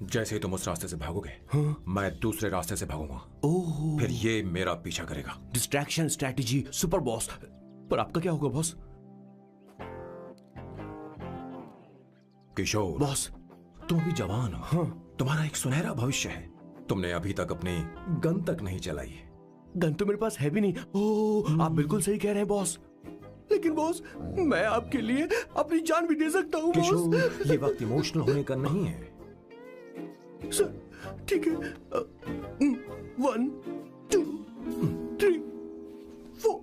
जैसे ही तुम उस रास्ते से भागोगे, मैं दूसरे रास्ते से भागूंगा। ओह, फिर ये मेरा पीछा करेगा। Distraction strategy super boss. पर आपका क्या होगा बॉस? किशोर बॉस, तुम अभी जवान हो। तुम्हारा एक सुनहरा भविष्य है। तुमने अभी तक अपनी गन तक नहीं चलाई। गन तो मेरे पास है भी नहीं। ओह, आप बिल्कुल सही कह रहे हैं बॉस। लेकिन बॉस, मैं आपके लिए अपनी जान भी दे सकता हूँ बॉस। किशोर, ये वक्त इमोशनल होने का नहीं है। सर, ठीक है। 1 2 3 4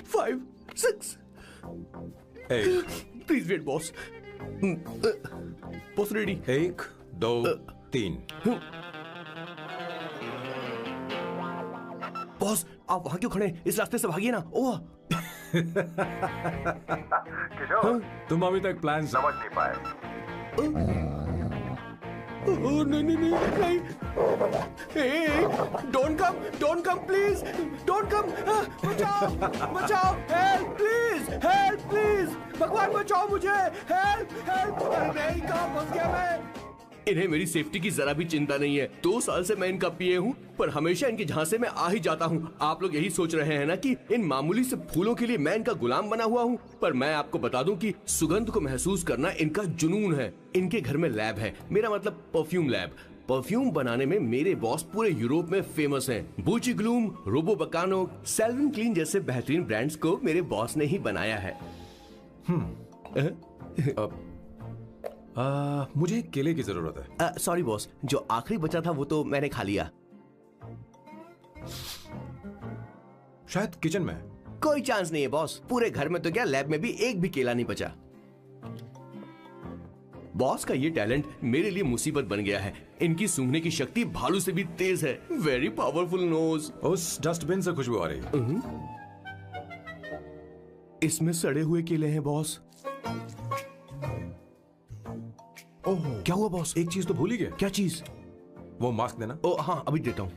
5 6। Please wait boss. Boss ready? 1 2 3। Boss, आप वहां क्यों खड़े? इस रास्ते से भागिए ना। ओह किशोर, तुम अभी तक प्लान समझ नहीं पाए। नहीं। Don't come please, don't come. बचाओ, हेल्प प्लीज, भगवान बचाओ मुझे, हेल्प। नहीं, कहाँ फंस गया मैं? इन्हें मेरी सेफ्टी की जरा भी चिंता नहीं है। 2 साल से मैं इनका पिए हूँ, पर हमेशा इनके झांसे में आ ही जाता हूँ। आप लोग यही सोच रहे हैं ना कि इन मामूली से फूलों के लिए मैं इनका गुलाम बना हुआ हूँ, पर मैं आपको बता दूं कि सुगंध को महसूस करना इनका जुनून है। इनके घर में लैब है, मेरा मतलब परफ्यूम लैब। परफ्यूम बनाने में मेरे बॉस पूरे यूरोप में फेमस हैं। बूची ग्लूम, रोबो बकानो, सेल्विन क्लीन जैसे बेहतरीन ब्रांड्स को मेरे बॉस ने ही बनाया है। मुझे केले की जरूरत है। सॉरी बॉस, जो आखिरी बचा था वो तो मैंने खा लिया। शायद किचन में। कोई चांस नहीं है बॉस। पूरे घर में तो क्या, लैब में भी एक भी केला नहीं बचा। बॉस का ये टैलेंट मेरे लिए मुसीबत बन गया है। इनकी सूंघने की शक्ति भालू से भी तेज है। Very powerful nose. उस डस्टबिन से खुशबू आ रही है। इसमें सड़े हुए केले हैं बॉस। ओह, क्या हुआ बॉस? एक चीज तो भूल ही गए। क्या चीज? वो मास्क देना। ओ हाँ, अभी देता हूं।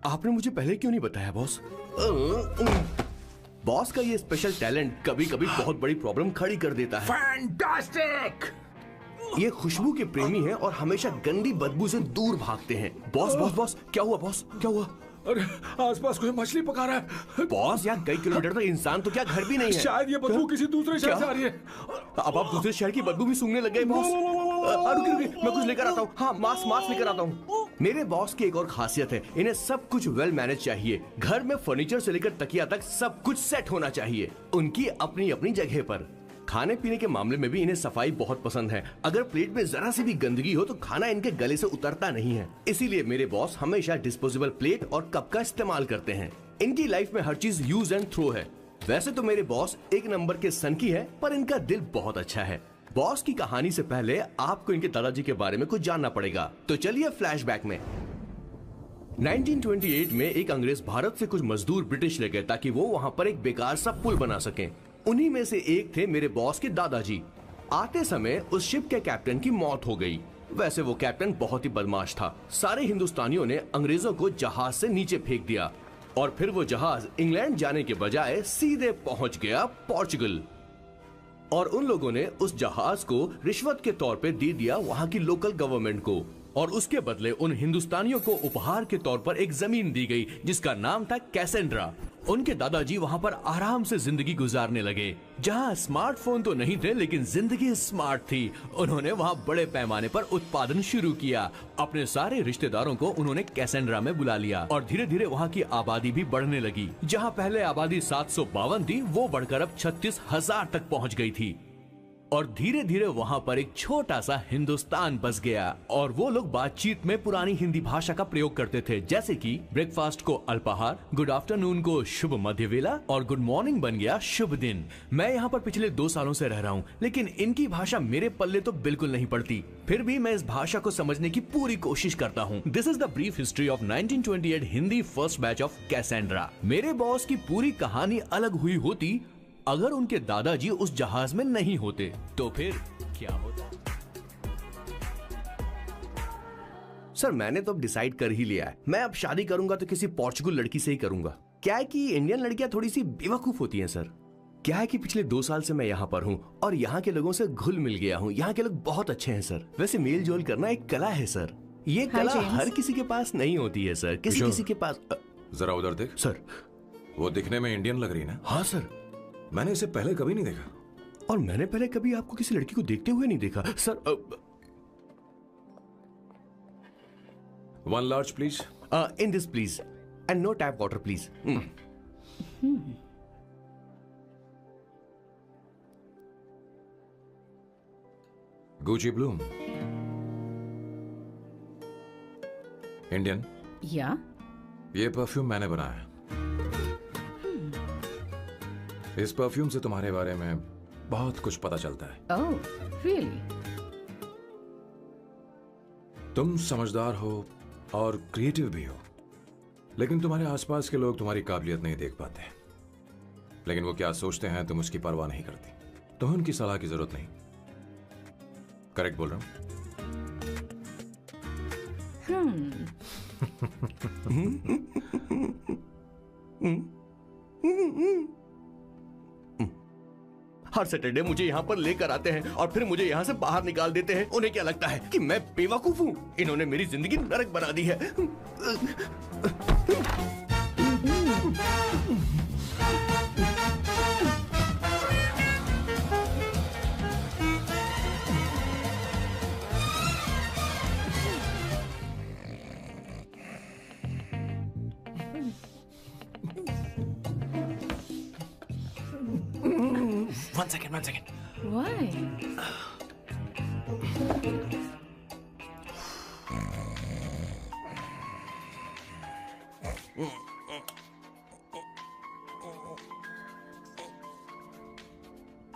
आपने मुझे पहले क्यों नहीं बताया बॉस? बॉस का ये स्पेशल टैलेंट कभी कभी बहुत बड़ी प्रॉब्लम खड़ी कर देता है। फैंटास्टिक! ये खुशबू के प्रेमी हैं और हमेशा गंदी बदबू से दूर भागते हैं। बॉस, क्या हुआ बॉस? क्या हुआ? अरे, आसपास कोई मछली पका रहा है। बॉस, यहाँ कई किलोमीटर तक इंसान तो क्या घर भी नहीं है। शायद ये बदबू किसी दूसरे शहर से आ रही है। अब आप दूसरे शहर की बदबू भी सूंघने लग गए बॉस। रुकिए, मैं कुछ लेकर आता हूँ। हाँ, मास्क लेकर आता हूँ। मेरे बॉस की एक और खासियत है, इन्हें सब कुछ वेल मैनेज चाहिए। घर में फर्नीचर से लेकर तकिया तक सब कुछ सेट होना चाहिए, उनकी अपनी अपनी जगह पर। खाने पीने के मामले में भी इन्हें सफाई बहुत पसंद है। अगर प्लेट में जरा सी भी गंदगी हो तो खाना इनके गले से उतरता नहीं है। इसीलिए मेरे बॉस हमेशा डिस्पोजेबल प्लेट और कप का इस्तेमाल करते हैं। इनकी लाइफ में हर चीज यूज एंड थ्रो है। वैसे तो मेरे बॉस एक नंबर के सनकी है, पर इनका दिल बहुत अच्छा है। बॉस की कहानी से पहले आपको इनके दादाजी के बारे में कुछ जानना पड़ेगा। तो चलिए फ्लैशबैक में। 1928 में एक अंग्रेज भारत से कुछ मजदूर ब्रिटिश ले गए ताकि वो वहाँ पर एक बेकार सा पुल बना सकें। उन्हीं में से एक थे मेरे बॉस के दादाजी। आते समय उस शिप के कैप्टन की मौत हो गई। वैसे वो कैप्टन बहुत ही बदमाश था। सारे हिंदुस्तानियों ने अंग्रेजों को जहाज से नीचे फेंक दिया और फिर वो जहाज इंग्लैंड जाने के बजाय सीधे पहुंच गया पोर्चुगल। और उन लोगों ने उस जहाज को रिश्वत के तौर पे दे दिया वहां की लोकल गवर्नमेंट को, और उसके बदले उन हिंदुस्तानियों को उपहार के तौर पर एक जमीन दी गई जिसका नाम था कैसेंड्रा। उनके दादाजी वहां पर आराम से जिंदगी गुजारने लगे, जहां स्मार्टफोन तो नहीं थे लेकिन जिंदगी स्मार्ट थी। उन्होंने वहां बड़े पैमाने पर उत्पादन शुरू किया। अपने सारे रिश्तेदारों को उन्होंने कैसेंड्रा में बुला लिया और धीरे धीरे वहां की आबादी भी बढ़ने लगी। जहां पहले आबादी 752 थी, वो बढ़कर अब 36,000 तक पहुंच गई थी। और धीरे धीरे वहां पर एक छोटा सा हिंदुस्तान बस गया और वो लोग बातचीत में पुरानी हिंदी भाषा का प्रयोग करते थे, जैसे कि ब्रेकफास्ट को अल्पाहार, गुड आफ्टरनून को शुभ मध्य वेला और गुड मॉर्निंग बन गया शुभ दिन। मैं यहाँ पर पिछले 2 सालों से रह रहा हूँ, लेकिन इनकी भाषा मेरे पल्ले तो बिल्कुल नहीं पड़ती। फिर भी मैं इस भाषा को समझने की पूरी कोशिश करता हूँ। This is the brief history of 1928 Hindi first batch of Cassandra. मेरे बॉस की पूरी कहानी अलग हुई होती अगर उनके दादाजी उस जहाज में नहीं होते, तो फिर क्या होता? सर मैंने तो अब डिसाइड कर ही लिया है, मैं अब शादी करूंगा तो किसी पोर्चुगल लड़की से ही करूंगा। क्या है कि इंडियन लड़कियां थोड़ी सी बेवकूफ होती हैं सर। क्या है कि पिछले 2 साल से मैं यहाँ पर हूँ और यहाँ के लोगों से घुल मिल गया हूँ। यहाँ के लोग बहुत अच्छे हैं सर। वैसे मेल जोल करना एक कला है सर। ये कला हर किसी के पास नहीं होती है सर, किसी किसी के पास। जरा उधर देख। सर वो दिखने में इंडियन लग रही ना? हाँ सर। मैंने इसे पहले कभी नहीं देखा। और मैंने पहले कभी आपको किसी लड़की को देखते हुए नहीं देखा sir. 1 large please. In this please and no tap water please. Gucci Bloom. Indian. या ये परफ्यूम मैंने बनाया। इस परफ्यूम से तुम्हारे बारे में बहुत कुछ पता चलता है। Oh really? तुम समझदार हो और क्रिएटिव भी हो, लेकिन तुम्हारे आसपास के लोग तुम्हारी काबिलियत नहीं देख पाते। लेकिन वो क्या सोचते हैं तुम उसकी परवाह नहीं करती। तुम्हें उनकी सलाह की जरूरत नहीं। करेक्ट बोल रहा हूं? हर सैटरडे मुझे यहाँ पर लेकर आते हैं और फिर मुझे यहाँ से बाहर निकाल देते हैं। उन्हें क्या लगता है कि मैं बेवकूफ हूँ? इन्होंने मेरी जिंदगी नरक बना दी है। One second. Why?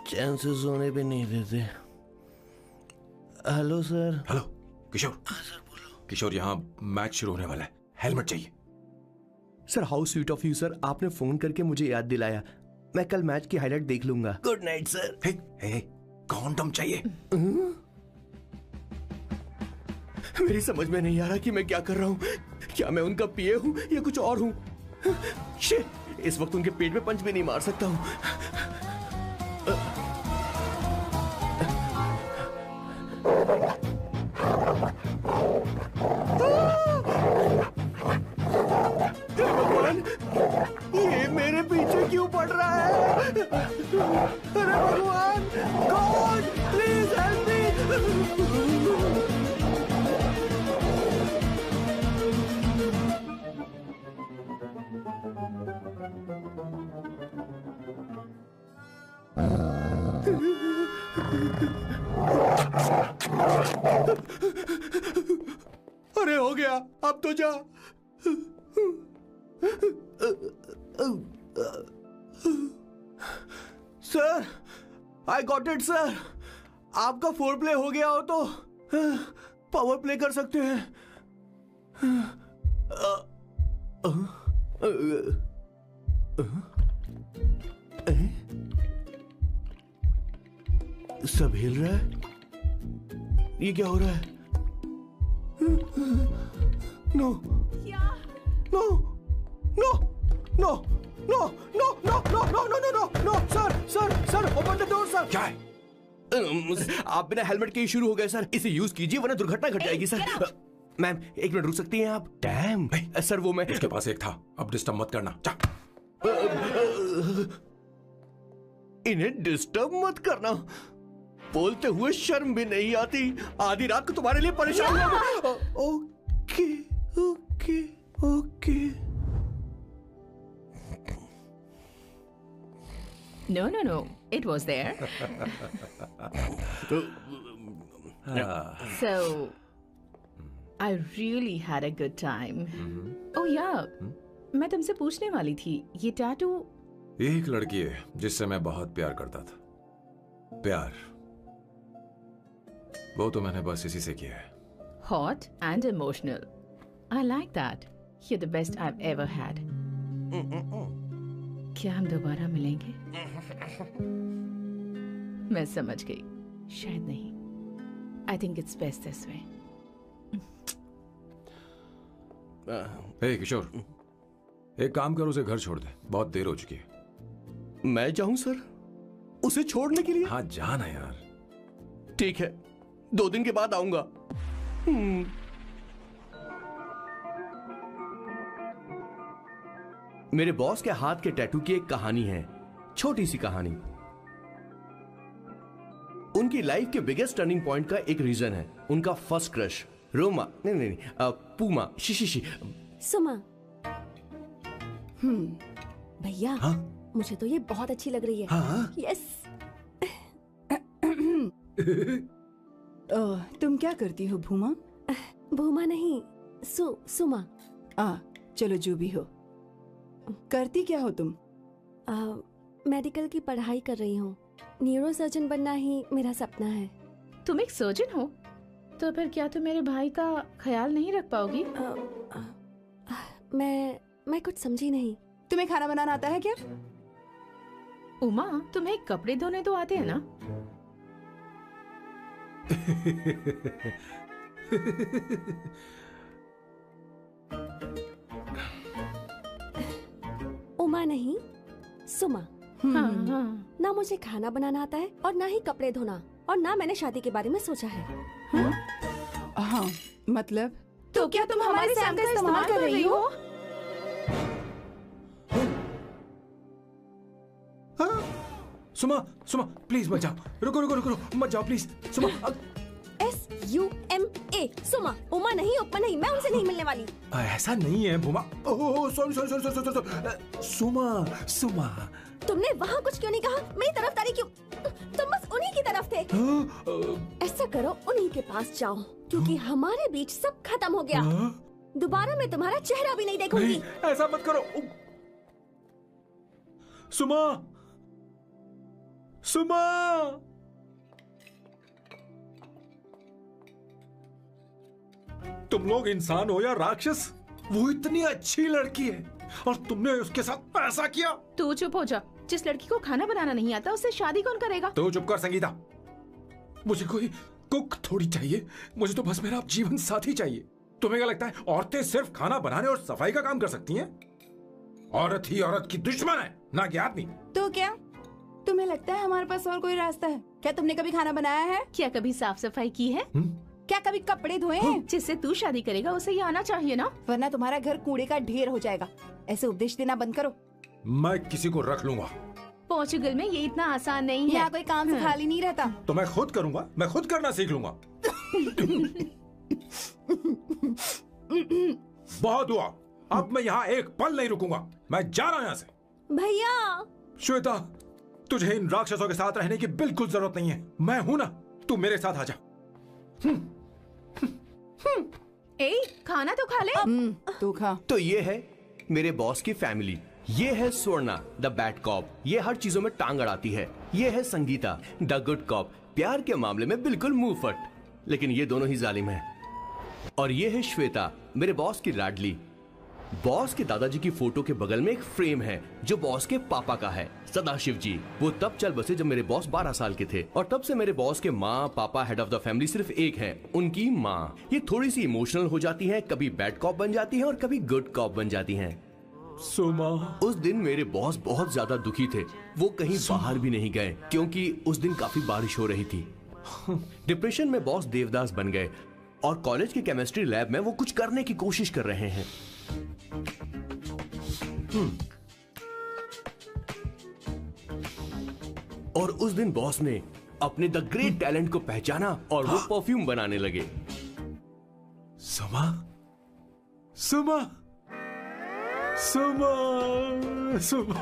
चैन से सोने पे नहीं देते। Hello sir. हेलो किशोर। सर बोलो। किशोर, यहाँ मैच शुरू होने वाला है, हेलमेट चाहिए। Sir how sweet of you sir, आपने फोन करके मुझे याद दिलाया। मैं कल मैच की हाईलाइट देख लूंगा। Good night sir. Hey, condom चाहिए। मेरी समझ में नहीं आ रहा कि मैं क्या कर रहा हूँ। क्या मैं उनका पीए हूँ या कुछ और हूँ? शिट, इस वक्त उनके पेट में पंच भी नहीं मार सकता हूँ। भगवान, ये मेरे पीछे क्यों पड़ रहा है? अरे भगवान, गॉड प्लीज हेल्प मी। अरे हो गया, अब तो जा। Sir, I got it sir. आपका फोर प्ले हो गया हो तो पावर प्ले कर सकते हैं। सब हिल रहा है। ये क्या हो रहा है? No no no no no no no no no no no no no sir open the door sir. क्या है? आप बिना हेलमेट के ही शुरू हो गए सर। इसे यूज कीजिए वरना दुर्घटना घट जाएगी सर। मैम 1 मिनट रुक सकती हैं आप? डैम सर, वो मैं उसके पास एक था, अब डिस्टर्ब मत करना। जा। इन्हें डिस्टर्ब मत करना। बोलते हुए शर्म भी नहीं आती। आधी रात को तुम्हारे लिए परेशान हूं। Okay okay okay. No. It was there. So, I really had a good time. Oh yeah, मैं तुमसे पूछने वाली थी, ये टैटू। ये एक लड़की है जिससे मैं बहुत प्यार करता था। प्यार, वो तो मैंने बस इसी से किया है। Hot and emotional. I like that. You're the best I've ever had. क्या हम दोबारा मिलेंगे? मैं समझ गई, शायद नहीं। I think it's best this way. हे किशोर, एक काम कर, उसे घर छोड़ दे, बहुत देर हो चुकी है। मैं जाऊं सर उसे छोड़ने के लिए? हाँ जाना यार। ठीक है, 2 दिन के बाद आऊंगा। मेरे बॉस के हाथ के टैटू की एक कहानी है, छोटी सी कहानी। उनकी लाइफ के बिगेस्ट टर्निंग पॉइंट का एक रीजन है उनका फर्स्ट क्रश रोमा, नहीं, पूमा, शिशिशी। सुमा। भैया, हाँ? मुझे तो ये बहुत अच्छी लग रही है। हाँ? यस। तुम क्या करती हो भूमा? भूमा नहीं, सुमा। चलो जो भी हो। करती क्या हो तुम? मेडिकल की पढ़ाई कर रही हूँ। न्यूरो सर्जन बनना ही मेरा सपना है। तुम एक सर्जन हो, तो फिर क्या तुम मेरे भाई का ख्याल नहीं रख पाओगी? मैं कुछ समझी नहीं। तुम्हें खाना बनाना आता है क्या? उमा, तुम्हें कपड़े धोने तो आते हैं ना? उमा नहीं, सुमा। हाँ। ना मुझे खाना बनाना आता है और ना ही कपड़े धोना, और ना मैंने शादी के बारे में सोचा है। हाँ, मतलब तो क्या तुम हमारे सैम का इस्तेमाल कर रही हो? सुमा, प्लीज मत जाओ, रुको, मत जाओ प्लीज। सुमा, SUMA, सुमा। उमा नहीं, उपमा नहीं, मैं उनसे नहीं मिलने वाली। ऐसा नहीं है भूमा। Oh sorry. सुमा। तुमने वहाँ कुछ क्यों नहीं कहा? मेरी तरफदारी क्यों? तुम बस उन्हीं की तरफ थे। ऐसा करो, उन्हीं के पास जाओ, क्योंकि हमारे बीच सब खत्म हो गया। दोबारा मैं तुम्हारा चेहरा भी नहीं देखूंगी। नहीं, ऐसा मत करो। सुमा। तुम लोग इंसान हो या राक्षस? वो इतनी अच्छी लड़की है और तुमने उसके साथ ऐसा किया। तू चुप हो जा। जिस लड़की को खाना बनाना नहीं आता उससे शादी कौन करेगा? तो चुप कर संगीता। मुझे कोई कुक थोड़ी चाहिए, मुझे तो बस मेरा जीवन साथी चाहिए। तुम्हें क्या लगता है औरतें सिर्फ खाना बनाने और सफाई का काम कर सकती हैं? औरत ही औरत की दुश्मन है, ना कि आदमी। तो क्या तुम्हें लगता है हमारे पास और कोई रास्ता है? क्या तुमने कभी खाना बनाया है? क्या कभी साफ सफाई की है? क्या कभी कपड़े धोए हैं? जिससे तू शादी करेगा उसे ये आना चाहिए ना, वरना तुम्हारा घर कूड़े का ढेर हो जाएगा। ऐसे उपदेश देना बंद करो। मैं किसी को रख लूंगा। पोर्चुगल में ये इतना आसान नहीं है। यहाँ कोई काम से खाली नहीं रहता। तो मैं खुद करूंगा, मैं खुद करना सीख लूंगा। बहुत हुआ, अब मैं यहाँ एक पल नहीं रुकूंगा। मैं जा रहा हूँ यहाँ से। भैया। श्वेता, तुझे इन राक्षसों के साथ रहने की बिल्कुल जरूरत नहीं है। मैं हूं ना, तू मेरे साथ आ जा। खाना तो खा ले। तू खा। तो ये है मेरे बॉस की फैमिली। ये है स्वर्णा द बैड कॉप, ये हर चीजों में टांग अड़ाती है। ये है संगीता द गुड कॉप, प्यार के मामले में बिल्कुल मुंह फट, लेकिन ये दोनों ही जालिम हैं। और ये है श्वेता, मेरे बॉस की लाडली। बॉस के दादाजी की फोटो के बगल में एक फ्रेम है जो बॉस के पापा का है, सदाशिव जी। वो तब चल बसे जब मेरे बॉस 12 साल के थे, और तब से मेरे बॉस के माँ पापा हेड ऑफ द फैमिली सिर्फ एक है, उनकी माँ। ये थोड़ी सी इमोशनल हो जाती हैं, कभी बैड कॉप बन जाती हैं और कभी गुड कॉप बन जाती हैं। सुमा, उस दिन मेरे बॉस बहुत ज्यादा दुखी थे। वो कहीं बाहर भी नहीं गए क्योंकि उस दिन काफी बारिश हो रही थी। डिप्रेशन में बॉस देवदास बन गए और कॉलेज के केमिस्ट्री लैब में वो कुछ करने की कोशिश कर रहे हैं। और उस दिन बॉस ने अपने द ग्रेट टैलेंट को पहचाना और वो परफ्यूम बनाने लगे। सुमा, सुमा, सुमा, सुमा,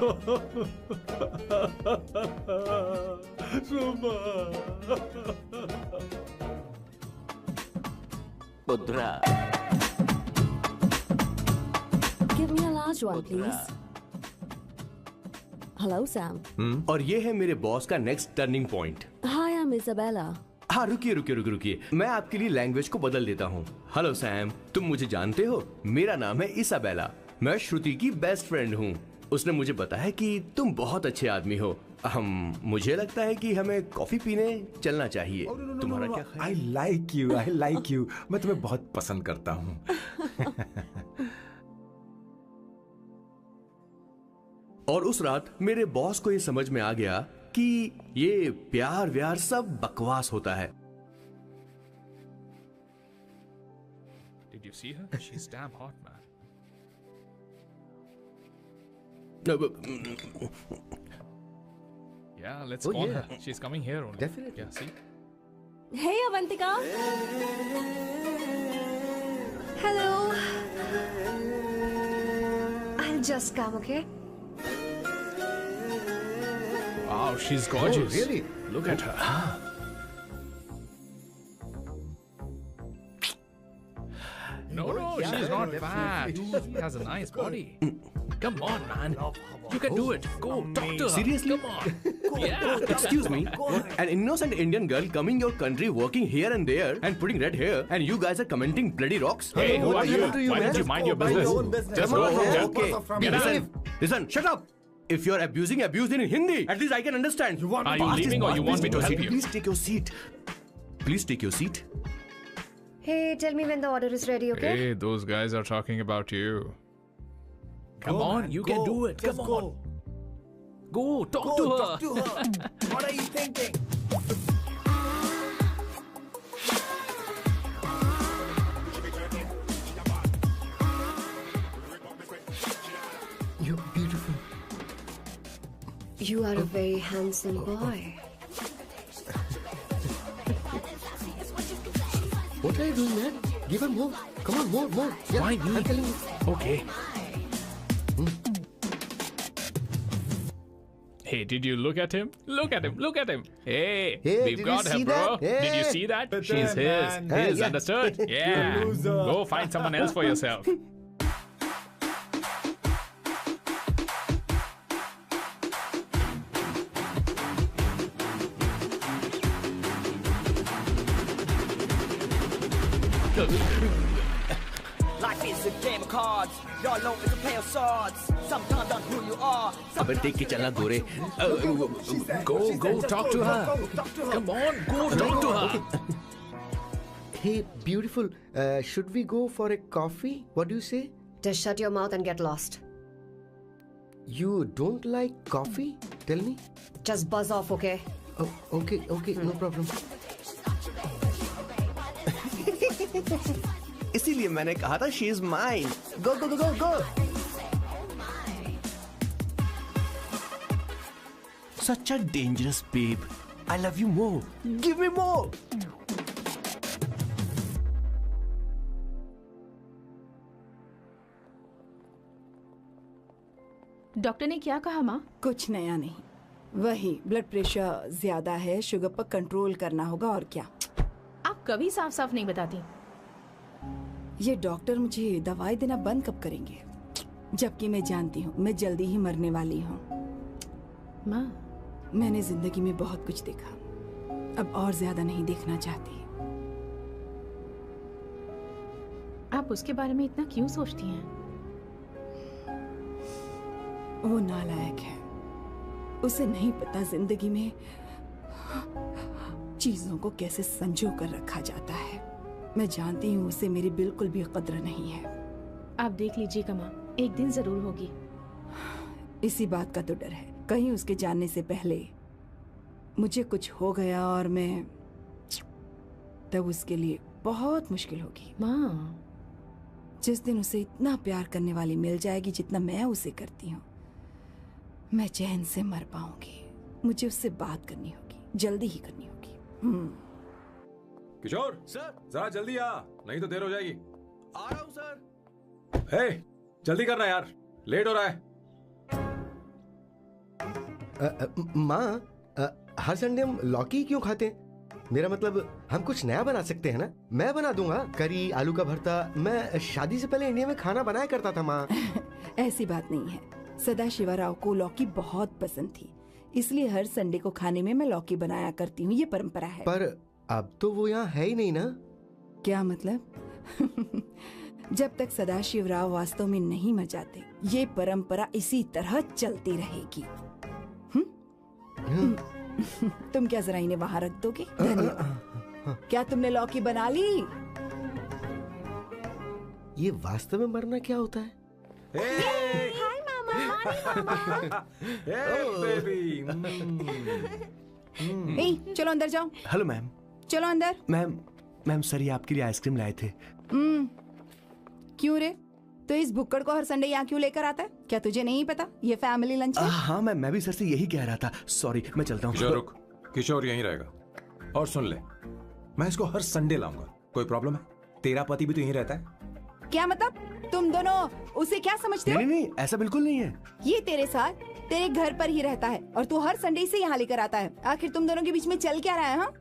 सुमा। पुत्रा, Give me a large one, please. Hello, Sam. और ये है मेरे बॉस का next turning point. Hi, I'm Isabella. हाँ, रुकिए, मैं आपके लिए लैंग्वेज को बदल देता हूँ। हेलो सैम, तुम मुझे जानते हो? मेरा नाम है इसाबेला। मैं श्रुति की बेस्ट फ्रेंड हूँ। उसने मुझे बताया कि तुम बहुत अच्छे आदमी हो। मुझे लगता है कि हमें कॉफी पीने चलना चाहिए। तुम्हारा क्या ख्याल? I like you. मैं तुम्हें बहुत पसंद करता हूँ। और उस रात मेरे बॉस को ये समझ में आ गया कि ये प्यार व्यार सब बकवास होता है। Did you see her? She's damn hot, man. Yeah, let's call her. She's coming here only. Definitely. Yeah, see? Hey, Avantika. Hello. I'll just come, okay? Wow, she's gorgeous. Oh, really? Look at her. No, she's not fat. She has a nice body. Come on, man. You can do it. Go, talk to her. Seriously? Come on. Yeah. Excuse me, an innocent Indian girl coming your country, working here and there, and putting red hair, and you guys are commenting bloody rocks? Hey, who are you? happened to you, Why man? don't you mind your Mind your business? own business. Just Come go on, from here. okay. Get out. Listen, shut up. If you're abuse it in Hindi. At least I can understand. Are you leaving or you want me to help you? Please take your seat. Please take your seat. Hey, tell me when the order is ready, okay? Hey, those guys are talking about you. Come on, you can do it. Come on. Go, talk to her. What are you thinking? You're beautiful. You are a very handsome boy. What are you doing, man? Give her more. Come on, more. Yeah, Why me? I'm telling you. Okay. Hey, did you look at him? Look at him. Hey, Hey, we've did got you her, see bro. that? Did you Hey. see that? But She's then, his. man. His, Yeah. understood? Yeah. Go find someone else for yourself. Life is a game of cards. Y'all know it's a play of swords. Sometimes on who you are. अबे देख के चलना गोरे. Go, talk to her. Come on, go, talk to her. Hey, beautiful. Should we go for a coffee? What do you say? Just shut your mouth and get lost. You don't like coffee? Tell me. Just buzz off, okay? Oh, okay, no problem. इसीलिए मैंने कहा था she is mine. Go. Such a dangerous babe. I love you more. Give me more. Doctor ने क्या कहा माँ? कुछ नया नहीं, वही ब्लड प्रेशर ज्यादा है, शुगर पर कंट्रोल करना होगा और क्या। आप कभी साफ साफ नहीं बताती। ये डॉक्टर मुझे दवाई देना बंद कब करेंगे, जबकि मैं जानती हूँ मैं जल्दी ही मरने वाली हूँ। माँ, मैंने जिंदगी में बहुत कुछ देखा, अब और ज्यादा नहीं देखना चाहती। आप उसके बारे में इतना क्यों सोचती हैं? वो नालायक है, उसे नहीं पता जिंदगी में चीजों को कैसे संजो कर रखा जाता है। मैं जानती हूँ उसे मेरी बिल्कुल भी कद्र नहीं है। आप देख लीजिएगा माँ, एक दिन जरूर होगी। इसी बात का तो डर है, कहीं उसके जानने से पहले मुझे कुछ हो गया और मैं तब उसके लिए बहुत मुश्किल होगी। माँ, जिस दिन उसे इतना प्यार करने वाली मिल जाएगी जितना मैं उसे करती हूँ, मैं चैन से मर पाऊंगी। मुझे उससे बात करनी होगी, जल्दी ही करनी होगी। किशोर सर, जरा जल्दी आ, नहीं तो देर हो जाएगी। आ रहा हूँ सर. हे, जल्दी करना यार, लेट हो रहा है। माँ, हर संडे हम लौकी क्यों खाते हैं? मेरा मतलब हम कुछ नया बना सकते हैं ना? मैं बना दूंगा करी, आलू का भरता। मैं शादी से पहले इंडिया में खाना बनाया करता था माँ। ऐसी बात नहीं है, सदाशिवराव को लौकी बहुत पसंद थी, इसलिए हर संडे को खाने में मैं लौकी बनाया करती हूँ। ये परंपरा है। पर अब तो वो यहाँ है ही नहीं ना। क्या मतलब? जब तक सदाशिवराव वास्तव में नहीं मर जाते, ये परंपरा इसी तरह चलती रहेगी। तुम क्या जरा इन्हें वहां रख दोगे? धन्यवाद। क्या तुमने लौकी बना ली? ये वास्तव में मरना क्या होता है? हाय मामा। बेबी। ए, चलो अंदर जाओ। Hello ma'am. चलो अंदर। मैम सर ये आपके लिए आइसक्रीम लाए थे। क्यों रे? तो इस भुक्कड़ को हर संडे यहाँ क्यों लेकर आता है? क्या तुझे नहीं पता ये फैमिली लंच है? हाँ मैम, मैं भी सर से यही कह रहा था। सॉरी, मैं चलता हूँ। किशोर रुक, किशोर यहीं रहेगा। और सुन ले, मैं इसको हर संडे लाऊंगा। कोई प्रॉब्लम है? तेरा पति भी तो यहीं रहता है। क्या मतलब? तुम दोनों उसे क्या समझते हो? नहीं, ऐसा बिल्कुल नहीं है। ये तेरे साथ तेरे घर पर ही रहता है और तू हर संडे से यहाँ लेकर आता है। आखिर तुम दोनों के बीच में चल क्या रहा है? हाँ,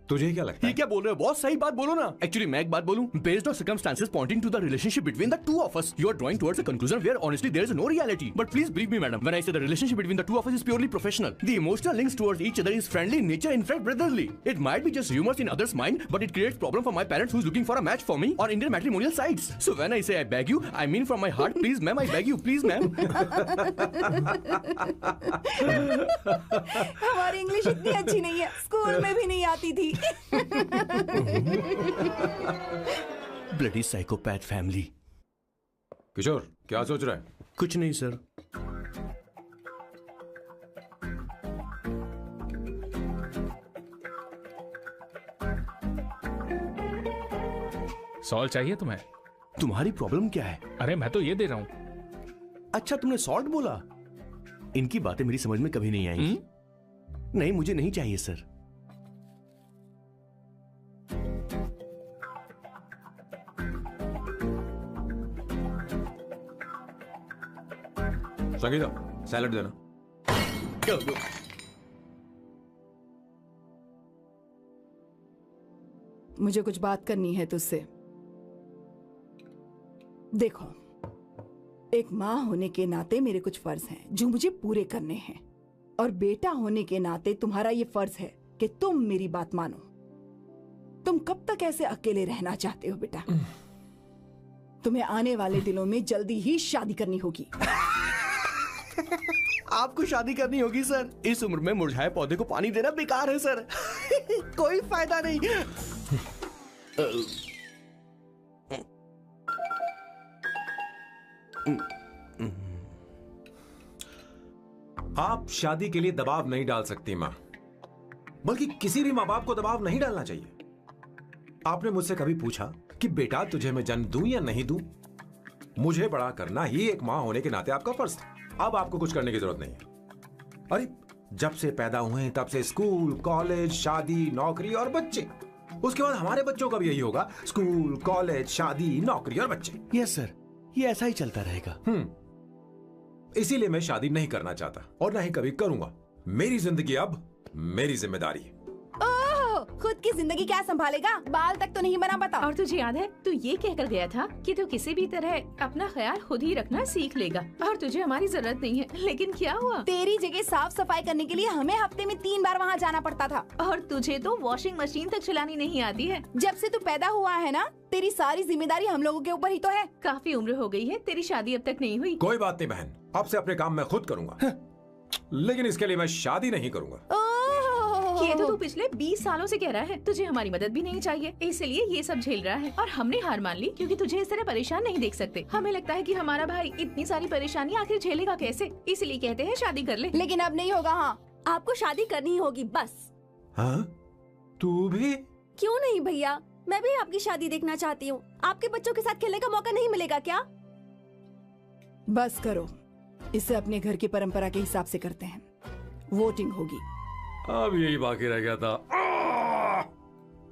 तुझे क्या लगता है? ये क्या बोल रहे हो बॉस? सही बात बोलो ना। एक्चुअली मैं एक बात बोलूं, based on circumstances pointing to the relationship between the two of us, you are drawing towards a conclusion where honestly there is no reality. But please believe me madam, when I say the relationship between the two of us is purely professional. The emotional links towards each other is friendly in nature, in fact brotherly. It might be just humours in others mind, but it creates problem for my parents who is looking for a match for me on Indian matrimonial sites. So when I say I beg you, I mean from my heart, please ma'am, I beg you, please ma'am. हमारी English इतनी अच्छी नहीं है, school में भी नहीं आती थी। Bloody psychopath family. किशोर क्या सोच रहा है? कुछ नहीं सर। सॉल्ट चाहिए तुम्हें? तुम्हारी प्रॉब्लम क्या है? अरे मैं तो ये दे रहा हूं। अच्छा तुमने सॉल्ट बोला? इनकी बातें मेरी समझ में कभी नहीं आएंगी। नहीं, मुझे नहीं चाहिए सर। संगीता सैलड देना। मुझे कुछ बात करनी है तुझसे। देखो, एक माँ होने के नाते मेरे कुछ फर्ज हैं जो मुझे पूरे करने हैं, और बेटा होने के नाते तुम्हारा ये फर्ज है कि तुम मेरी बात मानो। तुम कब तक ऐसे अकेले रहना चाहते हो बेटा? तुम्हें आने वाले दिनों में जल्दी ही शादी करनी होगी। आपको शादी करनी होगी सर? इस उम्र में मुरझाए पौधे को पानी देना बेकार है सर। कोई फायदा नहीं। आप शादी के लिए दबाव नहीं डाल सकती मां, बल्कि किसी भी मां बाप को दबाव नहीं डालना चाहिए। आपने मुझसे कभी पूछा कि बेटा तुझे मैं जन्म दूं या नहीं दूं? मुझे बड़ा करना ही एक मां होने के नाते आपका फर्ज था। अब आपको कुछ करने की जरूरत नहीं है। अरे जब से पैदा हुए तब से स्कूल, कॉलेज, शादी, नौकरी और बच्चे। उसके बाद हमारे बच्चों का भी यही होगा, स्कूल, कॉलेज, शादी, नौकरी और बच्चे। यस सर, ये ऐसा ही चलता रहेगा। इसीलिए मैं शादी नहीं करना चाहता और ना ही कभी करूंगा। मेरी जिंदगी अब मेरी जिम्मेदारी है। खुद की जिंदगी क्या संभालेगा? बाल तक तो नहीं बना बता। और तुझे याद है तू ये कहकर गया था कि तू किसी भी तरह अपना ख्याल खुद ही रखना सीख लेगा और तुझे हमारी जरूरत नहीं है। लेकिन क्या हुआ? तेरी जगह साफ सफाई करने के लिए हमें हफ्ते में 3 बार वहाँ जाना पड़ता था। और तुझे तो वॉशिंग मशीन तक चलानी नहीं आती है। जब से तू पैदा हुआ है ना, तेरी सारी जिम्मेदारी हम लोगों के ऊपर ही तो है। काफी उम्र हो गई है, तेरी शादी अब तक नहीं हुई। कोई बात नहीं बहन, अब से अपने काम मैं खुद करूंगा। लेकिन इसके लिए मैं शादी नहीं करूंगा। ये तो तू पिछले 20 सालों से कह रहा है। तुझे हमारी मदद भी नहीं चाहिए, इसलिए ये सब झेल रहा है। और हमने हार मान ली क्योंकि तुझे इस तरह परेशान नहीं देख सकते। हमें लगता है कि हमारा भाई इतनी सारी परेशानी आखिर झेलेगा कैसे, इसलिए कहते हैं शादी कर ले। लेकिन अब नहीं होगा। हाँ, आपको शादी करनी ही होगी बस। हाँ? तू भी? क्यों नहीं भैया, मैं भी आपकी शादी देखना चाहती हूँ। आपके बच्चों के साथ खेलने का मौका नहीं मिलेगा क्या? बस करो, इसे अपने घर की परंपरा के हिसाब से करते हैं। वोटिंग होगी। अब यही बाकी रह गया था।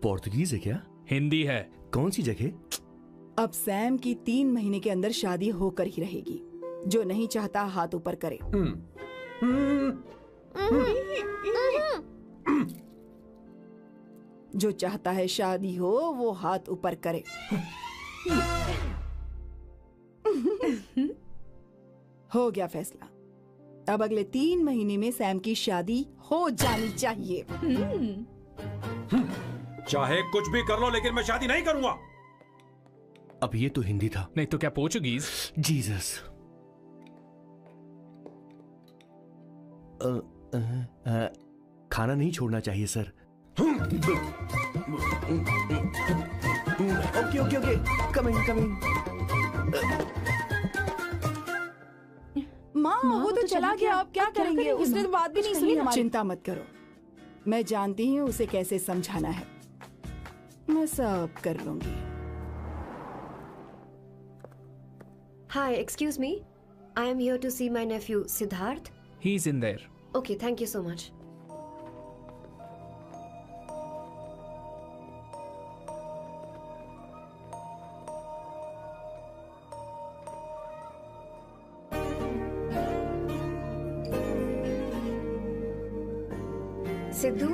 पोर्तुगीज है क्या? हिंदी है। कौन सी जगह? अब सैम की 3 महीने के अंदर शादी होकर ही रहेगी। जो नहीं चाहता हाथ ऊपर करे। जो चाहता है शादी हो वो हाथ ऊपर करे। हो गया फैसला। अब अगले 3 महीने में सैम की शादी हो जानी चाहिए। चाहे कुछ भी कर लो, लेकिन मैं शादी नहीं करूंगा। अब ये तो हिंदी था। नहीं तो क्या पोर्चुगीज? जीसस। खाना नहीं छोड़ना चाहिए sir. Okay okay okay, coming coming. माँ वो तो चला गया, अब क्या करेंगे? उसने तो बात भी नहीं सुनी हमारी। चिंता मत करो, मैं जानती हूँ उसे कैसे समझाना है, मैं सब कर लूंगी। Hi, excuse me. I am here to see my nephew Siddharth. He's in there. Okay, thank you so much. Sidhu?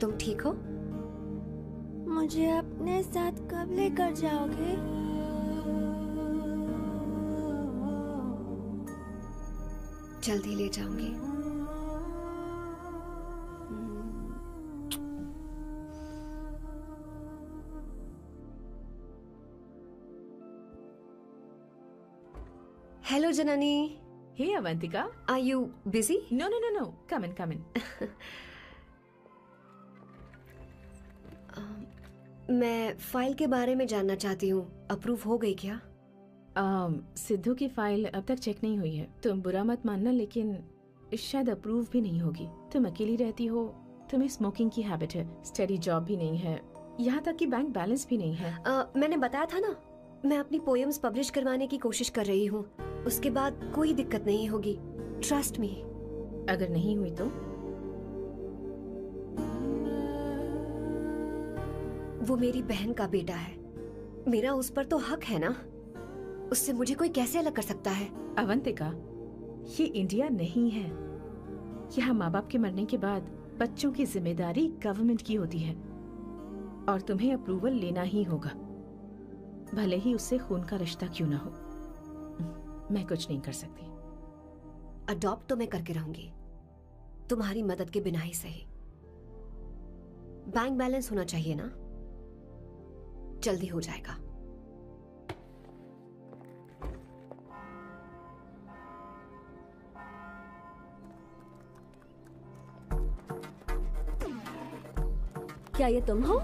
तुम ठीक हो? मुझे अपने साथ कब लेकर जाओगे? जल्दी ले जाऊंगी। Hello, Janani. Hey, Avantika. Are you busy? No. Come in. मैं फाइल के बारे में जानना चाहती हूँ, अप्रूव हो गई क्या? सिद्धू की फाइल अब तक चेक नहीं हुई है। तुम बुरा मत मानना, लेकिन शायद अप्रूव भी नहीं होगी। तुम अकेली रहती हो, तुम्हें स्मोकिंग की हैबिट है, स्टडी जॉब भी नहीं है, यहाँ तक कि बैंक बैलेंस भी नहीं है। मैंने बताया था ना, मैं अपनी पोएम्स पब्लिश करवाने की कोशिश कर रही हूँ। उसके बाद कोई दिक्कत नहीं होगी, ट्रस्ट मी। अगर नहीं हुई तो? वो मेरी बहन का बेटा है, मेरा उस पर तो हक है ना। उससे मुझे कोई कैसे अलग कर सकता है? अवंतिका, ये इंडिया नहीं है। यहाँ माँ बाप के मरने के बाद बच्चों की जिम्मेदारी गवर्नमेंट की होती है और तुम्हें अप्रूवल लेना ही होगा, भले ही उससे खून का रिश्ता क्यों ना हो। मैं कुछ नहीं कर सकती। अडॉप्ट तो मैं करके रहूंगी, तुम्हारी मदद के बिना ही सही। बैंक बैलेंस होना चाहिए ना, जल्दी हो जाएगा। क्या ये तुम हो?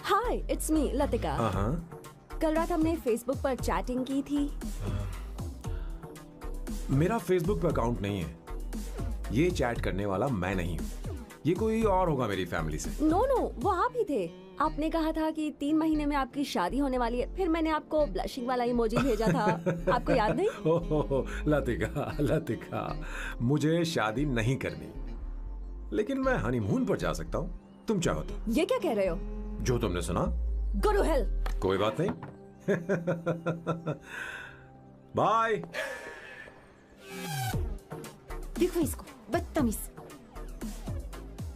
हाय, इट्स मी लतिका। कल रात हमने फेसबुक पर चैटिंग की थी। मेरा फेसबुक पे अकाउंट नहीं है, ये चैट करने वाला मैं नहीं हूँ, ये कोई और होगा मेरी फैमिली से। नो, वो आप ही थे। आपने कहा था कि 3 महीने में आपकी शादी होने वाली है, फिर मैंने आपको ब्लशिंग वाला इमोजी भेजा था। आपको याद नहीं? ओहो, लतिका, मुझे शादी नहीं करनी, लेकिन मैं हनीमून पर जा सकता हूँ, तुम चाहो तो। ये क्या कह रहे हो? जो तुमने सुना। Go to hell. कोई बात नहीं। बाय। देखो इसको, बदतमीज।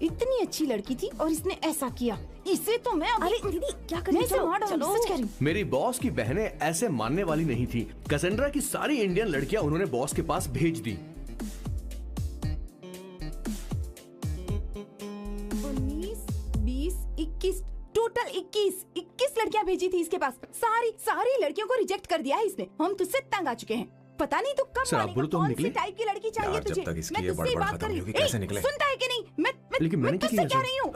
इतनी अच्छी लड़की थी और इसने ऐसा किया। इसे तो मैं अभी... अरे दीदी क्या कर रही हो? मेरी बॉस की बहनें ऐसे मानने वाली नहीं थी। कैसेंड्रा की सारी इंडियन लड़कियां उन्होंने बॉस के पास भेज दी। 19, 20, 21, टोटल 21 लड़कियां भेजी थी इसके पास। सारी लड़कियों को रिजेक्ट कर दिया है इसने। हम तुझसे तंग आ चुके हैं। पता नहीं तू कब मानेगा, कौन सी टाइप की लड़की चाहिए तुझे? जब तक इसकी मैं ये तुझसे बात कर रही हूँ। कैसे निकले? सुनता है कि नहीं? लेकिन मैंने तुझसे कह रही हूँ।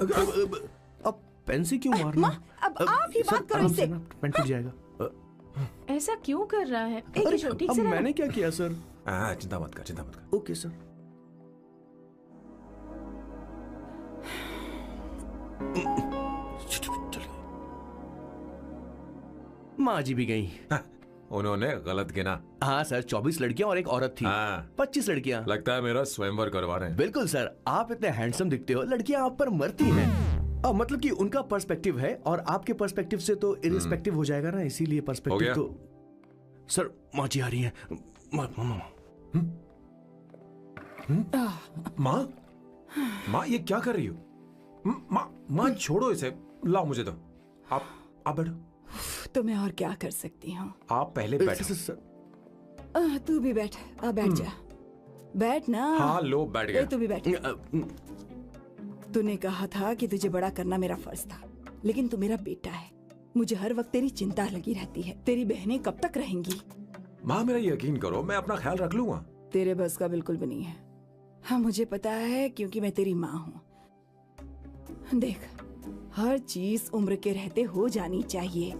अब पेन से क्यों मारना? अब आप ही बात करो इससे। पेन टूट जाएगा। ऐसा क्यों कर रहा है? अब मैंने क्या किया सर? चिंता मत कर। Okay sir. माँ जी भी गई। उन्होंने गलत गिना। हाँ सर, 24 लड़कियां और एक औरत थी। 25 लड़कियां। लगता है मेरा स्वयंवर करवा रहे हैं। बिल्कुल सर, आप इतने हैंडसम दिखते हो, लड़कियां आप पर मरती हैं। मतलब कि उनका पर्सपेक्टिव है और आपके पर्सपेक्टिव से तो इरिस्पेक्टिव हो जाएगा ना, इसीलिए पर्सपेक्टिव तो। सर माँ जी आ रही हैं। माँ ये क्या कर रही हो? माँ छोड़ो इसे, लाओ मुझे दो। आप बैठो। तो मैं और क्या कर सकती हूँ? आप पहले बैठो। तू भी बैठ। बैठ जा। बैठ ना। हाँ लो, बैठ गया। तू भी बैठ। तूने कहा था कि तुझे बड़ा करना मेरा फर्ज था, लेकिन तू मेरा बेटा है। मुझे हर वक्त तेरी चिंता लगी रहती है। तेरी बहनें कब तक रहेंगी? माँ मेरा यकीन करो, मैं अपना ख्याल रख लूंगा। तेरे बस का बिल्कुल भी नहीं है। हाँ मुझे पता है, क्योंकि मैं तेरी माँ हूँ। देख, हर चीज उम्र के रहते हो जानी चाहिए,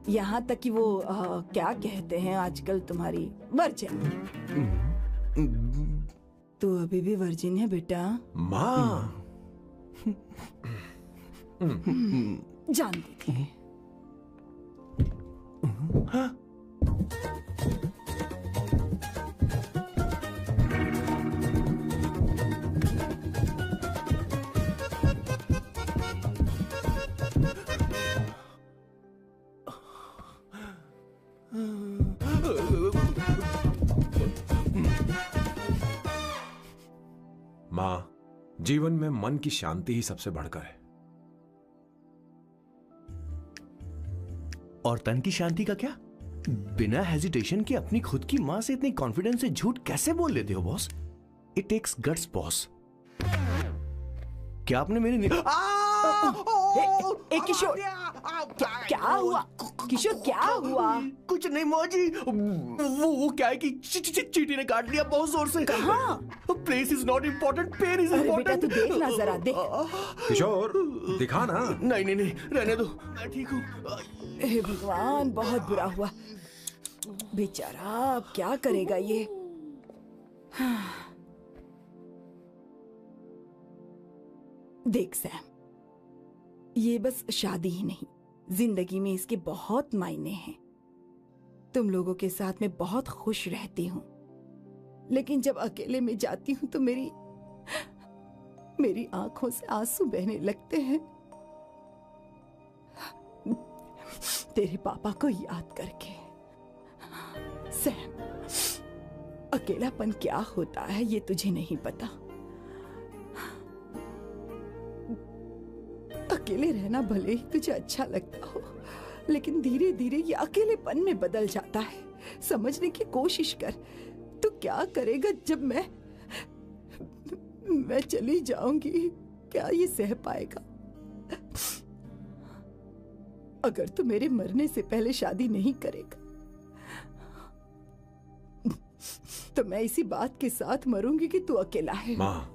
यहाँ तक कि वो क्या कहते हैं आजकल तुम्हारी वर्जिन। तू अभी भी वर्जिन है बेटा? माँ जानती थी। माँ, जीवन में मन की शांति ही सबसे बढ़कर है। और तन की शांति का क्या? बिना हेजिटेशन के अपनी खुद की मां से इतनी कॉन्फिडेंस से झूठ कैसे बोल लेते हो boss? It takes guts boss. क्या आपने मेरी किशोर, क्या हुआ? किशोर क्या हुआ? कुछ नहीं मौजी, वो क्या है कि चींटी ने काट लिया बहुत जोर से। कहाँ? Place is not important, pen is बेटा इम्पोर्टेंट। तू देखना जरा, देख। किशोर दिखा ना। नहीं, रहने दो, मैं ठीक हूँ। हे भगवान, बहुत बुरा हुआ बेचारा। अब क्या करेगा ये? देख सैम, ये बस शादी ही नहीं, जिंदगी में इसके बहुत मायने हैं। तुम लोगों के साथ मैं बहुत खुश रहती हूँ, लेकिन जब अकेले में जाती हूँ तो मेरी आंखों से आंसू बहने लगते हैं, तेरे पापा को याद करके। सैम, अकेलापन क्या होता है ये तुझे नहीं पता। अकेले रहना भले ही तुझे अच्छा लगता हो, लेकिन धीरे धीरे ये अकेलेपन में बदल जाता है। समझने की कोशिश कर। तू क्या करेगा जब मैं चली जाऊंगी? क्या ये सह पाएगा? अगर तू मेरे मरने से पहले शादी नहीं करेगा तो मैं इसी बात के साथ मरूंगी कि तू अकेला है। माँ,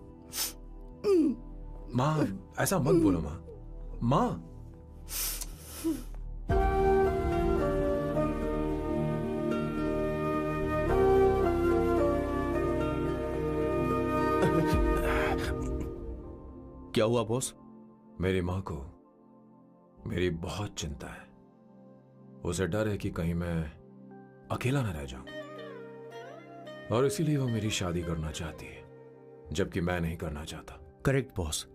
ऐसा मत बोलो माँ। माँ, क्या हुआ बॉस? मेरी माँ को मेरी बहुत चिंता है। उसे डर है कि कहीं मैं अकेला न रह जाऊं, और इसीलिए वो मेरी शादी करना चाहती है, जबकि मैं नहीं करना चाहता। Correct boss.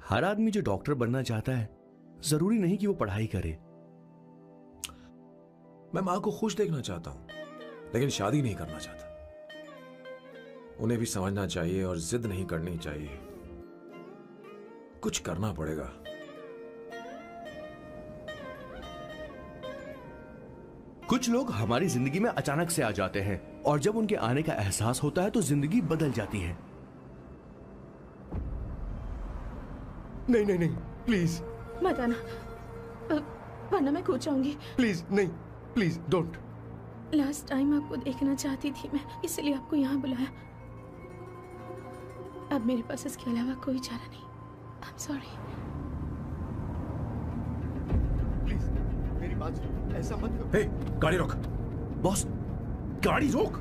हर आदमी जो डॉक्टर बनना चाहता है, जरूरी नहीं कि वो पढ़ाई करे। मैं माँ को खुश देखना चाहता हूं, लेकिन शादी नहीं करना चाहता। उन्हें भी समझना चाहिए और जिद नहीं करनी चाहिए। कुछ करना पड़ेगा। कुछ लोग हमारी जिंदगी में अचानक से आ जाते हैं, और जब उनके आने का एहसास होता है तो जिंदगी बदल जाती है। नहीं, प्लीज मत आना, वरना मैं कूद जाऊंगी। प्लीज नहीं, प्लीज डोंट। लास्ट टाइम आपको देखना चाहती थी मैं, इसलिए आपको यहाँ बुलाया। अब मेरे पास इसके अलावा कोई चारा नहीं। I'm sorry। प्लीज मेरी बात सुनो, ऐसा मत करो। हे, गाड़ी रोक। बॉस, गाड़ी रोक।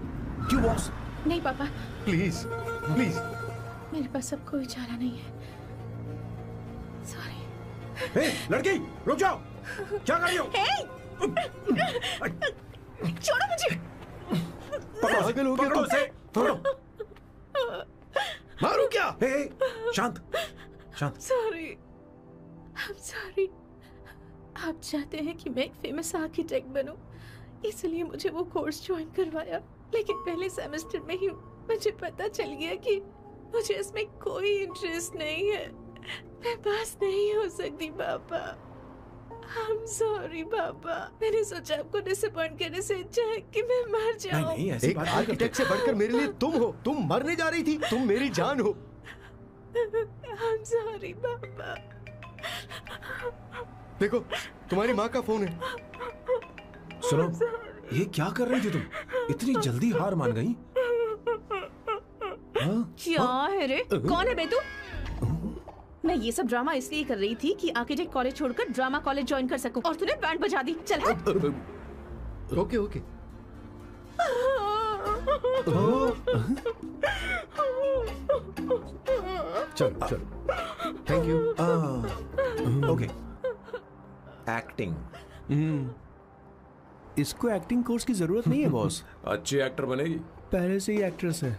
क्यों बॉस? नहीं पापा, प्लीज प्लीज। मेरे पास अब कोई चारा नहीं है। सॉरी। हे, लड़की रुक जाओ। क्या कर रही हो? छोड़ो मुझे। पकड़ो उसे, पकड़ो। मारू क्या? हे, शांत शांत। Sorry, I'm sorry। आप चाहते हैं कि मैं एक फेमस आर्किटेक्ट बनूं, इसलिए मुझे वो कोर्स ज्वाइन करवाया, लेकिन पहले सेमेस्टर में ही मुझे पता चल गया कि मुझे इसमें कोई इंटरेस्ट नहीं है। मैं पास नहीं हो सकती पापा। I'm sorry पापा। मैंने सोचा आपको डिसअपॉइंट करने से अच्छा है कि मैं मर जाऊं। नहीं, ऐसी एक बात नहीं आर्किटेक्ट से बढ़कर मेरे लिए तुम हो। तुम मरने जा रही थी, तुम मेरी जान हो। I'm sorry पापा। देखो, तुम्हारी माँ का फोन है। सुनो, ये क्या कर रही थी तुम? इतनी जल्दी हार मान गई? क्या है रे? कौन है बे तू? मैं ये सब ड्रामा इसलिए कर रही थी कि आर्किटेक्ट कॉलेज छोड़कर ड्रामा कॉलेज ज्वाइन कर सकूं, और तूने बैंड बजा दी। चल हट। Okay okay. चलो चलो, थैंक यू। ओके। एक्टिंग। इसको एक्टिंग कोर्स की जरूरत नहीं है बॉस। अच्छी एक्टर बनेगी। पहले से ही एक्ट्रेस है।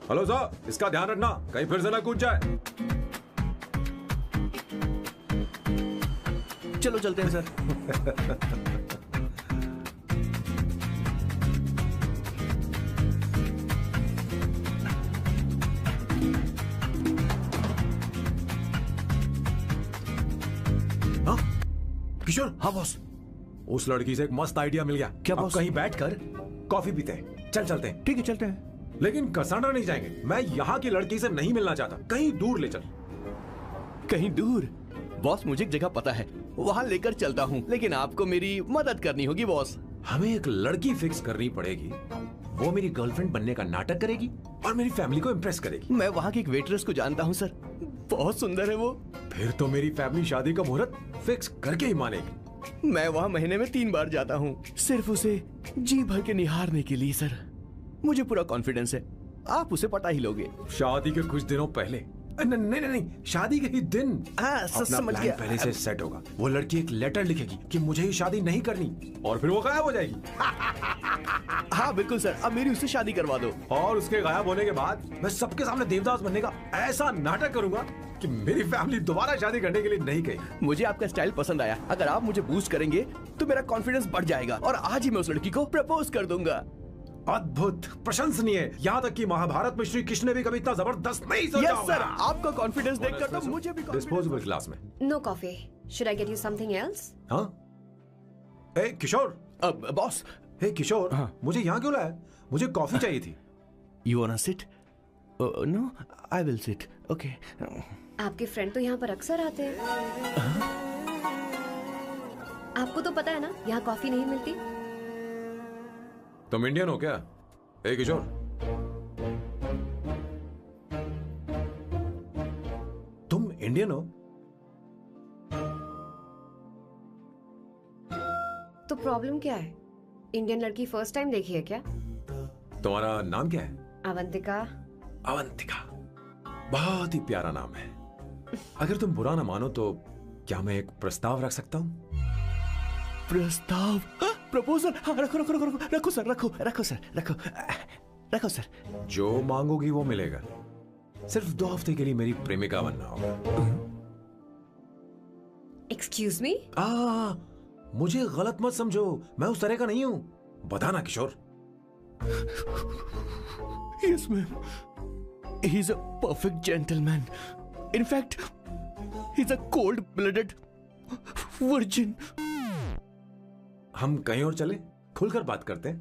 हेलो सर, इसका ध्यान रखना कहीं फिर से ना कूद जाए। चलो चलते हैं सर। हाँ किशोर। हाँ बॉस। उस लड़की से एक मस्त आइडिया मिल गया। क्या अब बॉस? कहीं बैठकर कॉफी पीते हैं। चल चलते हैं। ठीक है चलते हैं। लेकिन कसांड्रा नहीं जाएंगे। मैं यहाँ की लड़की से नहीं मिलना चाहता। कहीं दूर ले चल। कहीं दूर? बॉस मुझे एक जगह पता है, वहाँ लेकर चलता हूँ, लेकिन आपको मेरी मदद करनी होगी बॉस। हमें एक लड़की फिक्स करनी पड़ेगी। वो मेरी गर्लफ्रेंड बनने का नाटक करेगी और मेरी फैमिली को इम्प्रेस करेगी। मैं वहाँ की एक वेट्रेस को जानता हूँ सर, बहुत सुंदर है वो। फिर तो मेरी फैमिली शादी का मुहूर्त फिक्स करके ही मानेगी। मैं वहाँ महीने में 3 बार जाता हूँ, सिर्फ उसे जी भर के निहारने के लिए सर। मुझे पूरा कॉन्फिडेंस है आप उसे पटा ही लोगे। शादी के कुछ दिनों पहले। नहीं, शादी के ही दिन। हाँ, समझ गया। पहले से सेट होगा। वो लड़की एक लेटर लिखेगी कि मुझे ही शादी नहीं करनी, और फिर वो गायब हो जाएगी। हाँ बिल्कुल सर, अब मेरी उससे शादी करवा दो। और उसके गायब होने के बाद मैं सबके सामने देवदास बनने का ऐसा नाटक करूंगा कि मेरी फैमिली दोबारा शादी करने के लिए नहीं कहेगी। मुझे आपका स्टाइल पसंद आया। अगर आप मुझे बूस्ट करेंगे तो मेरा कॉन्फिडेंस बढ़ जाएगा और आज ही मैं उस लड़की को प्रपोज कर दूंगा। अद्भुत, प्रशंसनीय। यहाँ तक कि महाभारत में श्री कृष्ण ने भी कभी इतना जबरदस्त नहीं सोचा यस होगा। सर, आपका कॉन्फिडेंस देखकर तो मुझे भी डिस्पोजेबल ग्लास में। No coffee. Should I get you something else? हाँ। ए किशोर। बॉस। हे किशोर, हाँ। मुझे यहाँ क्यों लाया? मुझे कॉफी चाहिए थी। You want to sit? No, I will sit. Okay. आपके फ्रेंड तो यहाँ पर अक्सर आते हैं। आपको तो पता है ना यहाँ कॉफी नहीं मिलती। तुम इंडियन हो क्या? हे किशोर, तुम इंडियन हो? तो प्रॉब्लम क्या है? इंडियन लड़की फर्स्ट टाइम देखी है क्या? तुम्हारा नाम क्या है? अवंतिका। अवंतिका, बहुत ही प्यारा नाम है। अगर तुम बुरा ना मानो तो क्या मैं एक प्रस्ताव रख सकता हूँ? प्रस्ताव? प्रपोजल? हाँ, रखो रखो रखो रखो रखो सर, रखो रखो सर, रखो रखो सर। जो मांगोगी वो मिलेगा। सिर्फ 2 हफ्ते के लिए मेरी प्रेमिका बनना होगा। Excuse me? मुझे गलत मत समझो, मैं उस तरह का नहीं हूं। बताना Kishore. Yes ma'am, he is a perfect gentleman. In fact he is a cold blooded virgin. हम कहीं और चले, खुलकर बात करते हैं।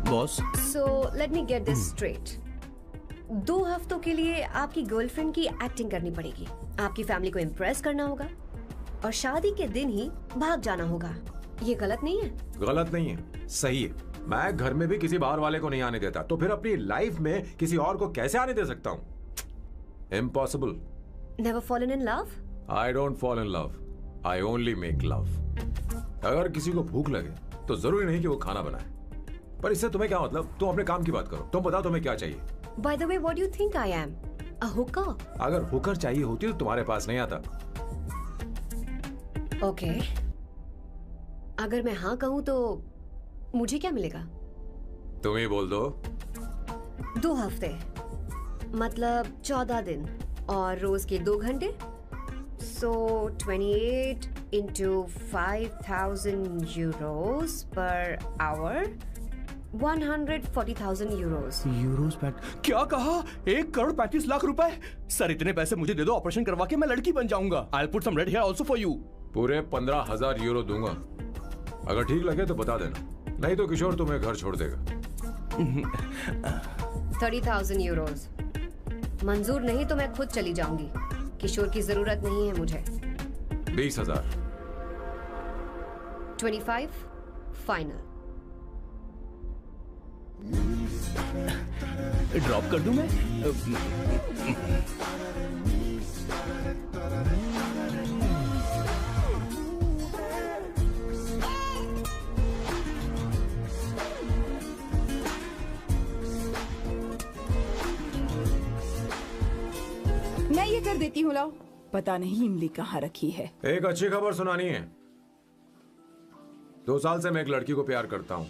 Boss, so let me get this straight. 2 हफ्तों के लिए आपकी गर्लफ्रेंड की एक्टिंग करनी पड़ेगी, आपकी फैमिली को इम्प्रेस करना होगा और शादी के दिन ही भाग जाना होगा। ये गलत नहीं है? गलत नहीं है, सही है। मैं घर में भी किसी बाहर वाले को नहीं आने देता, तो फिर अपनी लाइफ में किसी और को कैसे आने दे सकता हूँ? Impossible. Never fallen in love? I don't fall in love. I only make love. अगर किसी को भूख लगे तो जरूरी नहीं कि वो खाना बनाए। पर इससे तुम्हें क्या मतलब? तुम अपने काम की बात करो। तुम बताओ तुम्हें क्या चाहिए? By the way, what do you think I am? A hooker? अगर हुकर चाहिए होती तो तुम्हारे पास नहीं आता। Okay. अगर मैं हाँ कहूँ तो मुझे क्या मिलेगा? तुम ही बोल दो। 2 हफ्ते मतलब 14 दिन और रोज के 2 घंटे। So 28 into 5,000 euros per hour, 140,000 euros. Euros PAT? क्या कहा? 1,35,00,000 रुपए? सर इतने पैसे मुझे दे दो, ऑपरेशन करवा के मैं लड़की बन जाऊंगा। I'll put some red hair also for you. पूरे 15,000 यूरो दूंगा। अगर ठीक लगे तो बता देना, नहीं तो किशोर तुम्हें घर छोड़ देगा। 30,000 euros. मंजूर नहीं तो मैं खुद चली जाऊंगी। किशोर की जरूरत नहीं है मुझे। 20,000। 25, फाइनल। ड्रॉप कर दूं मैं? मैं ये कर देती हूँ, लाओ। पता नहीं इमली कहाँ रखी है। एक अच्छी खबर सुनानी है। 2 साल से मैं एक लड़की को प्यार करता हूँ।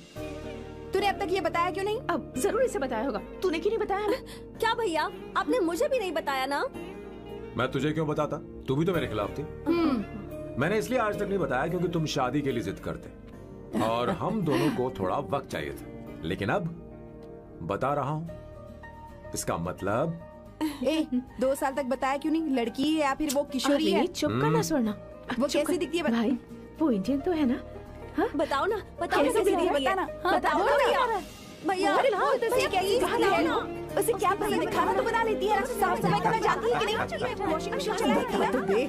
तूने अब तक ये बताया क्यों नहीं? अब जरूर इसे बताया होगा। तूने क्यों नहीं बताया हमें? क्या भैया, आपने मुझे भी नहीं बताया ना? मैं तुझे क्यों बताता? तू भी तो मेरे खिलाफ थी। मैंने इसलिए आज तक नहीं बताया क्योंकि तुम शादी के लिए जिद करते और हम दोनों को थोड़ा वक्त चाहिए था। लेकिन अब बता रहा हूँ। इसका मतलब 2 साल तक बताया क्यों नहीं? लड़की है या फिर वो किशोरी है? चुप करना स्वर्णा। वो कैसी दिखती है? भाई वो इंडियन तो है ना? हाँ? बताओ ना, बताओ कैसे कैसी दिखती है? दिखती है? बताना। हाँ, बताओ ना भैया। भैया, उसे क्या पसंद है? खाना तो बना लेती है, साफ सफाई करना जानती है कि नहीं? वॉशिंग मशीन चलाती है तो देख।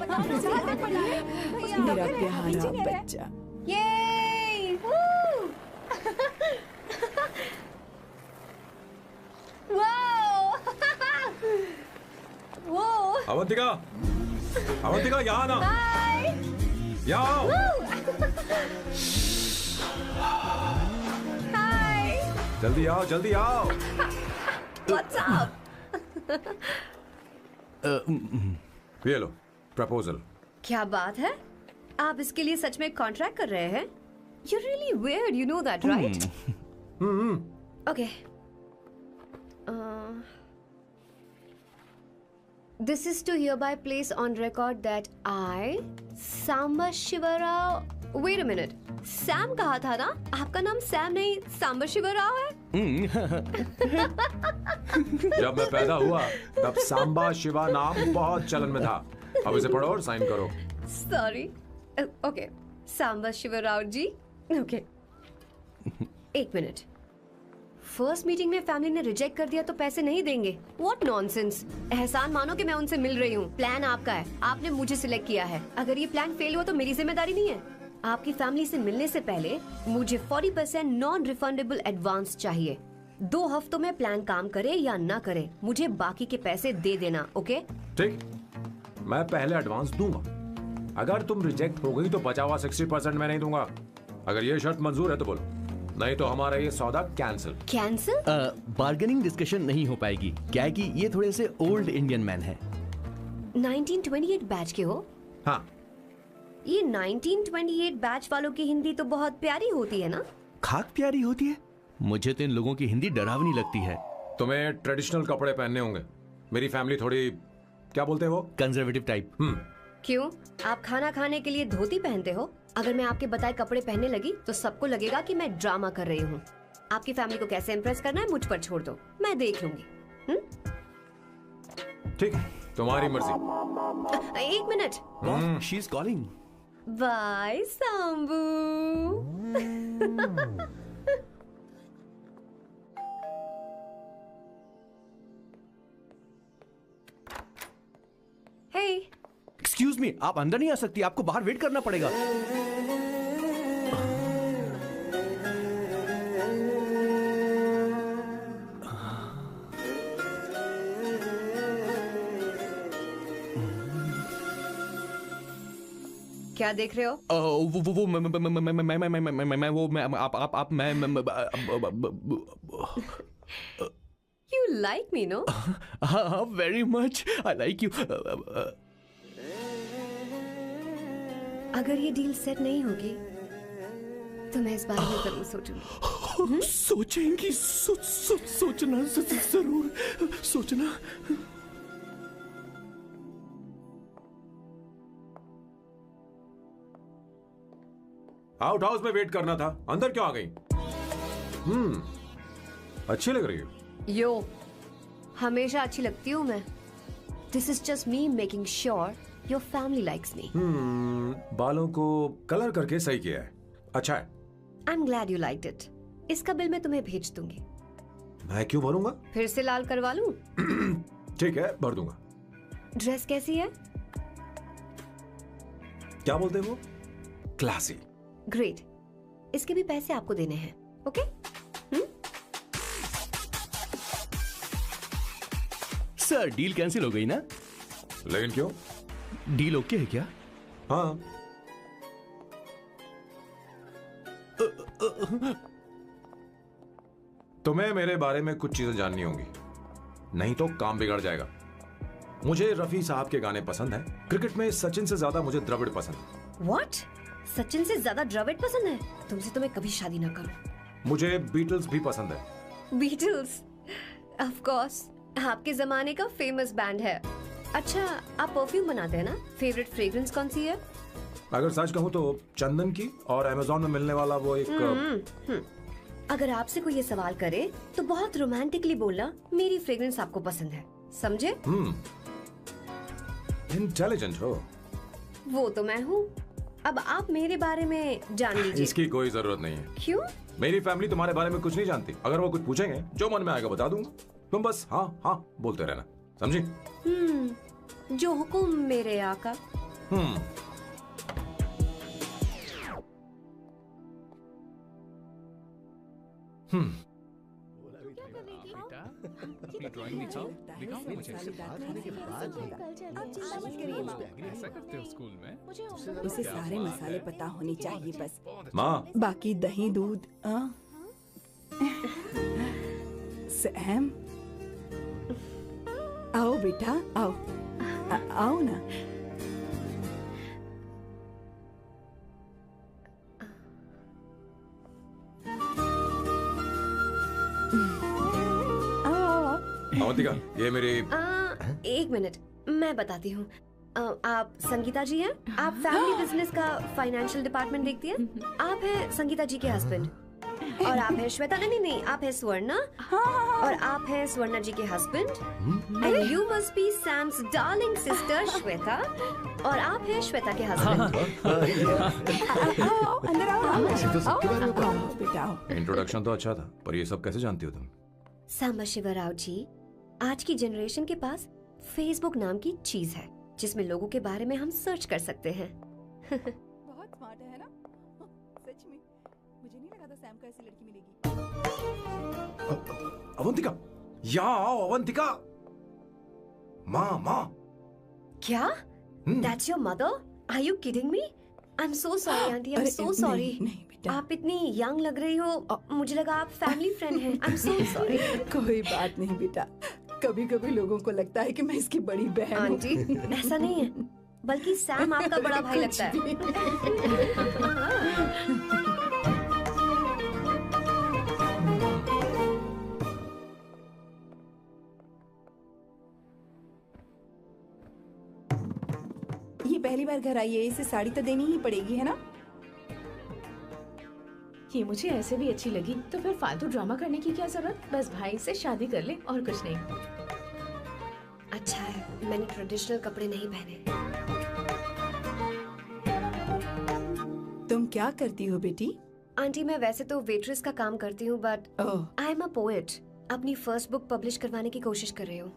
मेरा प्यारा बच्चा। ये वो अवंतिका, अवंतिका यहाँ ना। यहाँ आओ। जल्दी आओ, जल्दी आओ। What's up? ये लो प्रपोजल। क्या बात है? आप इसके लिए सच में कॉन्ट्रैक्ट कर रहे हैं? You're really weird, you know that, right? Okay. This is to hereby place on record that I, Samba Shivarao. Wait a minute. Sam कहा था ना? आपका नाम सैम नहीं सांबर शिवराव है? जब मैं पैदा हुआ तब सांबा शिवा नाम बहुत चलन में था। अब इसे पढ़ो और साइन करो। सॉरी। ओके, सांबर शिवराव जी। ओके, एक मिनट। फर्स्ट मीटिंग में फैमिली ने रिजेक्ट कर दिया तो पैसे नहीं देंगे? What nonsense. एहसान मानो कि मैं उनसे मिल रही हूँ। प्लान आपका है, आपने मुझे सिलेक्ट किया है। अगर ये प्लान फेल हुआ तो मेरी जिम्मेदारी नहीं है। आपकी फैमिली से मिलने से पहले मुझे 40% नॉन रिफंडेबल एडवांस चाहिए। 2 हफ्तों में प्लान काम करे या ना करे, मुझे बाकी के पैसे दे देना। ओके? ठीक, मैं पहले एडवांस दूंगा। अगर तुम रिजेक्ट हो गई तो बचा हुआ 60% मैं नहीं दूंगा। अगर ये शर्त मंजूर है तो बोलो, नहीं तो हमारा ये सौदा कैंसिल। कैंसिल? बार्गेनिंग डिस्कशन नहीं हो पाएगी। क्या है कि ये थोड़े से ओल्ड इंडियन मैन है। 1928 बैच के हो? हाँ। ये 1928 बैच वालों की हिंदी तो बहुत प्यारी होती है ना? खाक प्यारी होती है? मुझे तो इन लोगों की हिंदी डरावनी लगती है। तुम्हें ट्रेडिशनल कपड़े पहनने होंगे। मेरी फैमिली थोड़ी, क्या बोलते हैं वो, कंजर्वेटिव टाइप। क्यों? आप खाना खाने के लिए धोती पहनते हो? अगर मैं आपके बताए कपड़े पहनने लगी तो सबको लगेगा कि मैं ड्रामा कर रही हूँ। आपकी फैमिली को कैसे इम्प्रेस करना है मुझ पर छोड़ दो, मैं देख लूंगी। ठीक, तुम्हारी मर्जी। 1 minute. She is calling. Bye Sambu. Hey, excuse me, आप अंदर नहीं आ सकती, आपको बाहर वेट करना पड़ेगा। क्या देख रहे हो? वो मैं वो मैं आप मैं You like me, no? हाँ, very much. I like you. अगर ये डील सेट नहीं होगी तो मैं इस बारे में जरूर सोचूंगी। सोचेंगी, सोचना जरूर सोचना। आउट हाउस में वेट करना था, अंदर क्यों आ गई? अच्छी लग रही हो। यो, हमेशा अच्छी लगती हूँ मैं। This is just me making sure your family likes me. बालों को कलर करके सही किया है, अच्छा है। I am glad you liked it. इसका बिल मैं तुम्हें भेज दूंगी। मैं क्यों भरूंगा? फिर से लाल करवा लूं? ठीक है, भर दूंगा। ड्रेस कैसी है? क्या बोलते हैं वो? क्लासी। ग्रेट। इसके भी पैसे आपको देने हैं, ओके? सर डील कैंसिल हो गई ना? लेकिन क्यों? डील ओके है क्या? हाँ। तुम्हें मेरे बारे में कुछ चीजें जाननी होंगी, नहीं तो काम बिगड़ जाएगा। मुझे रफी साहब के गाने पसंद हैं। क्रिकेट में सचिन से ज्यादा मुझे द्रविड़ पसंद है। व्हाट? सचिन से ज्यादा द्रविड़ पसंद है? तुमसे तो मैं कभी शादी ना करूं। मुझे बीटल्स भी पसंद है। बीटल्स? ऑफ कोर्स, आपके जमाने का फेमस बैंड है। अच्छा, आप परफ्यूम बनाते हैं ना? फेवरेट फ्रेग्रेंस कौन सी है? अगर सच कहूँ तो चंदन की, और अमेज़न में मिलने वाला वो एक अगर आपसे कोई ये सवाल करे तो बहुत रोमांटिकली बोलना मेरी फ्रेग्रेंस आपको पसंद है, समझे? इंटेलिजेंट हो। वो तो मैं हूँ। अब आप मेरे बारे में जान लीजिए। इसकी कोई जरूरत नहीं है। क्यों? मेरी फैमिली तुम्हारे बारे में कुछ नहीं जानती। अगर वो कुछ पूछेंगे, जो मन में आएगा बता दूंगा। तुम बस हाँ हाँ बोलते रहना, समझी? जो हुकुम मेरे आका। ड्राइंग दिखाओ मुझे। ऐसा करते हो स्कूल में? उसे सारे मसाले पता होने चाहिए बस। माँ, बाकी दही दूध। सैम, आओ बेटा, आओ। आओ ना। अवंतिका, ये मेरी। एक मिनट, मैं बताती हूँ। आप संगीता जी हैं? आप फैमिली बिजनेस का फाइनेंशियल डिपार्टमेंट देखती हैं? आप हैं संगीता जी के हस्बैंड। और आप हैं श्वेता। नहीं, आप हैं स्वर्णा। और आप हैं स्वर्णा जी के husband. And you must be Sam's darling sister Shweta. और आप हैं श्वेता के हस्बैंड। अंदर आओ बेटा। इंट्रोडक्शन तो अच्छा था, पर ये सब कैसे जानती हो तुम? सांबा शिवराव जी, आज की जनरेशन के पास फेसबुक नाम की चीज है जिसमें लोगों के बारे में हम सर्च कर सकते हैं। बहुत स्मार्ट है ना? सच में मुझे नहीं लगा था सैम को ऐसी लड़की मिलेगी। अवंतिका, यहाँ आओ अवंतिका। माँ। क्या? That's your mother? Are you kidding me? I'm so sorry, auntie. I'm so sorry. नहीं बेटा, आप इतनी यंग लग रही हो, मुझे लगा आप फैमिली फ्रेंड हैं। I'm so sorry. कोई बात नहीं बेटा। कभी कभी लोगों को लगता है कि मैं इसकी बड़ी बहन हूँ। आंटी, ऐसा नहीं है, बल्कि सैम आपका बड़ा भाई लगता है। ये पहली बार घर आई है, इसे साड़ी तो देनी ही पड़ेगी, है ना? ये मुझे ऐसे भी अच्छी लगी, तो फिर फालतू ड्रामा करने की क्या जरूरत? बस भाई से शादी कर ले और कुछ नहीं। अच्छा है, मैंने ट्रेडिशनल कपड़े नहीं पहने। तुम क्या करती हो बेटी? आंटी, मैं वैसे तो वेट्रेस का काम करती हूँ, but I am a poet. अपनी फर्स्ट बुक पब्लिश करवाने की कोशिश कर रही हूँ।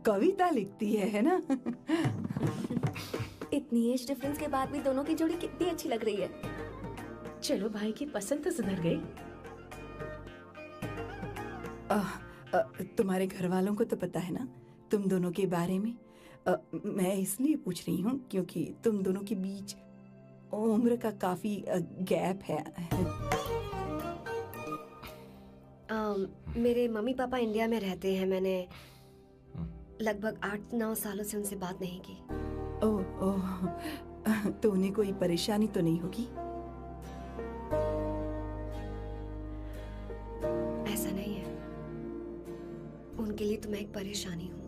कविता लिखती है ना? इतनी एज डिफरेंस के बाद भी दोनों की जोड़ी कितनी अच्छी लग रही है। चलो, भाई की पसंद तो सुधर गई। तुम्हारे घर वालों को तो पता है ना तुम दोनों के बारे में? मैं इसलिए पूछ रही हूँ क्योंकि तुम दोनों के बीच उम्र का काफी गैप है। मेरे मम्मी पापा इंडिया में रहते हैं। मैंने लगभग 8-9 सालों से उनसे बात नहीं की। ओह, तो उन्हें कोई परेशानी तो नहीं होगी? ऐसा नहीं है, उनके लिए तो मैं एक परेशानी हूँ।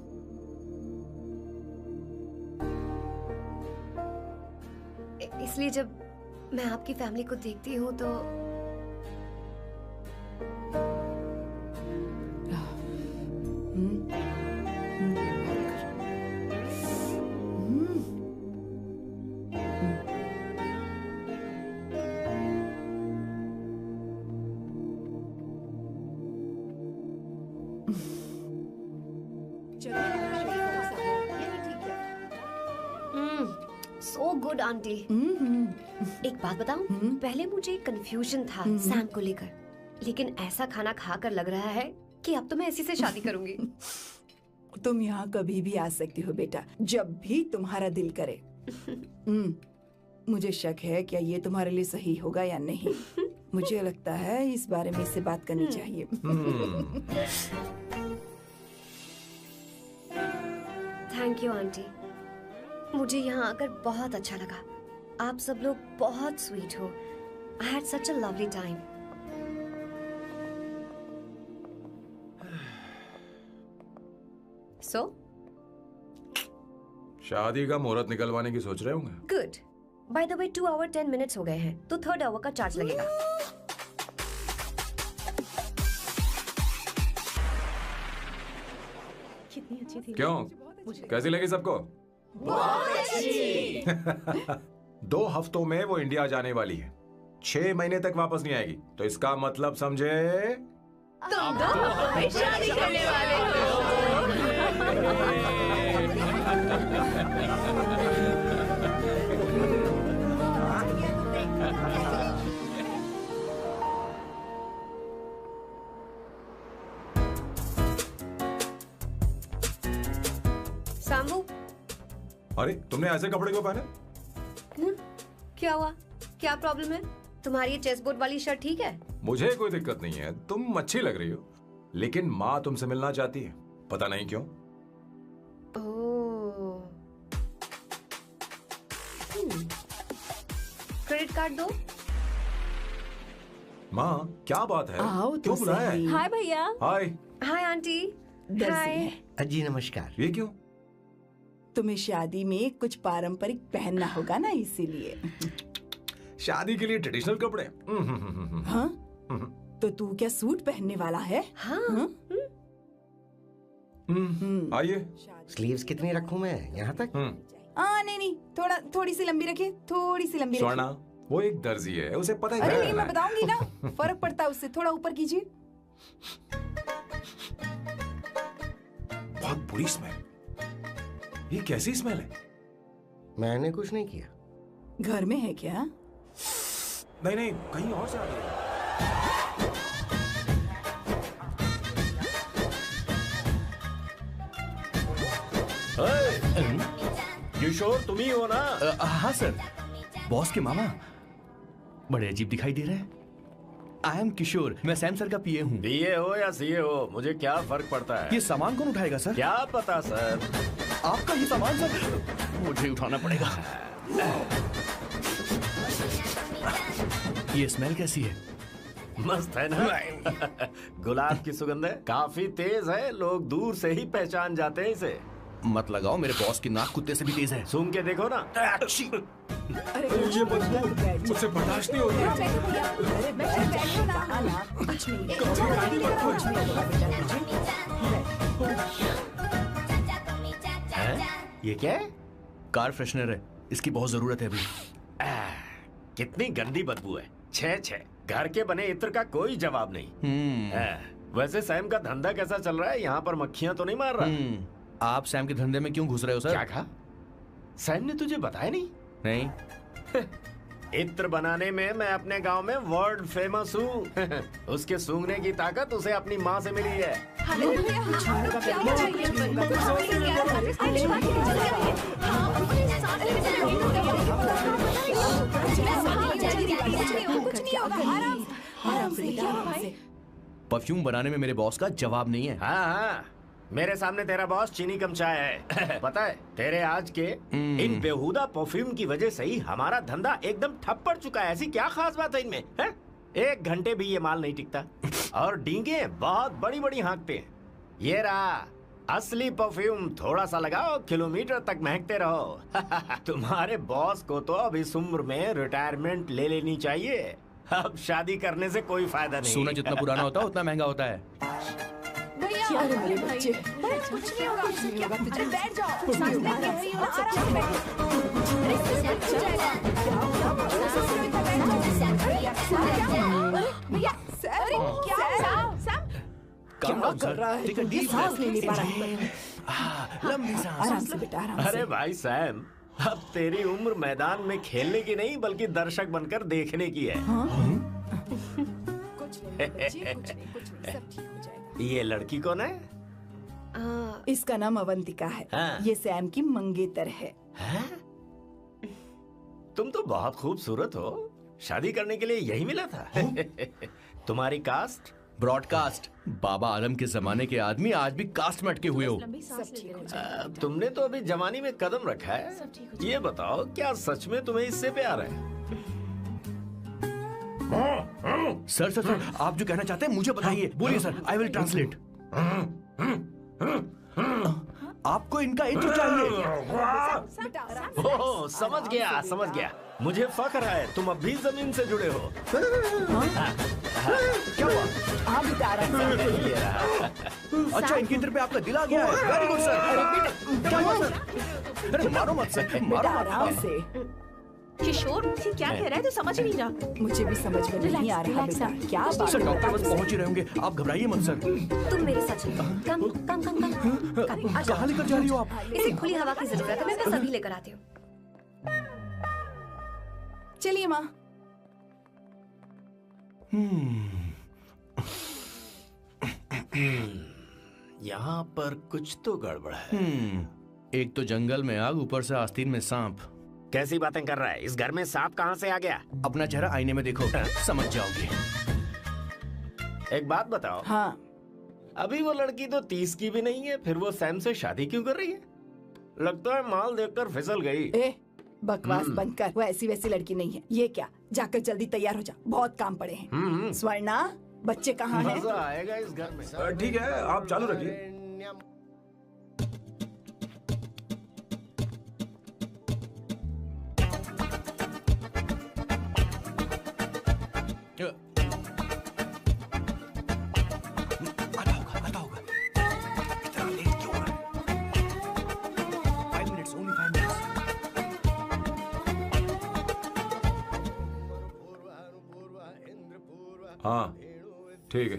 इसलिए जब मैं आपकी फैमिली को देखती हूँ तो so good, auntie. एक बात बताऊं, पहले मुझे कंफ्यूजन था सैम को लेकर, लेकिन ऐसा खाना खाकर लग रहा है कि अब तो मैं इसी से शादी करूंगी। तुम यहाँ कभी भी आ सकती हो बेटा, जब भी तुम्हारा दिल करे। मुझे शक है क्या ये तुम्हारे लिए सही होगा या नहीं। मुझे लगता है इस बारे में इससे बात करनी चाहिए। थैंक यू आंटी, मुझे यहाँ आकर बहुत अच्छा लगा। आप सब लोग बहुत स्वीट हो। I had such a lovely time. So शादी का मुहूर्त निकलवाने की सोच रहे होंगे। Good. By the way 2 hour 10 minutes हो गए हैं, तो 3rd आवर का चार्ज लगेगा। कितनी अच्छी थी। क्यों, कैसी लगी सबको? बहुत अच्छी। 2 हफ्तों में वो इंडिया जाने वाली है, 6 महीने तक वापस नहीं आएगी। तो इसका मतलब समझे, तुम 2 हफ्तों में शादी करने वाले हो। सामू, अरे तुमने ऐसे कपड़े क्यों पहने? क्या हुआ? क्या प्रॉब्लम है? तुम्हारी ये चेस्ट बोर्ड वाली शर्ट ठीक है? मुझे कोई दिक्कत नहीं है, तुम अच्छी लग रही हो, लेकिन माँ तुमसे मिलना चाहती है, पता नहीं क्यों। ओह। क्रेडिट कार्ड दो। माँ क्या बात है, आओ तो क्यों बुलाया है? सही। हाय भैया। हाय। Hi aunty. दर्जी हाय। है। जी नमस्कार। ये क्यों? तुम्हें शादी में कुछ पारंपरिक पहनना होगा ना, इसीलिए। शादी के लिए ट्रेडिशनल कपड़े? हाँ? तो तू क्या सूट पहनने वाला है? हाँ। आइए। स्लीव्स कितनी रखूं मैं, यहाँ तक? नहीं, थोड़ी सी लंबी रखे, थोड़ी सी लंबी स्वर्णा, वो एक दर्जी है, उसे पता है अरे क्या नहीं, करना मैं है। बताऊंगी ना, फर्क पड़ता है उससे। थोड़ा ऊपर कीजिए। बहुत बुरी स्मेल। ये कैसी स्मेल है? मैंने कुछ नहीं किया। घर में है क्या? नहीं, कहीं और से आ रही है। किशोर तुम ही हो ना? हाँ सर, बॉस के मामा। बड़े अजीब दिखाई दे रहे हैं। आई एम किशोर, मैं सैम सर का पीए हूँ। पीए हो या सीए हो, मुझे क्या फर्क पड़ता है? ये सामान कौन उठाएगा सर? क्या पता सर। आपका ही सामान सर, मुझे उठाना पड़ेगा। ये स्मेल कैसी है? मस्त है ना? गुलाब की सुगंध है, काफी तेज है, लोग दूर से ही पहचान जाते हैं इसे। मत लगाओ, मेरे बॉस की नाक कुत्ते से भी तेज है। सूंघ के देखो ना। अरे ये बदबू मुझसे बर्दाश्त नहीं होती है। अरे बैठो ना, कुछ नहीं, कुछ नहीं। ये क्या है? कार फ्रेशनर है, इसकी बहुत जरूरत है अभी। कितनी गंदी बदबू है। छे घर के बने इत्र का कोई जवाब नहीं। वैसे सैम का धंधा कैसा चल रहा है? यहाँ पर मक्खियाँ तो नहीं मार रहा? आप सैम के धंधे में क्यों घुस रहे हो सर? क्या कहा? सैम ने तुझे बताया नहीं? नहीं। इत्र बनाने में मैं अपने गांव में वर्ल्ड फेमस हूँ। उसके सूंघने की ताकत उसे अपनी माँ से मिली है। परफ्यूम बनाने में मेरे बॉस का जवाब नहीं है। हाँ, मेरे सामने तेरा बॉस चीनी कम चाय है। पता है, तेरे आज के इन बेहुदा परफ्यूम की वजह से ही हमारा धंधा एकदम ठप पड़ चुका है। ऐसी क्या खास बात है इनमें? 1 घंटे भी ये माल नहीं टिकता और डींगे बहुत बड़ी बड़ी हाँकते हैं। ये रहा असली परफ्यूम, थोड़ा सा लगाओ, किलोमीटर तक महकते रहो। तुम्हारे बॉस को तो अब इस उम्र में रिटायरमेंट ले लेनी चाहिए। अब शादी करने से कोई फायदा नहीं। सोना जितना पुराना होता है उतना महंगा होता है। क्या रे मेरे बच्चे, कुछ नहीं होगा, कुछ नहीं होगा, तुझे बैठ जाओ, कुछ नहीं होगा, आराम से बैठो। भैया, क्या कर रहा है? Take a deep सांस breath. नहीं ले पा रहा है। लंबी सांस। आराम से बेटा, आराम से। अरे भाई सैम, अब तेरी उम्र मैदान में खेलने की नहीं बल्कि दर्शक बनकर देखने की है। कुछ नहीं बच्चे, कुछ नहीं, सब ठीक हो जाएगा। ये लड़की कौन है? इसका नाम अवंतिका है। हाँ। ये सैम की मंगेतर है। तुम तो बहुत खूबसूरत हो, शादी करने के लिए यही मिला था। तुम्हारी कास्ट? ब्रॉडकास्ट। बाबा आलम के जमाने के आदमी आज भी कास्ट में अटके हुए हो। सब ठीक हो जाएगा। तुमने तो अभी जवानी में कदम रखा है। ये बताओ, क्या सच में तुम्हें इससे प्यार है? सर सर सर, आप जो कहना चाहते हैं मुझे बताइए। बोलिए सर, आई विल ट्रांसलेट। आपको इनका इंट्रो चाहिए? ओह, समझ गया समझ गया। मुझे फख्र है तुम अब भी जमीन से जुड़े हो। क्या हुआ? हाँ बेटा, आराम से। अच्छा, इनकी इंटर पे आपका दिल आ गया है। Very good sir. क्या हुआ सर? अरे मारो मत सर, बेटा मारो आराम मत। से। किशोर ये क्या कह रहा है? तो समझ ही नहीं रहा। मुझे भी समझ में नहीं आ रहा बेटा, क्या बात सर है? डॉक्टर बस पहुंच ही रहे होंगे, आप घबराइए मत सर। तुम मेरे साथ चलो। कम कम कम कम कम। कहाँ लेकर जा रही हो आप? इसे खुली हवा की जरूरत है, मैं बस अभी लेकर आती हूँ। चलिए माँ। यहाँ पर कुछ तो गड़बड़ है। एक तो जंगल में आग, ऊपर से आस्तीन में सांप। कैसी बातें कर रहा है? इस घर में सांप कहाँ से आ गया? अपना चेहरा आईने में देखो, समझ जाओगे। एक बात बताओ। हाँ। अभी वो लड़की तो 30 की भी नहीं है, फिर वो सैम से शादी क्यों कर रही है? लगता है माल देखकर फिसल गई। ए, बकवास बंद कर। वो ऐसी वैसी लड़की नहीं है। ये क्या, जाकर जल्दी तैयार हो जा, बहुत काम पड़े हैं। स्वर्णा, बच्चे कहाँ हैं? मजा आएगा इस घर में। ठीक है, आप चालू रखिए। हाँ ठीक है।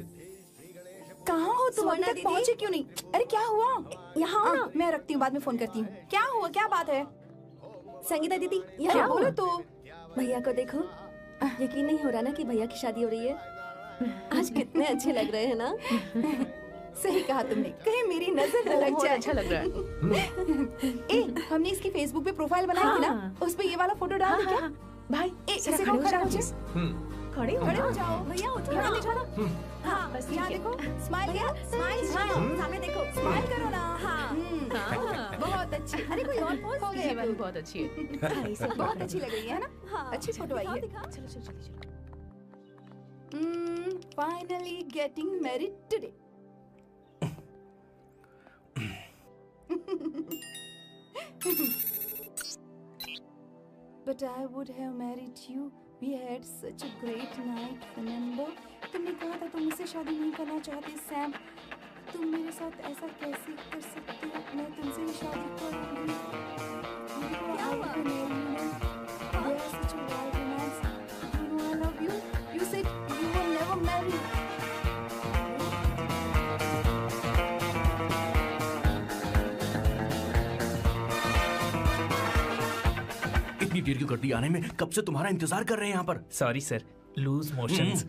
कहाँ हो तुम? अभी तक पहुँचे क्यों नहीं? अरे क्या हुआ? यहाँ आओ ना, मैं रखती हूँ, बाद में फोन करती हूँ। क्या हुआ, क्या बात है? संगीता दीदी, क्या यहाँ बोलो तो? भैया को देखो। यकीन नहीं हो रहा ना कि भैया की शादी हो रही है। आज कितने अच्छे लग रहे हैं ना। सही कहा तुमने, कहीं मेरी नजर न लग जाए। अच्छा लग रहा है। ए, हमने इसकी फेसबुक पे प्रोफाइल बनाई थी ना, उस पे ये वाला फोटो डाल दे क्या? भाई इसे खड़े हो जाओ। खड़े हो जाओ भैया, उठो। यहाँ देखो ना। हाँ बस यहाँ देखो, स्माइल किया, स्माइल। सामने देखो, स्माइल करो ना। हाँ बहुत अच्छी। अरे कोई और पोज हो गया? बहुत अच्छी है। बहुत अच्छी लग रही है ना? हाँ अच्छी फोटो आई है। चलो चलो चलो। Finally getting married today. But I would have married you. We had such a great night. Remember? तुमने कहा था तुम मुझसे शादी नहीं करना चाहते सैम। तुम मेरे साथ ऐसा कैसे कर सकते हो? मैं तुमसे ही शादी करूंगी। क्या हुआ? We are such a wild romance. You know I love you. You said you will never marry. इतनी देर क्यों कर दी आने में? कब से तुम्हारा इंतजार कर रहे हैं यहाँ पर। Sorry sir, loose motions.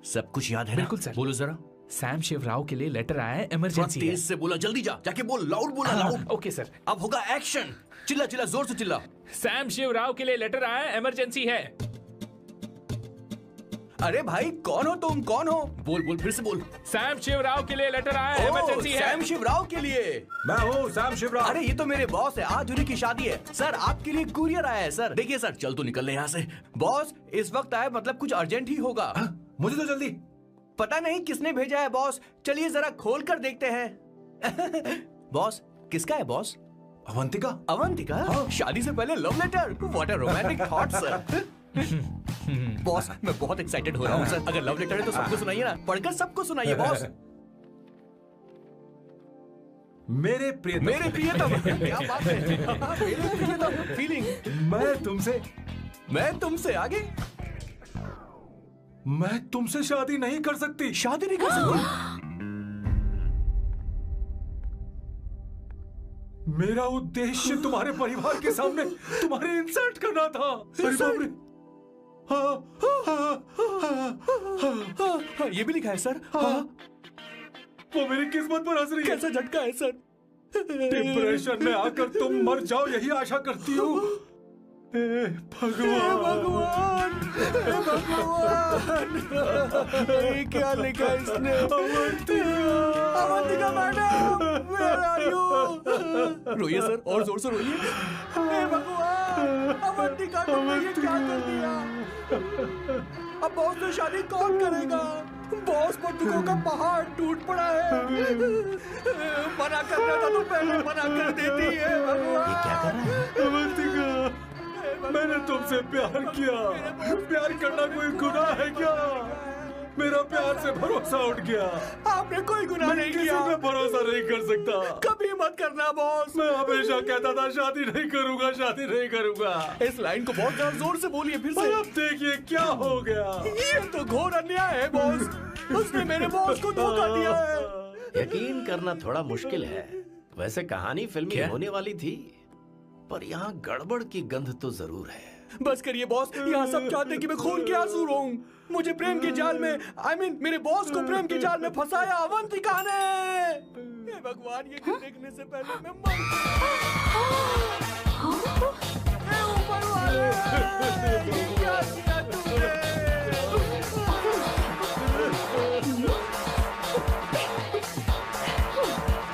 सब कुछ याद है ना? बिल्कुल सर। बोलो जरा। सैम शिवराव के लिए लेटर आया है, इमरजेंसी है। तेज से बोला, जल्दी जा, जाके बोल, लाउड बोला, लाउड। Okay sir. अब होगा एक्शन। चिल्ला चिल्ला, जोर से चिल्ला। सैम शिवराव के लिए लेटर आया है, इमरजेंसी है। अरे भाई कौन हो तुम? कौन हो? बोल बोल, फिर से बोल। सैम शिवराव के लिए लेटर आया है, इमरजेंसी है। सैम शिवराव के लिए? मैं हूँ सैम शिवराव। अरे ये तो मेरे बॉस है, आज उन्हीं की शादी है। सर आपके लिए कुरियर आया है सर। देखिए सर, चल तो निकल ले यहाँ से। बॉस इस वक्त आए, मतलब कुछ अर्जेंट ही होगा। मुझे तो जल्दी। पता नहीं किसने भेजा है बॉस, चलिए जरा खोल कर देखते हैं। बॉस किसका है बॉस? अवंतिका। अवंतिका? हाँ। शादी से पहले love letter? What a romantic thought sir. Boss मैं बहुत एक्साइटेड हो रहा हूँ सर। अगर लव लेटर है तो सबको सुनाइए ना, पढ़कर सबको सुनाइए बॉस। मेरे प्रियतम। मेरे प्रियतम। क्या बात है। मेरे प्रियतम। फीलिंग। मैं तुमसे आगे। मैं तुमसे शादी नहीं कर सकती। शादी नहीं कर सकती? मेरा उद्देश्य तुम्हारे परिवार के सामने तुम्हारे इंसल्ट करना था। अरे बाप रे। हाँ, ये भी लिखा है सर। वो मेरी किस्मत पर हंस रही है। कैसा झटका है सर। डिप्रेशन में आकर तुम मर जाओ यही आशा करती हूँ। भगवान भगवान ये क्या लिखा इसने। Avantika madam, where are you? रोइए सर, और जोर से रोइए। हे भगवान, अवंतिका तुमने ये क्या कर दिया। अब बॉस से शादी कौन करेगा। बॉस बंदूकों का पहाड़ टूट पड़ा है। मना करना था तो पहले मना कर देती है। भगवान ये क्या कर रहा है? अवंतिका, मैंने तुमसे प्यार किया। प्यार करना कोई गुनाह है क्या। मेरा प्यार से भरोसा उठ गया। आपने कोई गुनाह नहीं किया। किसी पे भरोसा नहीं कर सकता। कभी मत करना बॉस। मैं हमेशा कहता था शादी नहीं करूंगा, शादी नहीं करूंगा। इस लाइन को बहुत ज्यादा जोर से बोलिए फिर से। अब देखिए क्या हो गया। ये तो घोर अन्याय है बॉस। उसने मेरे बॉस को धोखा दिया है। यकीन करना थोड़ा मुश्किल है। वैसे कहानी फिल्मी होने वाली थी, पर यहाँ गड़बड़ की गंध तो जरूर है। बस करिए बॉस, यहाँ सब चाहते हैं कि मैं खून के आंसू रोऊं। मुझे प्रेम के जाल में, मेरे बॉस को प्रेम के जाल में फंसाया अवंतिका ने। हे भगवान, ये दिन देखने से पहले मैं मर ऊपर वाले, क्या किया तुमने।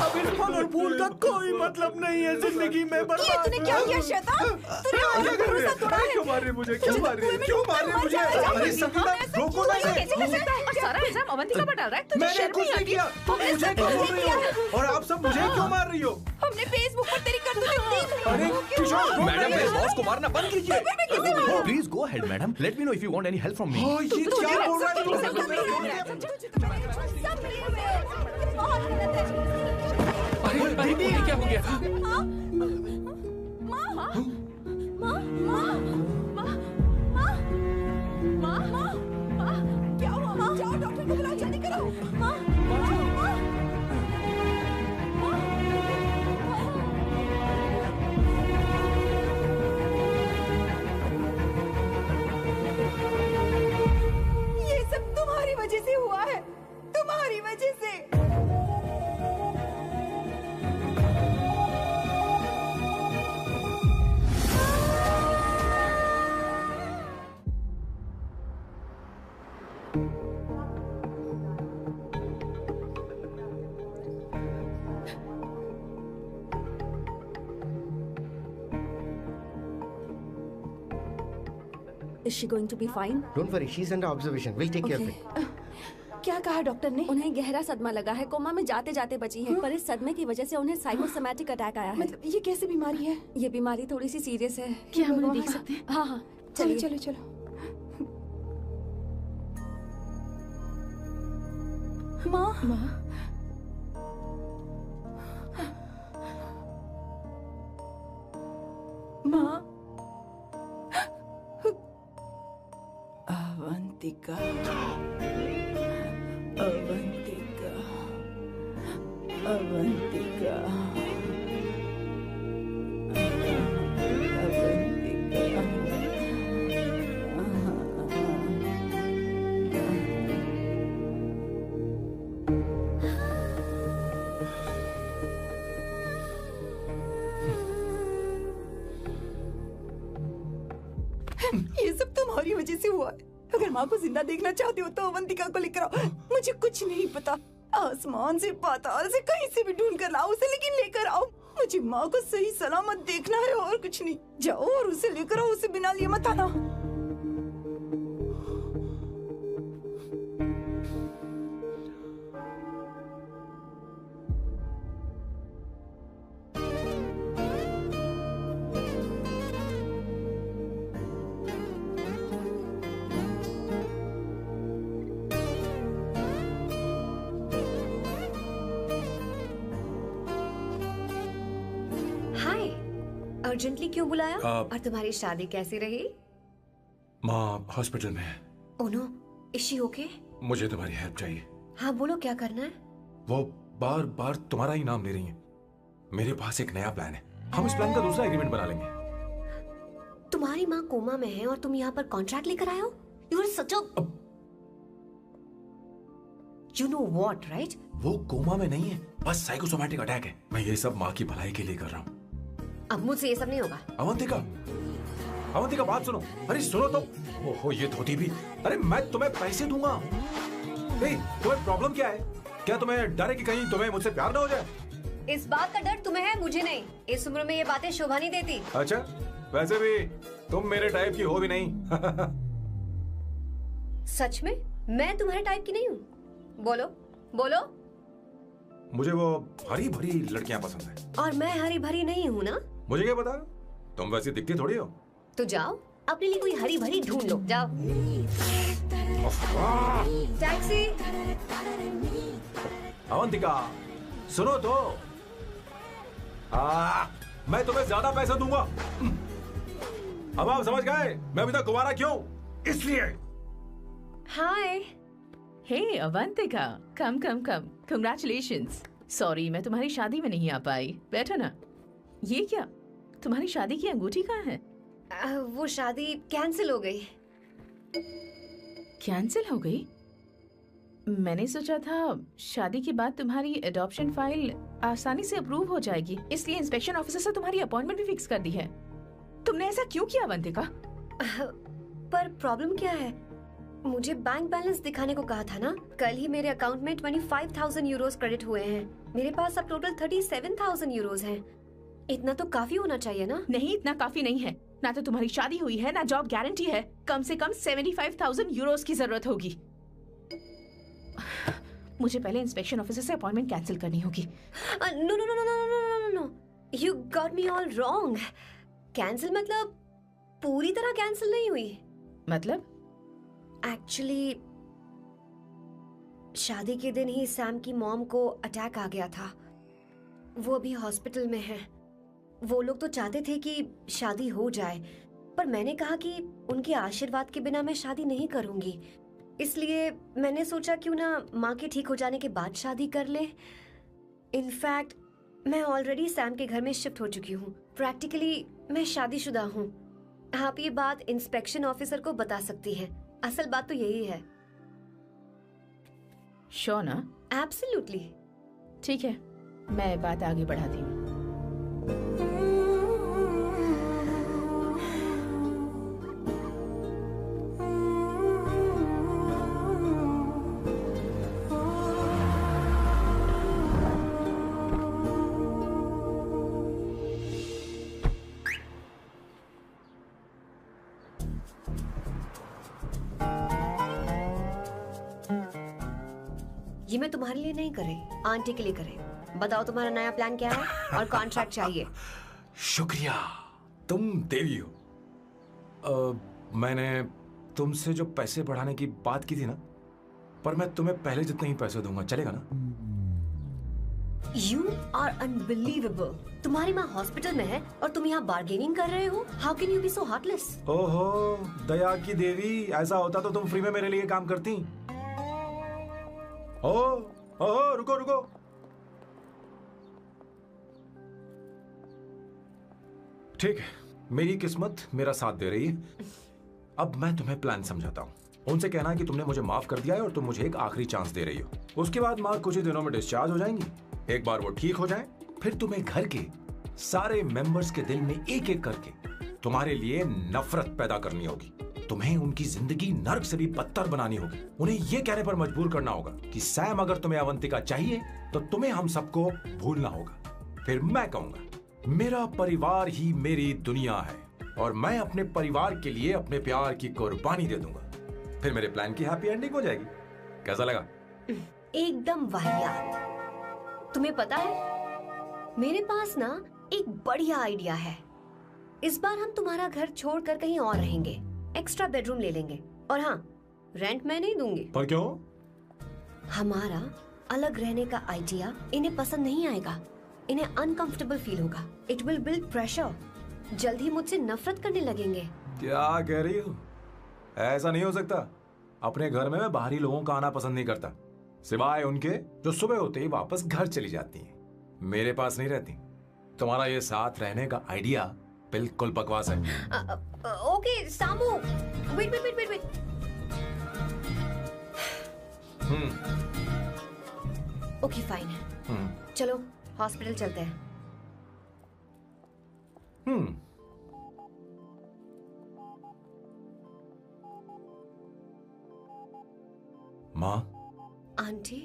अब इस फल और फूल का कोई मतलब नहीं है जिंदगी में। ये तूने क्या किया शैतान? तूने हमारा भरोसा तोड़ा है। क्यों मार रही मुझे? क्यों मार रही? क्यों मार रही मुझे? अरे संगीता, रोको ना इसे। कैसे कर सकता है? और सारा इल्जाम अवंतिका पर डाल रहा है। तुझे शर्म नहीं आती? मुझे क्यों बोल रही हो? और आप सब मुझे क्यों मार रही हो? हमने फेसबुक पर तेरी करतूतें देख ली। अरे किशोर, मैडम, मेरे बॉस को मारना बंद कीजिए। Please go ahead madam, let me know if you want any help from me. ये क्या बोल रहा है? अरे ये क्या हो गया? क्या हुआ? जाओ डॉक्टर को बुलाओ, जल्दी करो। ये सब तुम्हारी वजह से हुआ है, तुम्हारी वजह से। Is she going to be fine? Don't worry, she's under observation. We'll take care of it. क्या कहा डॉक्टर ने? उन्हें गहरा सदमा लगा है, कोमा में जाते जाते बची है। पर इस सदमे की वजह से उन्हें साइकोसोमैटिक अटैक आया है। मतलब ये कैसी बीमारी है? ये बीमारी थोड़ी सी सीरियस है। क्या हम उन्हें देख सकते हैं? हाँ हाँ, चलो चलो चलो। माँ माँ अवंतिका, अवंतिका, अवंतिका, ये सब तुम्हारी वजह से हुआ है। अगर माँ को जिंदा देखना चाहते हो तो अवंतिका को लेकर आओ। मुझे कुछ नहीं पता, आसमान से पाताल से कहीं से भी ढूंढ कर लाओ उसे, लेकिन लेकर आओ। मुझे माँ को सही सलामत देखना है और कुछ नहीं। जाओ और उसे लेकर आओ, उसे बिना लिए मत आना। अर्जेंटली क्यों बुलाया? और तुम्हारी शादी कैसी रही? माँ हॉस्पिटल में है। Oh no, is she okay? मुझे तुम्हारी हेल्प चाहिए। हाँ बोलो, क्या करना है? वो बार बार तुम्हारा ही नाम ले रही हैं। मेरे पास एक नया प्लान है, हम इस प्लान का दूसरा एग्रीमेंट बना लेंगे। तुम्हारी माँ कोमा में है और तुम यहाँ पर कॉन्ट्रैक्ट लेकर आए हो? You are such a you know what, right? वो कोमा में नहीं है, बस साइकोसोमैटिक अटैक है। मैं ये सब माँ की भलाई के लिए कर रहा हूँ। अब मुझसे ये सब नहीं होगा। अवंतिका, अवंतिका बात सुनो। अरे सुनो तो। ओहो ये धोती भी। अरे मैं तुम्हें पैसे दूंगा। नहीं, तुम्हें प्रॉब्लम क्या है? क्या तुम्हें डर है कि कहीं तुम्हें मुझसे प्यार ना हो जाए? इस बात का डर तुम्हें है, मुझे नहीं। इस उम्र में ये बातें शोभा नहीं देती। अच्छा, वैसे भी तुम मेरे टाइप की हो भी नहीं। सच में? मैं तुम्हारे टाइप की नहीं हूँ। बोलो बोलो। मुझे वो हरी भरी लड़कियां पसंद है। और मैं हरी भरी नहीं हूँ ना? मुझे क्या पता, तुम वैसी दिखती थोड़ी हो। तो जाओ अपने लिए कोई हरी भरी ढूंढ लो, जाओ। टैक्सी। अवंतिका सुनो तो। मैं तुम्हें ज्यादा पैसा दूंगा। अब आप समझ गए मैं अभी तक कुंवारा क्यों? इसलिए। हाय। हे अवंतिका, कम कम कम, कंग्रेचुलेशंस। सॉरी मैं तुम्हारी शादी में नहीं आ पाई। बैठो ना। ये क्या, तुम्हारी शादी की अंगूठी कहाँ है? वो शादी कैंसिल हो गई। कैंसिल हो गई? मैंने सोचा था शादी के बाद तुम्हारी एडॉप्शन फाइल आसानी से अप्रूव हो जाएगी, इसलिए इंस्पेक्शन ऑफिसर से तुम्हारी अपॉइंटमेंट भी फिक्स कर दी है। तुमने ऐसा क्यों किया अवंतिका? पर प्रॉब्लम क्या है? मुझे बैंक बैलेंस दिखाने को कहा था ना। कल ही मेरे अकाउंट में 25,000 यूरोस क्रेडिट हुए हैं। मेरे पास अब टोटल 37,000 यूरोस हैं। इतना तो काफी होना चाहिए ना? नहीं, इतना काफी नहीं है। ना तो तुम्हारी शादी हुई है, ना जॉब गारंटी है। कम से कम 75,000 यूरोस की जरूरत होगी। मुझे पहले इंस्पेक्शन ऑफिसर से अपॉइंटमेंट कैंसिल करनी होगी। No no no no no no no no, you got me all wrong. Cancel मतलब पूरी तरह कैंसिल नहीं हुई। मतलब? एक्चुअली शादी के दिन ही सैम की मॉम को अटैक आ गया था। वो अभी हॉस्पिटल में है। वो लोग तो चाहते थे कि शादी हो जाए, पर मैंने कहा कि उनके आशीर्वाद के बिना मैं शादी नहीं करूंगी। इसलिए मैंने सोचा क्यों ना माँ के ठीक हो जाने के बाद शादी कर ले। इनफैक्ट मैं ऑलरेडी सैम के घर में शिफ्ट हो चुकी हूँ। प्रैक्टिकली मैं शादीशुदा हूँ। आप ये बात इंस्पेक्शन ऑफिसर को बता सकती हैं। असल बात तो यही है। श्योर ना? एब्सोल्युटली। ठीक है, मैं बात आगे बढ़ाती हूँ। ये मैं तुम्हारे लिए नहीं करे, आंटी के लिए करे। बताओ तुम्हारा नया प्लान क्या है और कॉन्ट्रैक्ट चाहिए। शुक्रिया, तुम देवी हो। मैंने तुमसे जो पैसे बढ़ाने की बात की थी ना, पर मैं तुम्हें पहले जितने ही पैसे दूंगा, चलेगा ना? You are unbelievable। तुम्हारी माँ हॉस्पिटल में है और तुम यहाँ बार्गेनिंग कर रहे हो। How can you be so heartless? ओहो दया की देवी, ऐसा होता तो तुम फ्री में मेरे लिए काम करती। ओहो रुको रुको। ठीक है, मेरी किस्मत मेरा साथ दे रही है। अब मैं तुम्हें प्लान समझाता हूँ। उनसे कहना कि तुमने मुझे माफ कर दिया है और तुम मुझे एक आखिरी चांस दे रही हो। उसके बाद माँ कुछ ही दिनों में डिस्चार्ज हो जाएंगी। एक बार वो ठीक हो जाए, फिर तुम्हें घर के सारे मेंबर्स के दिल में एक एक करके तुम्हारे लिए नफरत पैदा करनी होगी। तुम्हें उनकी जिंदगी नर्क से भी बदतर बनानी होगी। उन्हें यह कहने पर मजबूर करना होगा कि सैम अगर तुम्हें अवंतिका चाहिए तो तुम्हें हम सबको भूलना होगा। फिर मैं कहूंगा मेरा परिवार ही मेरी दुनिया है और मैं अपने परिवार के लिए अपने प्यार की कुर्बानी दे दूंगा। फिर मेरे प्लान की हैप्पी एंडिंग हो जाएगी। कैसा लगा? एकदम वाहियात। तुम्हें पता है मेरे पास ना एक बढ़िया आइडिया है। इस बार हम तुम्हारा घर छोड़कर कहीं और रहेंगे। एक्स्ट्रा बेडरूम ले लेंगे और हाँ, रेंट मैं नहीं दूंगी। पर क्यों? हमारा अलग रहने का आइडिया इन्हें पसंद नहीं आएगा। इन्हें अनकंफर्टेबल फील होगा। It will build pressure. जल्द ही मुझसे नफरत करने लगेंगे। क्या कह रही हो? ऐसा नहीं हो सकता। अपने घर में मैं बाहरी लोगों का आना पसंद नहीं करता, सिवाय उनके जो सुबह होते ही वापस घर चली जाती हैं। मेरे पास नहीं रहती। तुम्हारा ये साथ रहने का आइडिया बिल्कुल बकवास है। Okay Samu, wait wait wait wait wait. Okay fine, चलो हॉस्पिटल चलते हैं। माँ, आंटी,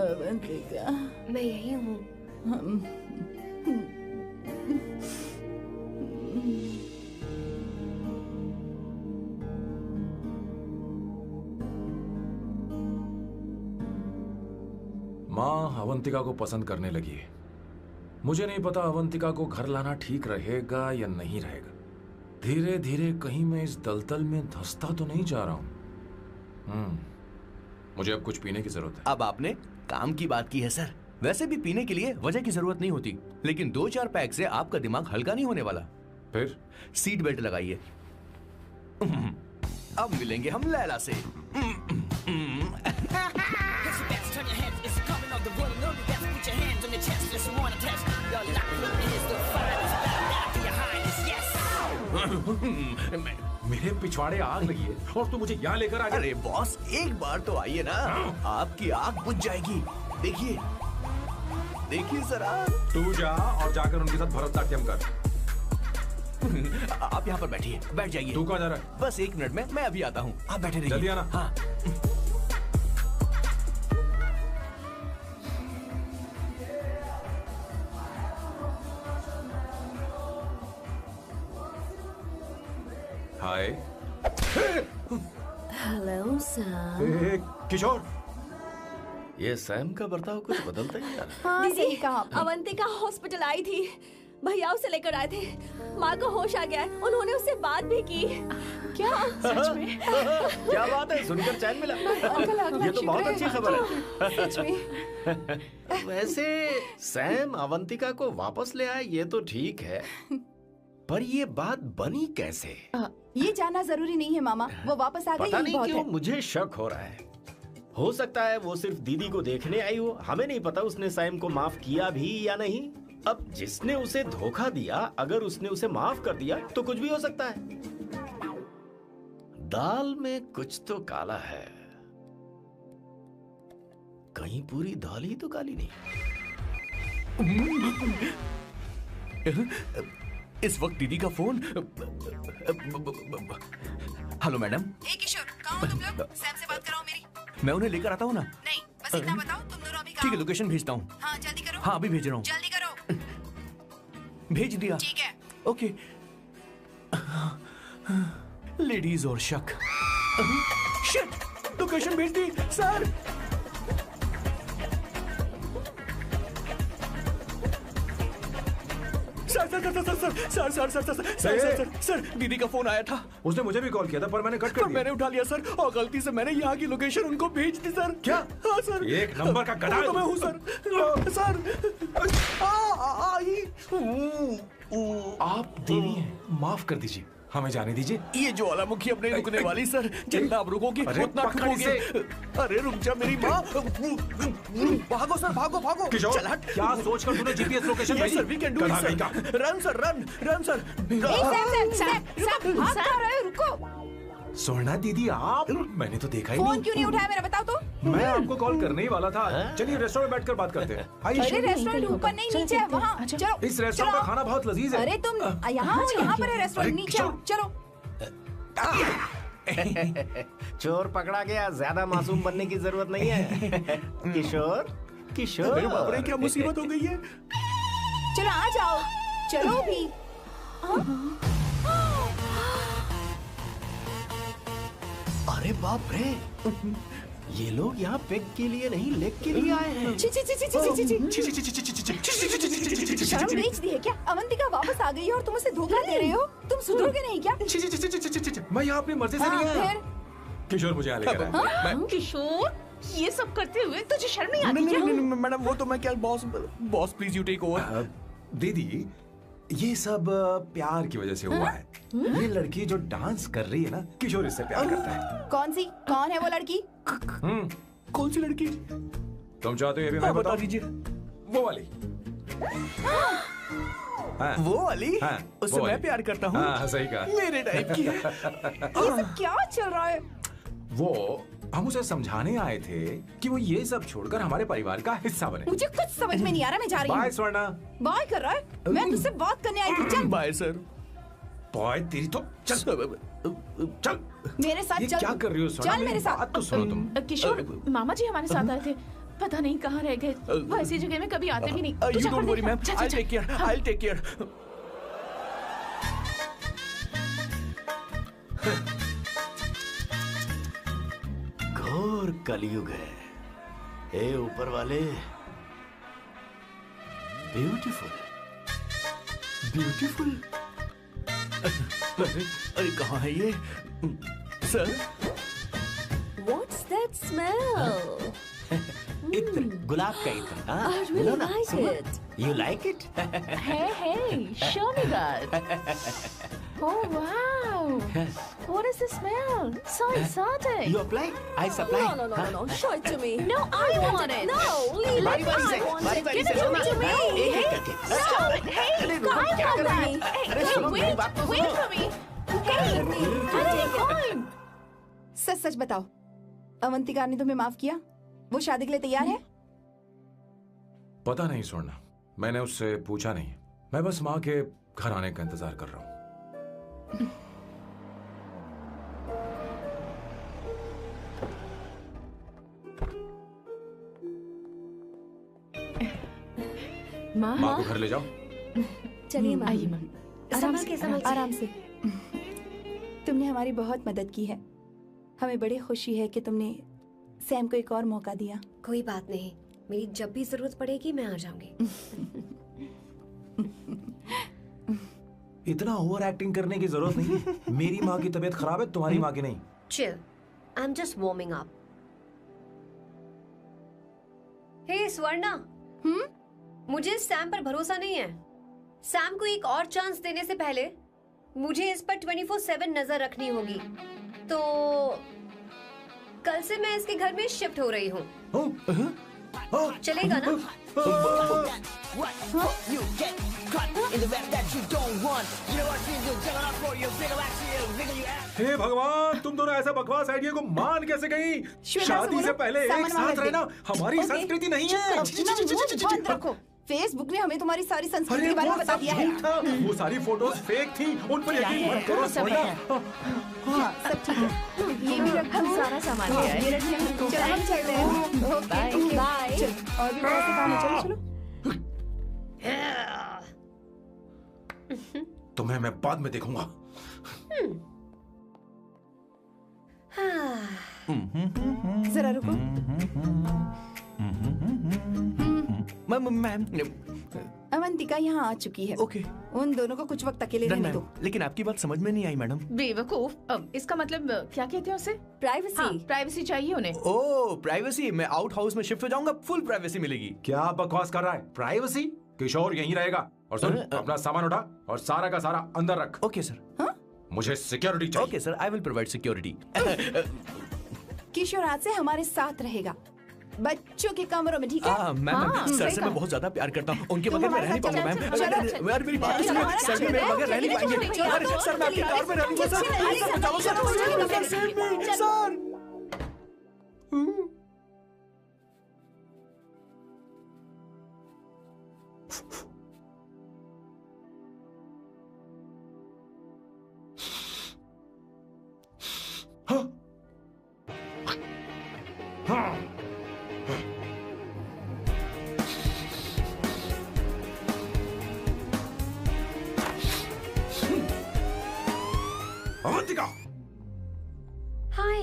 अवंतिका, मैं यही हूँ। माँ अवंतिका को पसंद करने लगी है। मुझे नहीं पता अवंतिका को घर लाना ठीक रहेगा या नहीं रहेगा। धीरे धीरे कहीं मैं इस दलदल में धंसता तो नहीं जा रहा हूँ। मुझे अब कुछ पीने की जरूरत है। अब आपने काम की बात की है सर। वैसे भी पीने के लिए वजह की जरूरत नहीं होती, लेकिन 2-4 पैक से आपका दिमाग हल्का नहीं होने वाला। फिर सीट बेल्ट लगाइए। अब मिलेंगे हम लैला से। मेरे पिछवाड़े आग लगी है और तू मुझे यहाँ लेकर आ गया। अरे बॉस, एक बार तो आइए ना, आपकी आग बुझ जाएगी। देखिए देखिए जरा। तू जा और जाकर उनके साथ भरतनाट्यम कर। आप यहाँ पर बैठिए, बैठ जाइए। तू कहाँ जा रहा है? बस 1 मिनट में मैं अभी आता हूँ, आप बैठे रहिए। जल्दी आना। हाँ। हाय। Hello sir. किशोर, ये सैम का बर्ताव कुछ बदलता ही जा रहा है। हाँ, सही कहा। अवंतिका हॉस्पिटल आई थी, भैया उसे लेकर आए थे। माँ को होश आ गया है, उन्होंने उससे बात भी की। क्या सच में? क्या बात है, सुनकर चैन मिला। ये तो बहुत अच्छी खबर है। सच में। वैसे सैम अवंतिका को वापस ले आए ये तो ठीक है, पर ये बात बनी कैसे? ये जानना जरूरी नहीं है मामा, वो वापस आ गई। पता नहीं बहुत क्यों है। मुझे शक हो रहा है। हो सकता है वो सिर्फ दीदी को देखने आई हो, हमें नहीं पता उसने सैम को माफ किया भी या नहीं। अब जिसने उसे धोखा दिया, अगर उसने उसे माफ कर दिया तो कुछ भी हो सकता है। दाल में कुछ तो काला है, कहीं पूरी दाल ही तो काली नहीं। इस वक्त दीदी का phone. Hello madam. Hey Kishore, कहाँ हो तुम लोग? सैम से बात कराओ मेरी। मैं उन्हें लेकर आता हूँ ना। नहीं, बस इतना बताओ तुम दोनों अभी कहाँ ठीक है, हो? लोकेशन भेजता हूँ। हाँ जल्दी करो। हाँ अभी भेज रहा हूँ। जल्दी करो। भेज दिया। ठीक है। ओके। लेडीज और शक। शिट, लोकेशन भेज दी सर। सर दीदी का फोन आया था। उसने मुझे भी कॉल किया था पर मैंने कट कर दिया। मैंने उठा लिया सर, और गलती से मैंने यहाँ की लोकेशन उनको भेज दी सर। क्या? हाँ सर। एक नंबर का गधा है तो मैं हूँ सर। सर आप देवी हैं, माफ कर दीजिए, हमें जाने दीजिए। ये ज्वालामुखी अपने रुकने वाली सर, जितना आप रुकोगे उतना ठुकोगे। अरे रुक जा मेरी माँ। भागो सर, भागो भागो। किशोर, चल हट। क्या सोचकर तूने जीपीएस लोकेशन भेजी? Sir we can do it sir. Run sir, run sir. भाग कहाँ रहे हो? रुको। सोना दीदी आप, मैंने तो देखा ही फोन नहीं। क्यों नहीं उठाया मेरा, बताओ तो। मैं आपको कॉल करने ही वाला था। चलिए रेस्टोरेंट में बैठकर बात करते हैं। अरे रेस्टोरेंट ऊपर नहीं, नीचे है, वहाँ। चलो। इस रेस्टोरेंट का खाना बहुत लजीज है। अरे तुम यहाँ हो, यहाँ पर है रेस्टोरेंट, नीचे आओ, चलो। चोर पकड़ा गया, ज्यादा मासूम बनने की जरूरत नहीं है। किशोर, किशोर। मेरे बाप रे, क्या मुसीबत हो गई है। चलो आ जाओ, चलो भी। अरे बाप रे, ये लोग यहाँ पेग के लिए नहीं लेग के लिए आए हैं। शर्म बेच दी है क्या? अवंतिका वापस आ गई है और तुम उसे धोखा दे रहे हो। तुम सुधरोगे नहीं क्या? मैं यहाँ अपनी मर्जी से नहीं आया। किशोर मुझे यहाँ लेकर आया। किशोर, ये सब करते हुए तुझे शर्म नहीं आती नहीं क्या? मैडम, वो तो मैं क्या, boss please you take over. दीदी, ये सब प्यार की वजह से हुआ है। ये लड़की जो डांस कर रही है ना, किशोर इससे प्यार करता है। कौन है वो लड़की? कौन सी लड़की? तुम चाहते हो ये भी मैं बता दीजिए। वो वाली। हाँ, वो वाली? हाँ, उससे मैं प्यार करता हूँ। हाँ, सही कहा। मेरे टाइप की। ये सब क्या चल रहा है? वो हम उसे समझाने आए थे कि वो ये सब छोड़कर हमारे परिवार का हिस्सा बने। मुझे कुछ समझ में नहीं आ रहा, मैं जा रही हूँ। बाय स्वर्णा। बाय कर रहा है? मैं तुझसे बात करने आई थी, चल। Bye sir. बाय तेरी तो चल चल मेरे साथ ये चल। क्या कर रही हो स्वर्णा? चल मेरे साथ। बात तो सुनो तुम। किशोर, मामा जी हमारे साथ आए थे, पता नहीं कहाँ रह गए। वो ऐसी जगह में कभी आते भी नहीं। You don't worry, ma'am. I'll take care. I'll take care. घोर कलयुग है। ए ऊपर वाले, ब्यूटीफुल ब्यूटीफुल। अरे कहाँ है ये? सर? What's that smell? इत्र, गुलाब का इत्र। हाँ, I really like it. You like it? Hey, show me that. Oh wow! What is the smell? So exotic. You apply? I supply. No. Show it to me. No, I want it. No, leave बारी it. बारी से, I want बारी it. बारी Give से it to me. एक एक करके। Stop it! Hey, अरे रुको, I क्या want कर रही that. हो? Hey, अरे सुनो, मेरी बात तो wait सुनो। for me. Hey, I take on. सच बताओ, अवंतिका ने तुम्हें माफ किया? वो शादी के लिए तैयार है? पता नहीं स्वर्णा, मैंने उससे पूछा नहीं। मैं बस माँ के घर आने का इंतजार कर रहा हूँ। माँ को घर ले जाओ। चलिए माँ। आइए माँ। संभल के, संभल के। आराम से। तुमने हमारी बहुत मदद की है। हमें बड़ी खुशी है कि तुमने सैम को एक और मौका दिया। कोई बात नहीं, मेरी जब भी जरूरत पड़ेगी मैं आ जाऊंगी। इतना ओवर एक्टिंग करने की जरूरत नहीं है। मेरी माँ की तबीयत खराब है, तुम्हारी माँ की नहीं। Chill. I'm just warming up. Hey Swarna, मुझे सैम पर भरोसा नहीं है। सैम को एक और चांस देने से पहले मुझे इस पर 24/7 नजर रखनी होगी। तो कल से मैं इसके घर में शिफ्ट हो रही हूँ। चलेगा ना? हे भगवान, तुम दोनों ऐसा बकवास आइडिया को मान कैसे गई? शादी से पहले एक साथ रहना हमारी संस्कृति नहीं है। बंद रखो। फेसबुक ने हमें तुम्हारी सारी संस्कृति के बारे में बता दिया है। वो सारी फोटोज फेक थी, उन पर यकीन मत करो स्वर्णा। हाँ, सब ठीक है। ये भी रखो। हम सारा सामान ले आए। ये रखिए। चलो हम चलते हैं। Okay bye. और भी बहुत से काम है, चलो। तुम्हें मैं बाद में देखूंगा। जरा रुको। मैम, अवंतिका यहाँ आ चुकी है। ओके। उन दोनों को कुछ वक्त अकेले रहने दो। लेकिन आपकी बात समझ में नहीं आई मैडम। बेवकूफ। अब इसका मतलब क्या कहते हैं उसे? प्राइवेसी। हाँ, प्राइवेसी चाहिए उन्हें। ओह प्राइवेसी। मैं आउट हाउस में शिफ्ट हो जाऊंगा, फुल प्राइवेसी मिलेगी। क्या बकवास कर रहा है? प्राइवेसी? किशोर यहीं रहेगा। और सुन, अपना सामान उठा और सारा का सारा अंदर रख। Okay sir. मुझे सिक्योरिटी चाहिए। Okay sir, I will provide security. Kishore आज से हमारे साथ रहेगा, बच्चों के कमरों में, ठीक है? मैम, सर से मैं बहुत ज्यादा प्यार करता हूँ। उनके बगैर मैं रह नहीं पाऊंगा मैम। यार मेरी बात सुनिए, सर भी मेरे बगैर रह नहीं पाएंगे। अरे सर, मैं आपकी कार में रहूंगा sir. Avantika! Hi.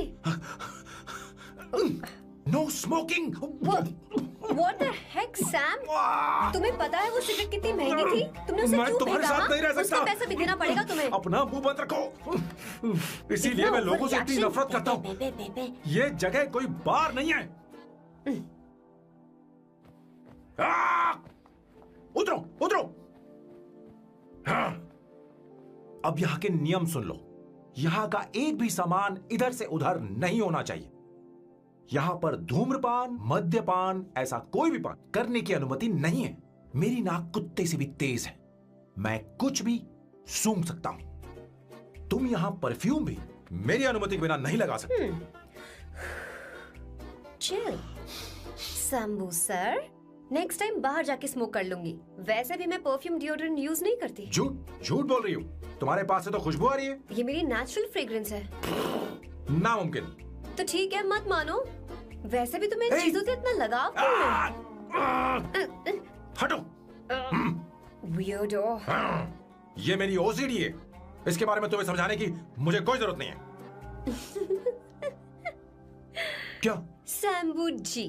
No smoking. What the heck, Sam? तुम्हें पता है वो सिगरेट कितनी महंगी थी? तुमने उसे मैं क्यों तुम्हारे फेंका? साथ नहीं रह सकता। उसका पैसा भी देना पड़ेगा तुम्हें। अपना मुंह बंद रखो। इसीलिए मैं लोगों से इतनी नफरत करता हूँ। ये जगह कोई बार नहीं है। उतरो, उतरो। अब यहाँ के नियम सुन लो। यहाँ का एक भी सामान इधर से उधर नहीं होना चाहिए। यहाँ पर धूम्रपान, मद्यपान, ऐसा कोई भी पान करने की अनुमति नहीं है। मेरी नाक कुत्ते से भी तेज है, मैं कुछ भी सूंघ सकता हूं। तुम यहाँ परफ्यूम भी मेरी अनुमति के बिना नहीं लगा सकते। Chill Shambhu sir, next time बाहर जाके स्मोक कर लूंगी। वैसे भी मैं परफ्यूम डिओड्रेंट यूज नहीं करती। झूठ बोल रही हूँ, तुम्हारे पास से तो खुशबू आ रही है। ये मेरी नेचुरल फ्रेग्रेंस है। नामुमकिन। तो ठीक है, मत मानो। वैसे भी तुम्हें इन चीजों से इतना लगाव क्यों है? हटो। Weirdo। ये मेरी ओसीडी है, इसके बारे में तुम्हें समझाने की मुझे कोई जरूरत नहीं है। क्या? शंभू जी,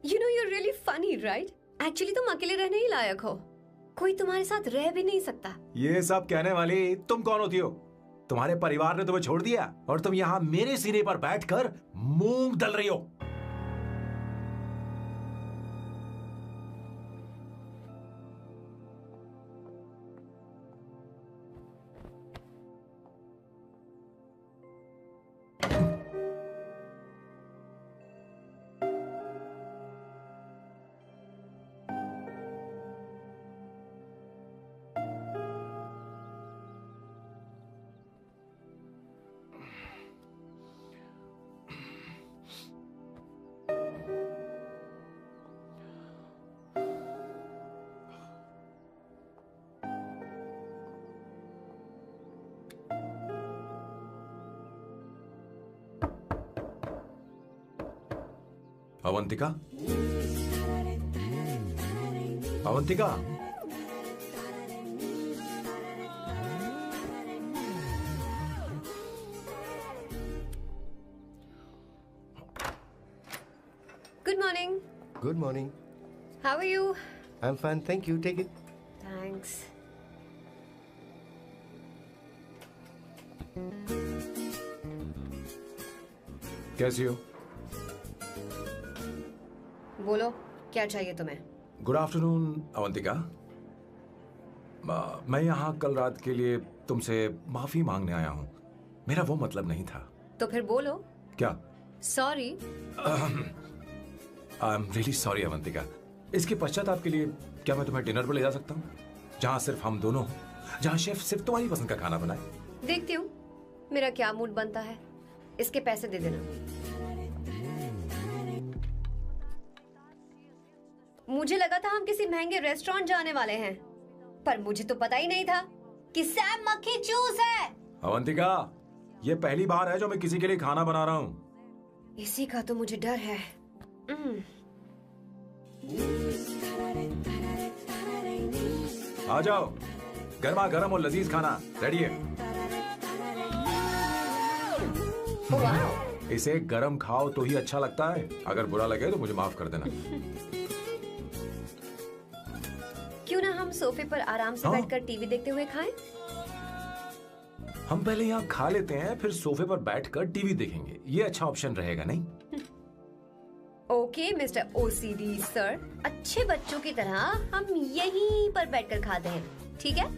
you know you're really funny, right? Actually तुम अकेले रहने ही लायक हो। कोई तुम्हारे साथ रह भी नहीं सकता। ये सब कहने वाली तुम कौन होती हो? तुम्हारे परिवार ने तुम्हें छोड़ दिया और तुम यहाँ मेरे सिरे पर बैठकर मूंग दल रही हो। Avantika, Avantika, Good morning. Good morning. How are you? I'm fine, thank you. Take it. Thanks. कैसी हो? बोलो, क्या चाहिए तुम्हें? Good afternoon Avantika. मैं यहाँ कल रात के लिए तुमसे माफी मांगने आया हूँ। मेरा वो मतलब नहीं था। तो फिर बोलो। क्या? Sorry. I am really sorry Avantika. इसके पश्चाताप के लिए क्या मैं तुम्हें डिनर पर ले जा सकता हूँ, जहाँ सिर्फ हम दोनों, जहाँ शेफ सिर्फ तुम्हारी पसंद का खाना बनाए? देखती हूँ मेरा क्या मूड बनता है। इसके पैसे दे देना। मुझे लगा था हम किसी महंगे रेस्टोरेंट जाने वाले हैं, पर मुझे तो पता ही नहीं था कि सैम मक्खी चूस है। अवंतिका, ये पहली बार है जो मैं किसी के लिए खाना बना रहा हूँ। इसी का तो मुझे डर है। आ जाओ, गर्मा गर्म और लजीज खाना रेडी है। इसे गरम खाओ तो ही अच्छा लगता है। अगर बुरा लगे तो मुझे माफ कर देना। क्यों ना हम सोफे पर आराम से बैठकर टीवी देखते हुए खाएं? हम पहले यहाँ खा लेते हैं, फिर सोफे पर बैठकर टीवी देखेंगे। ये अच्छा ऑप्शन रहेगा, नहीं? ओके मिस्टर ओसीडी सर, अच्छे बच्चों की तरह हम यहीं पर बैठकर खाते हैं, ठीक है?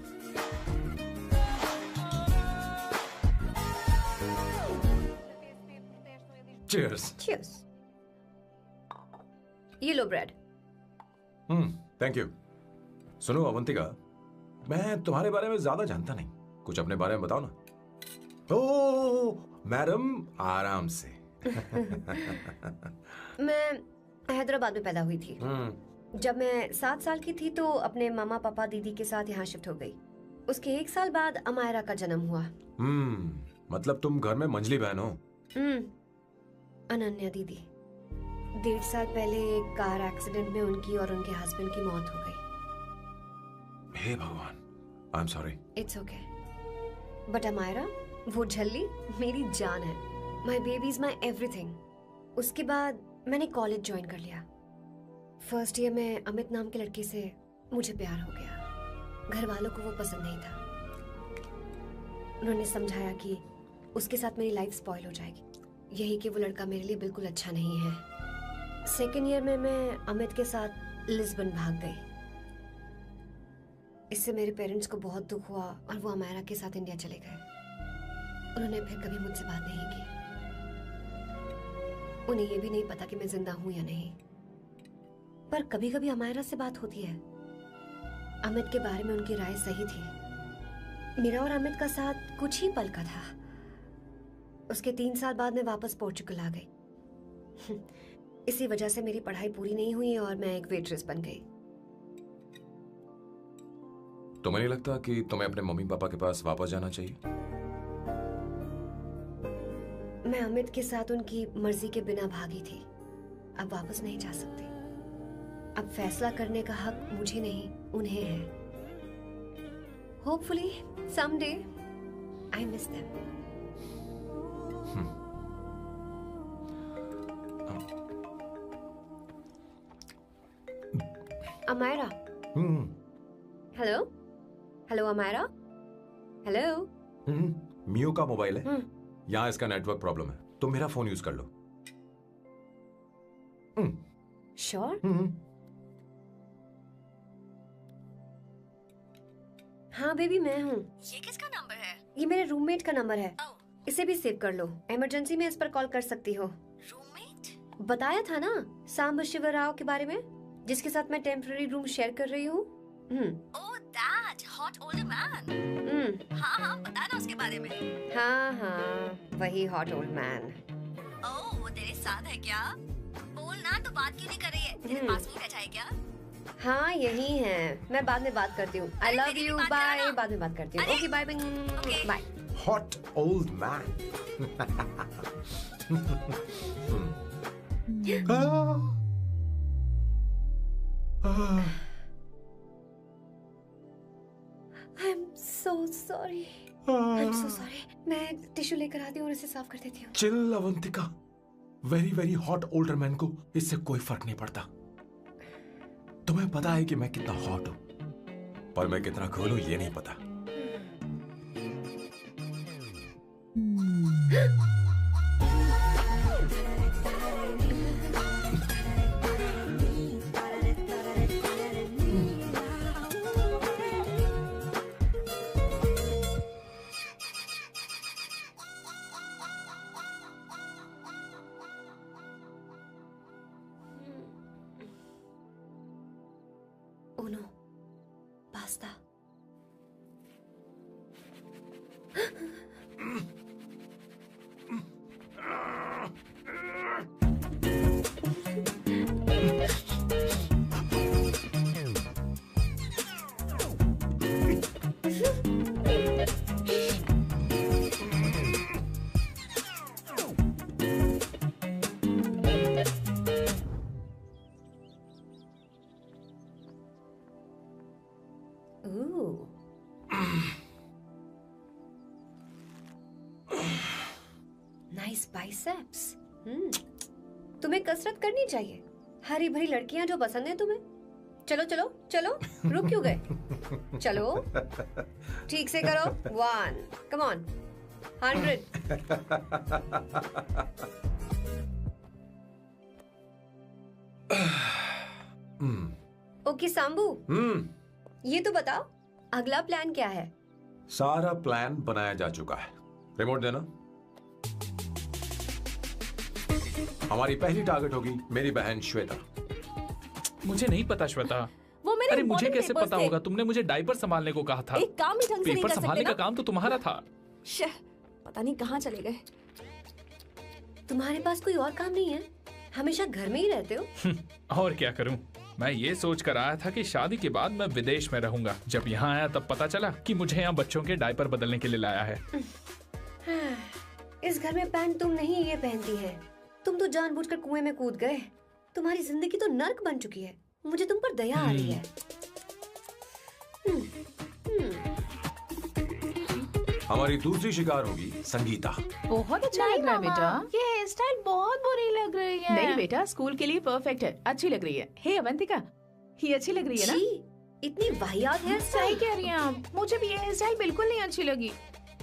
Cheers. Cheers. ये लो ब्रेड। Thank you. सुनो अवंतिका, मैं तुम्हारे बारे में ज्यादा जानता नहीं, कुछ अपने बारे में बताओ ना। ओह मैडम, आराम से। मैं हैदराबाद में पैदा हुई थी। जब मैं 7 साल की थी तो अपने मामा पापा दीदी के साथ यहाँ शिफ्ट हो गई। उसके 1 साल बाद अमायरा का जन्म हुआ। मतलब तुम घर में मंझली बहन हो? अनन्या दीदी। 1.5 साल पहले एक कार एक्सीडेंट में उनकी और उनके हस्बैंड की मौत हो गई। हे भगवान, I am sorry. It's okay. But Amaira, वो झल्ली मेरी जान है। My baby is my everything. उसके बाद मैंने कॉलेज ज्वाइन कर लिया। फर्स्ट ईयर में अमित नाम के लड़के से मुझे प्यार हो गया। घर वालों को वो पसंद नहीं था। उन्होंने समझाया कि उसके साथ मेरी लाइफ स्पॉइल हो जाएगी, यही कि वो लड़का मेरे लिए बिल्कुल अच्छा नहीं है। सेकेंड ईयर में मैं अमित के साथ लिस्बन भाग गई। इससे मेरे पेरेंट्स को बहुत दुख हुआ और वो अमायरा के साथ इंडिया चले गए। उन्होंने फिर कभी मुझसे बात नहीं की। उन्हें ये भी नहीं पता कि मैं जिंदा हूं या नहीं। पर कभी कभी अमायरा से बात होती है। अमित के बारे में उनकी राय सही थी। मेरा और अमित का साथ कुछ ही पल का था। उसके 3 साल बाद मैं वापस पोर्चुगल आ गई। इसी वजह से मेरी पढ़ाई पूरी नहीं हुई और मैं एक वेट्रेस बन गई। तुम्हें नहीं लगता कि तुम्हें अपने मम्मी पापा के पास वापस जाना चाहिए? मैं अमित के साथ उनकी मर्जी के बिना भागी थी। अब वापस नहीं जा सकती। अब फैसला करने का हक मुझे नहीं, उन्हें है। Hopefully someday I miss them. Amayra. Hello hello Amayra. Hello. Mio का मोबाइल है। यहाँ इसका नेटवर्क प्रॉब्लम है। तुम मेरा फोन यूज कर लो। श्योर? हाँ बेबी मैं हूँ। ये किसका नंबर है? ये मेरे रूममेट का नंबर है। इसे भी सेव कर लो। इमरजेंसी में इस पर कॉल कर सकती हो। रूममेट? बताया था ना सांब शिवराव के बारे में, जिसके साथ मैं टेम्पररी रूम शेयर कर रही हूँ। Oh that hot old man. हाँ हाँ बता ना उसके बारे में। हाँ हाँ वही हॉट ओल्ड मैन। ओह वो तेरे साथ है क्या? बोल ना, तो बात क्यों नहीं कर रही है? तेरे पास में बैठा है क्या? हाँ यही है। मैं बाद में बात करती हूँ। I love you. बाय। बाद में बात करती हूँ। Okay bye bye. Hot old man. I'm so sorry. I'm so sorry. मैं टिश्यू लेकर आती हूँ और इसे साफ कर देती हूँ। Chill Avantika. Very very hot older man को इससे कोई फर्क नहीं पड़ता। तुम्हें पता है कि मैं कितना हॉट हूं, पर मैं कितना कूल हूं ये नहीं पता। Uno, pasta. Nice biceps. तुम्हें कसरत करनी चाहिए। हरी भरी लड़कियां जो पसंद है तुम्हें। चलो चलो चलो, रुक क्यों गए? चलो ठीक से करो। 1 कम ऑन 100। ओके सांबू, ये तो बताओ अगला प्लान क्या है? सारा प्लान बनाया जा चुका है। रिमोट देना। हमारी पहली टारगेट होगी मेरी बहन श्वेता। मुझे नहीं पता श्वेता। वो मेरे अरे मुझे कैसे पेपर्स पता थे। होगा? तुमने मुझे डायपर संभालने को कहा था। एक काम भी ढंग से नहीं पेपर कर संभालने सकते का काम तो तुम्हारा था। पता नहीं कहाँ चले गए। तुम्हारे पास कोई और काम नहीं है? हमेशा घर में ही रहते हो। और क्या करूं? मैं ये सोच कर आया था कि शादी के बाद मैं विदेश में रहूंगा। जब यहाँ आया तब पता चला कि मुझे यहाँ बच्चों के डायपर बदलने के लिए लाया है। इस घर में पैंट तुम नहीं ये पहनती है। तुम तो जानबूझकर कुएं में कूद गए। तुम्हारी जिंदगी तो नर्क बन चुकी है। मुझे तुम पर दया आ रही है। हमारी दूसरी शिकार होगी संगीता। बहुत अच्छा लग रहा है बेटा। ये हेयर स्टाइल बहुत बुरी लग रही है। नहीं बेटा, स्कूल के लिए परफेक्ट है। अच्छी लग रही है। हे अवंतिका, ये अच्छी लग रही है ना? इतनी वाहियात हेयर सही कह रही हैं आप। मुझे भी ये हेयर स्टाइल बिल्कुल नहीं अच्छी लगी।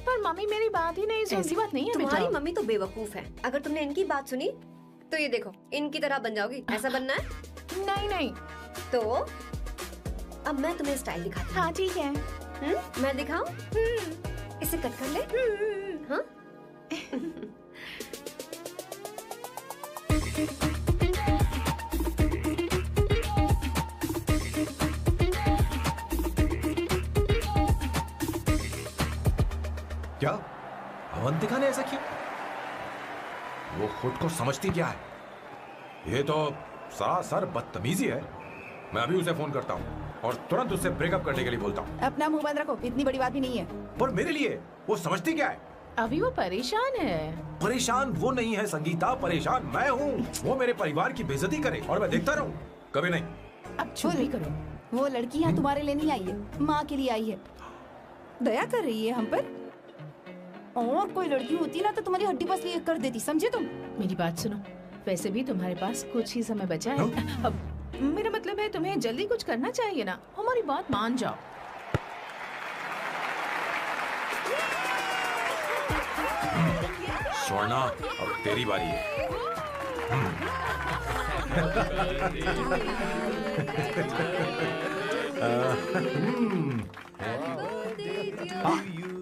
पर मम्मी मेरी बात ही नहीं सुनती। बात नहीं है तुम्हारी बेटा। मम्मी तो बेवकूफ है। अगर तुमने इनकी बात सुनी तो ये देखो इनकी तरह बन जाओगी। ऐसा बनना है? नहीं नहीं। तो अब मैं तुम्हें स्टाइल दिखाती हाँ ठीक है। हूँ। मैं दिखाऊं? इसे कट कर ले। हाँ? क्या अवंतिका ने ऐसा किया? वो खुद को समझती क्या है? ये तो सरासर बदतमीजी है। मैं अभी उसे फोन करता हूँ और तुरंत उससे ब्रेकअप करने के लिए बोलता हूँ। अपना मुंह बंद रखो, इतनी बड़ी बात भी नहीं है। पर मेरे लिए वो समझती क्या है? अभी वो परेशान है। परेशान वो नहीं है संगीता, परेशान मैं हूँ। वो मेरे परिवार की बेइज्जती करे और मैं देखता रहूँ? कभी नहीं। अब चुप भी करो। वो लड़की यहाँ तुम्हारे लिए नहीं आई है, माँ के लिए आई है। दया कर रही है हम पर। और कोई लड़की होती ना तो तुम्हारी हड्डी पसली कर देती, समझे तुम? मेरी बात सुनो, वैसे भी तुम्हारे पास कुछ ही समय बचा है। अब मेरा मतलब है तुम्हें जल्दी कुछ करना चाहिए ना, हमारी बात मान जाओ। स्वर्णा, अब तेरी बारी है।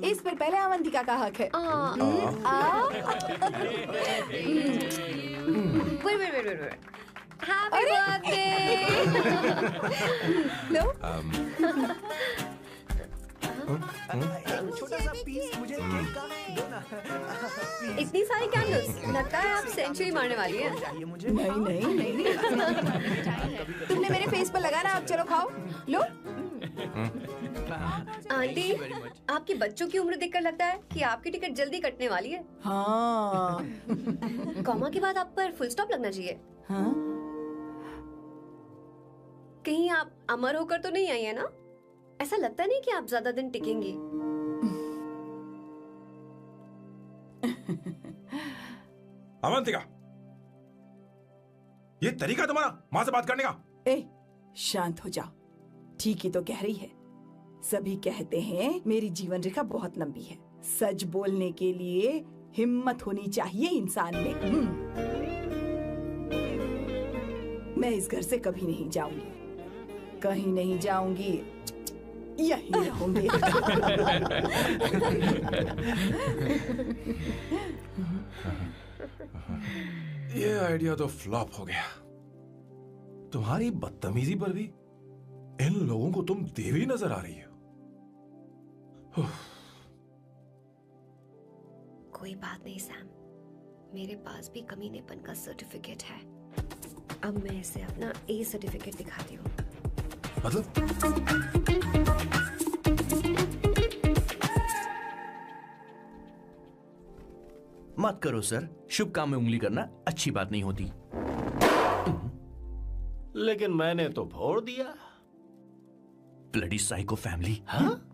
इस पर पहले अवंतिका का हक है। Happy birthday. लो। छोटा सा पीस मुझे केक का दो ना। इतनी सारी कैंडल्स, लगता है आप सेंचुरी मारने वाली है। नहीं नहीं नहीं तुमने मेरे फेस पर लगाना, आप चलो खाओ। लो। आंटी, आपके बच्चों की उम्र देखकर लगता है कि आपकी टिकट जल्दी कटने वाली है। हाँ। कॉमा के बाद आप पर फुल स्टॉप लगना चाहिए। हाँ? कहीं आप अमर होकर तो नहीं आई है ना? ऐसा लगता नहीं कि आप ज्यादा दिन टिकेंगी। अवंतिका, ये तरीका तुम्हारा माँ से बात करने का? ए, शांत हो जाओ। ठीक ही तो कह रही है। सभी कहते हैं मेरी जीवन रेखा बहुत लंबी है। सच बोलने के लिए हिम्मत होनी चाहिए इंसान में। मैं इस घर से कभी नहीं जाऊंगी, कहीं नहीं जाऊंगी, यहीं रहूंगी। ये आइडिया तो फ्लॉप हो गया। तुम्हारी बदतमीजी पर भी इन लोगों को तुम देवी नजर आ रही हो। कोई बात नहीं सैम, मेरे पास भी कमीनेपन का सर्टिफिकेट है। अब मैं इसे अपना ए सर्टिफिकेट दिखाती हूँ। मतलब? मत करो सर, शुभ काम में उंगली करना अच्छी बात नहीं होती। लेकिन मैंने तो फोड़ दिया। Bloody psycho family. हाँ?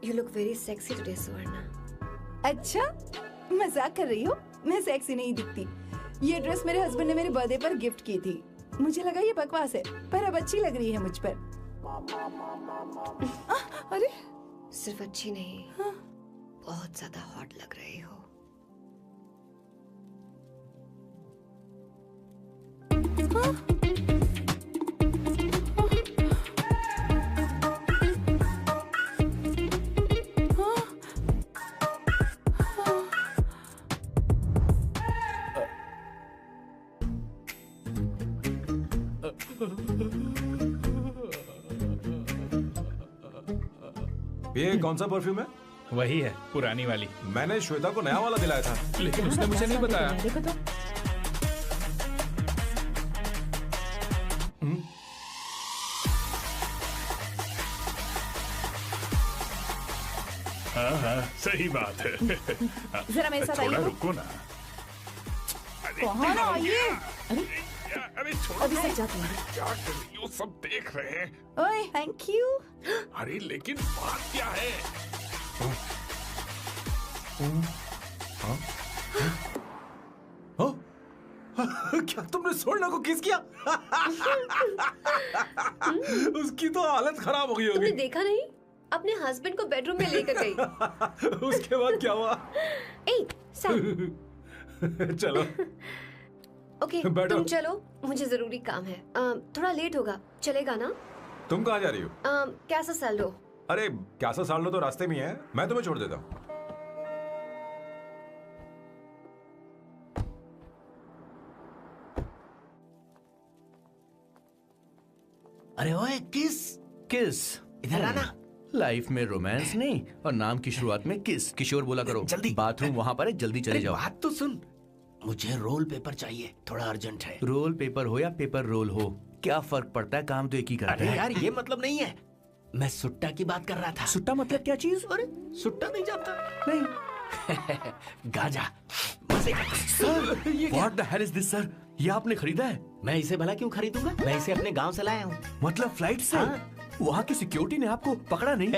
You look very sexy today, सुवर्णा। अच्छा, मजाक कर रही हो? मैं सेक्सी नहीं दिखती। ये ड्रेस मेरे हस्बैंड ने मेरे बर्थडे पर गिफ्ट की थी। मुझे लगा ये बकवास है, पर अब अच्छी लग रही है मुझ पर। अरे, सिर्फ अच्छी नहीं, हाँ? बहुत ज्यादा हॉट लग रही हो। हाँ? ये कौन सा परफ्यूम है? वही है, पुरानी वाली। मैंने श्वेता को नया वाला दिलाया था। लेकिन उसने मुझे नहीं बताया। देखो तो। हाँ हाँ, सही बात है। जरा मेरे साथ थोड़ा आइए। रुको ना। कहाँ ना आइए? अरे छोड़ो। अभी से जाती हूँ। क्या कर रही हो? सब देख रहे हैं। ओए, थैंक यू। अरे लेकिन बात क्या है? क्या तुमने स्वर्णा को किस किया? उसकी तो हालत खराब हो गई होगी। तुमने देखा नहीं? अपने हस्बैंड को बेडरूम में लेकर गई। उसके बाद क्या हुआ? ए, सैम। चलो। ओके, बैठो। तुम चलो, मुझे जरूरी काम है। थोड़ा लेट होगा, चलेगा ना? तुम कहाँ जा रही हो? कैसा सैल्डो? अरे कैसा साल लो तो रास्ते में ही है, मैं तुम्हें छोड़ देता हूँ। अरे ओए, किस इधर आना। लाइफ में रोमांस नहीं और नाम की शुरुआत में किस। किशोर बोला करो। जल्दी। बाथरूम वहाँ पर है, जल्दी चले जाओ। बात तो सुन, मुझे रोल पेपर चाहिए, थोड़ा अर्जेंट है। रोल पेपर हो या पेपर रोल हो, क्या फर्क पड़ता है, काम तो एक ही करता अरे है। यार ये मतलब नहीं है, मैं सुट्टा की बात कर रहा था। सुट्टा मतलब क्या चीज? अरे सुट्टा नहीं जानता? नहीं। गांजा, मजे का। What the hell is this, sir? ये आपने खरीदा है? मैं इसे भला क्यों खरीदूंगा? मैं इसे अपने गांव से लाया हूँ। मतलब फ्लाइट से? वहाँ की सिक्योरिटी ने आपको पकड़ा नहीं?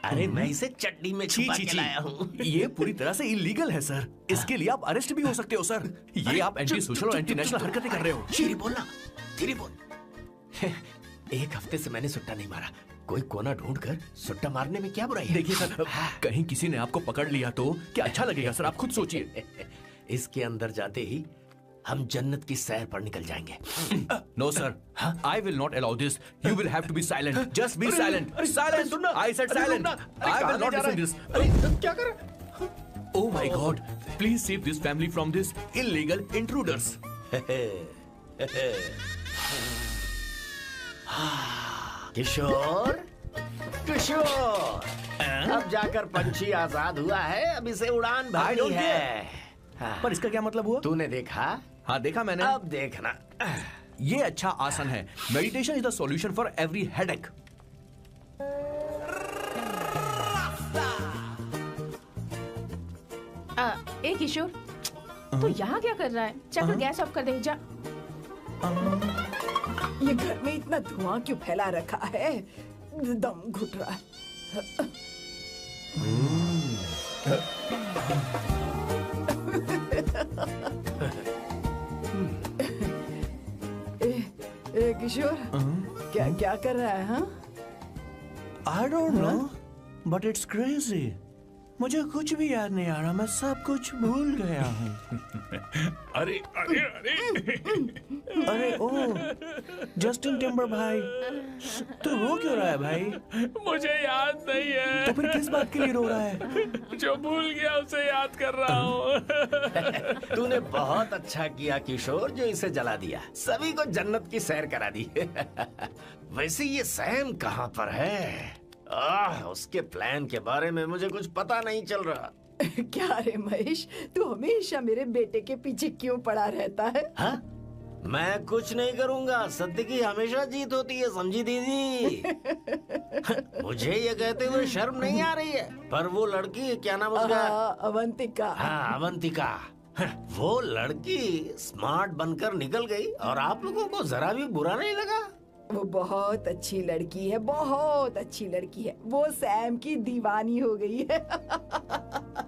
अरे मैं इसे चटनी में छुपा के लाया हूँ। ये पूरी तरह से इलीगल है सर। इसके लिए आप अरेस्ट भी हो सकते हो सर। ये आप एंटी सोशल और एंटी नेशनल हरकतें कर रहे हो। धीरे बोलना, धीरे बोल। एक हफ्ते से मैंने सुट्टा नहीं मारा, कोई कोना ढूंढकर सुट्टा मारने में क्या बुराई है? देखिए सर, कहीं किसी ने आपको पकड़ लिया तो क्या अच्छा लगेगा सर? आप खुद सोचिए। इसके अंदर जाते ही हम जन्नत की सैर पर निकल जाएंगे। No sir, I will not allow this. You will have to be silent. Just be silent. Silent. I said silent. I will not listen this. क्या कर? Oh my God! Please save this family from this illegal intruders. किशोर, किशोर, अब जाकर पंछी आजाद हुआ है, अब इसे उड़ान भरनी है। पर इसका क्या मतलब हुआ? तूने देखा? हाँ देखा मैंने। अब देखना। ये अच्छा आसन है। Meditation is the solution for every headache. ए किशोर, तू यहाँ क्या कर रहा है? चल गैस ऑफ कर दे जा। ये घर में इतना धुआं क्यों फैला रखा है? दम घुट रहा है। ए किशोर, क्या क्या कर रहा है? हाँ? I don't know, but it's crazy. मुझे कुछ भी याद नहीं आ रहा, मैं सब कुछ भूल गया हूँ। अरे अरे अरे अरे ओ, जस्टिन टिम्बर भाई, तो रो क्यों रहा है भाई? मुझे याद नहीं है। तो फिर किस बात के लिए रो रहा है? जो भूल गया उसे याद कर रहा हूँ। तूने बहुत अच्छा किया किशोर, जो इसे जला दिया, सभी को जन्नत की सैर करा दी। वैसे ये सैम कहाँ पर है? उसके प्लान के बारे में मुझे कुछ पता नहीं चल रहा। क्या रे महेश, तू हमेशा मेरे बेटे के पीछे क्यों पड़ा रहता है? हाँ? मैं कुछ नहीं करूंगा, सत्य की हमेशा जीत होती है, समझी दीदी? मुझे ये कहते हुए शर्म नहीं आ रही है, पर वो लड़की, क्या नाम उसका? अवंतिका। हाँ, अवंतिका। वो लड़की स्मार्ट बनकर निकल गई और आप लोगों को जरा भी बुरा नहीं लगा? वो बहुत अच्छी लड़की है, बहुत अच्छी लड़की है। वो सैम की दीवानी हो गई है।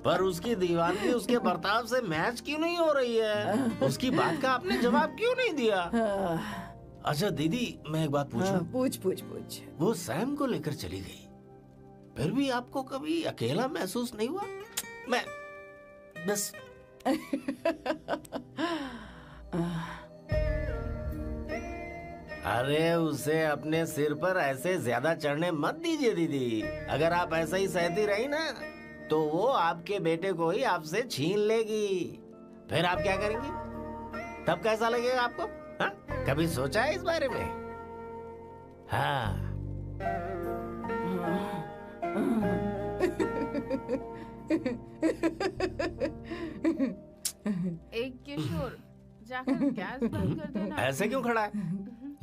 पर उसकी दीवानगी उसके बर्ताव से मैच क्यों नहीं हो रही है? उसकी बात का आपने जवाब क्यों नहीं दिया? अच्छा दीदी, मैं एक बात पूछूं? पूछ पूछ पूछ। वो सैम को लेकर चली गई, फिर भी आपको कभी अकेला महसूस नहीं हुआ? मैं बस अरे उसे अपने सिर पर ऐसे ज्यादा चढ़ने मत दीजिए दीदी। अगर आप ऐसा ही सहती रही ना, तो वो आपके बेटे को ही आपसे छीन लेगी। फिर आप क्या करेंगी? तब कैसा लगेगा आपको? हाँ? कभी सोचा है इस बारे में? हाँ। एक किशोर, जाकर गैस बंद कर देना। ऐसे क्यों खड़ा है?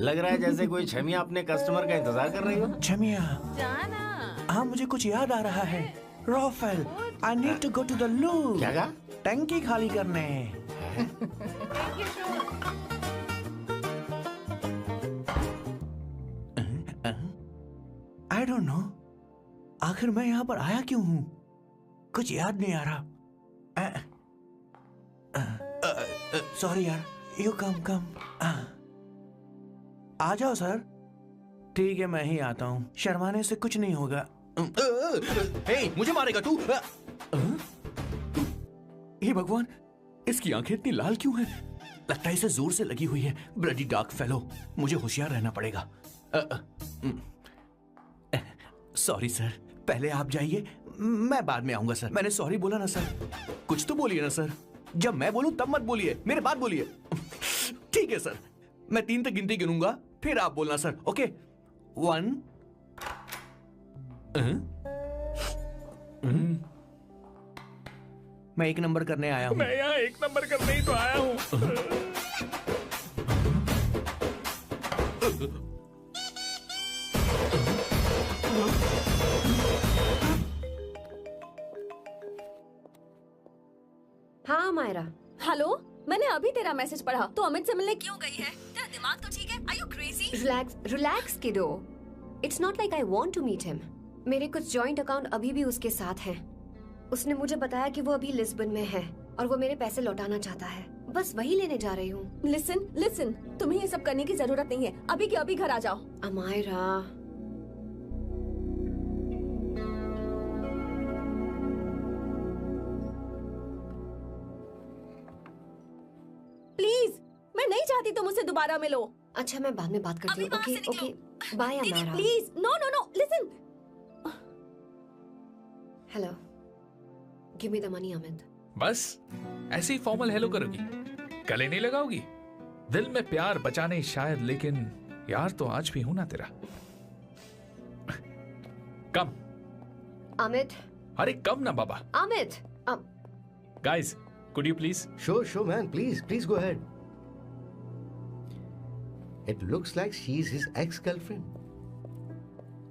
लग रहा है जैसे कोई छमिया अपने कस्टमर का इंतजार कर रही हो। छमिया, जाना। हाँ मुझे कुछ याद आ रहा है। Rafael, I need to go to the loo। क्या कहा? टंकी खाली करने। I don't know, आखिर मैं यहाँ पर आया क्यों हूँ? कुछ याद नहीं आ रहा। सॉरी यार, यू कम आ जाओ सर। ठीक है, मैं ही आता हूँ। शर्माने से कुछ नहीं होगा। हे, मुझे मारेगा तू? हे भगवान, इसकी आंखें इतनी लाल क्यों हैं? लगता है इसे जोर से लगी हुई है। ब्लडी डार्क फेलो, मुझे होशियार रहना पड़ेगा। सॉरी सर, पहले आप जाइए, मैं बाद में आऊंगा सर। मैंने सॉरी बोला ना सर। कुछ तो बोलिए ना सर। जब मैं बोलूं तब मत बोलिए, मेरे बाद बोलिए। ठीक है सर, मैं 3 तक गिनती गिनूंगा, फिर आप बोलना सर। ओके, 1 मैं 1 नंबर करने आया हूँ। मैं यहाँ 1 नंबर करने ही तो आया हूँ। हाँ मायरा। हेलो, मैंने अभी तेरा मैसेज पढ़ा। तो अमित से मिलने क्यों गई है? तेरा दिमाग तो ठीक है? Are you crazy? Relax kiddo. It's not like I want to meet him. मेरे कुछ जॉइंट अकाउंट अभी भी उसके साथ हैं। उसने मुझे बताया कि वो अभी लिस्बन में है और वो मेरे पैसे लौटाना चाहता है। बस वही लेने जा रही हूँ। लिसन, तुम्हें ये सब करने की जरूरत नहीं है। अभी के अभी घर आ जाओ। अमायरा, प्लीज, मैं नहीं चाहती तुम मुझसे दोबारा मिलो। अच्छा, मैं बाद में बात करती हूँ। Okay, bye Amaira. Please, no, listen. Hello, give me the money Amit. बस ऐसे ही फॉर्मल हेलो करोगी, गले नहीं लगाओगी? दिल में प्यार बचा नहीं शायद, लेकिन यार तो आज भी हूं ना तेरा। कम अमित। अरे कम ना बाबा। Amit. Guys, could you please? Sure, man. Please go ahead. It looks like she's his ex-girlfriend.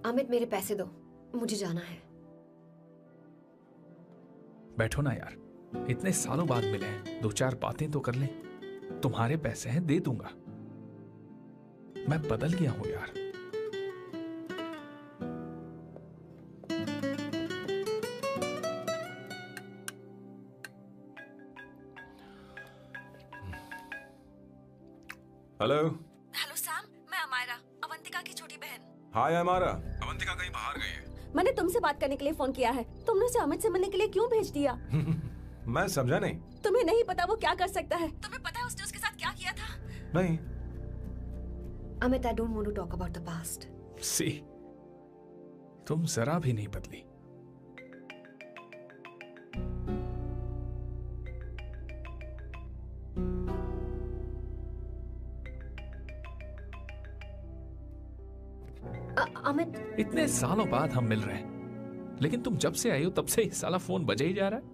Amit, मेरे पैसे दो, मुझे जाना है। बैठो ना यार, इतने सालों बाद मिले हैं, 2-4 बातें तो कर लें। तुम्हारे पैसे हैं, दे दूंगा। मैं बदल गया हूं यार। हेलो सैम, मैं अमायरा, अवंतिका की छोटी बहन। हाय अमारा। अवंतिका कहीं बाहर गई है। मैंने तुमसे बात करने के लिए फोन किया है। तुमने उसे अमित से मिलने के लिए क्यों भेज दिया? मैं समझा नहीं। तुम्हें नहीं पता वो क्या कर सकता है? तुम्हें पता है उसने उसके साथ क्या किया था? नहीं। Amit, I don't want to talk about the past. सी, तुम जरा भी नहीं बदली। अमित, इतने सालों बाद हम मिल रहे हैं, लेकिन तुम जब से आई हो तब से ही साला फोन बजे ही जा रहा है।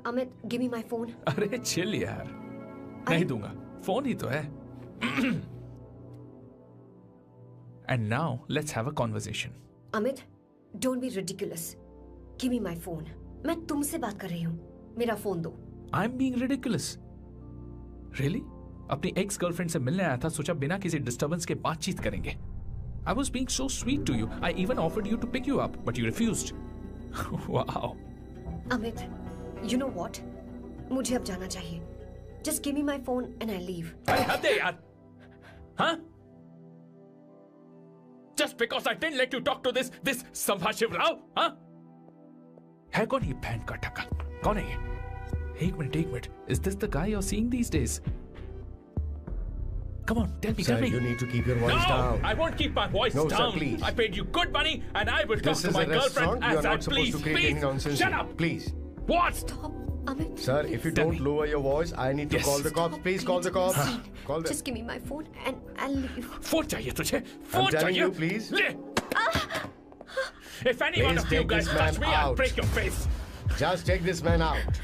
Amit, give me my phone. अरे चिल यार, नहीं दूंगा, फोन ही तो है। And now let's have a conversation. Amit, don't be ridiculous. Give me my phone. मैं तुमसे बात कर रही हूँ, मेरा फोन दो। I am being ridiculous? Really? अपनी एक्स गर्लफ्रेंड से मिलने आया था, सोचा बिना किसी डिस्टर्बेंस के बातचीत करेंगे। I was being so sweet to you. I even offered you to pick you up, but you refused. Wow. Amit, you know what? मुझे अब जाना चाहिए. Just give me my phone and I'll leave. अरे हद है यार. हाँ? Just because I didn't let you talk to this संभाशिव Rao, हाँ? है कौन ये बहन का टक्का? कौन है ये? एक minute. Is this the guy you're seeing these days? Come on, tell me. Sir, you need to keep your voice down. No, I won't keep my voice down. No, sir, please. I paid you good money, and I will talk to my girlfriend as I please. Please, nonsense. Shut up. Please. What? Stop, Amit. Sir, if you don't lower your voice, I need to call the cops. Please call the cops. Call them. Just give me my phone and I'll leave. Phone चाहिए तुझे? I'm telling you, please. ले. If any one of you guys touch me, I'll break your face. Just take this man out.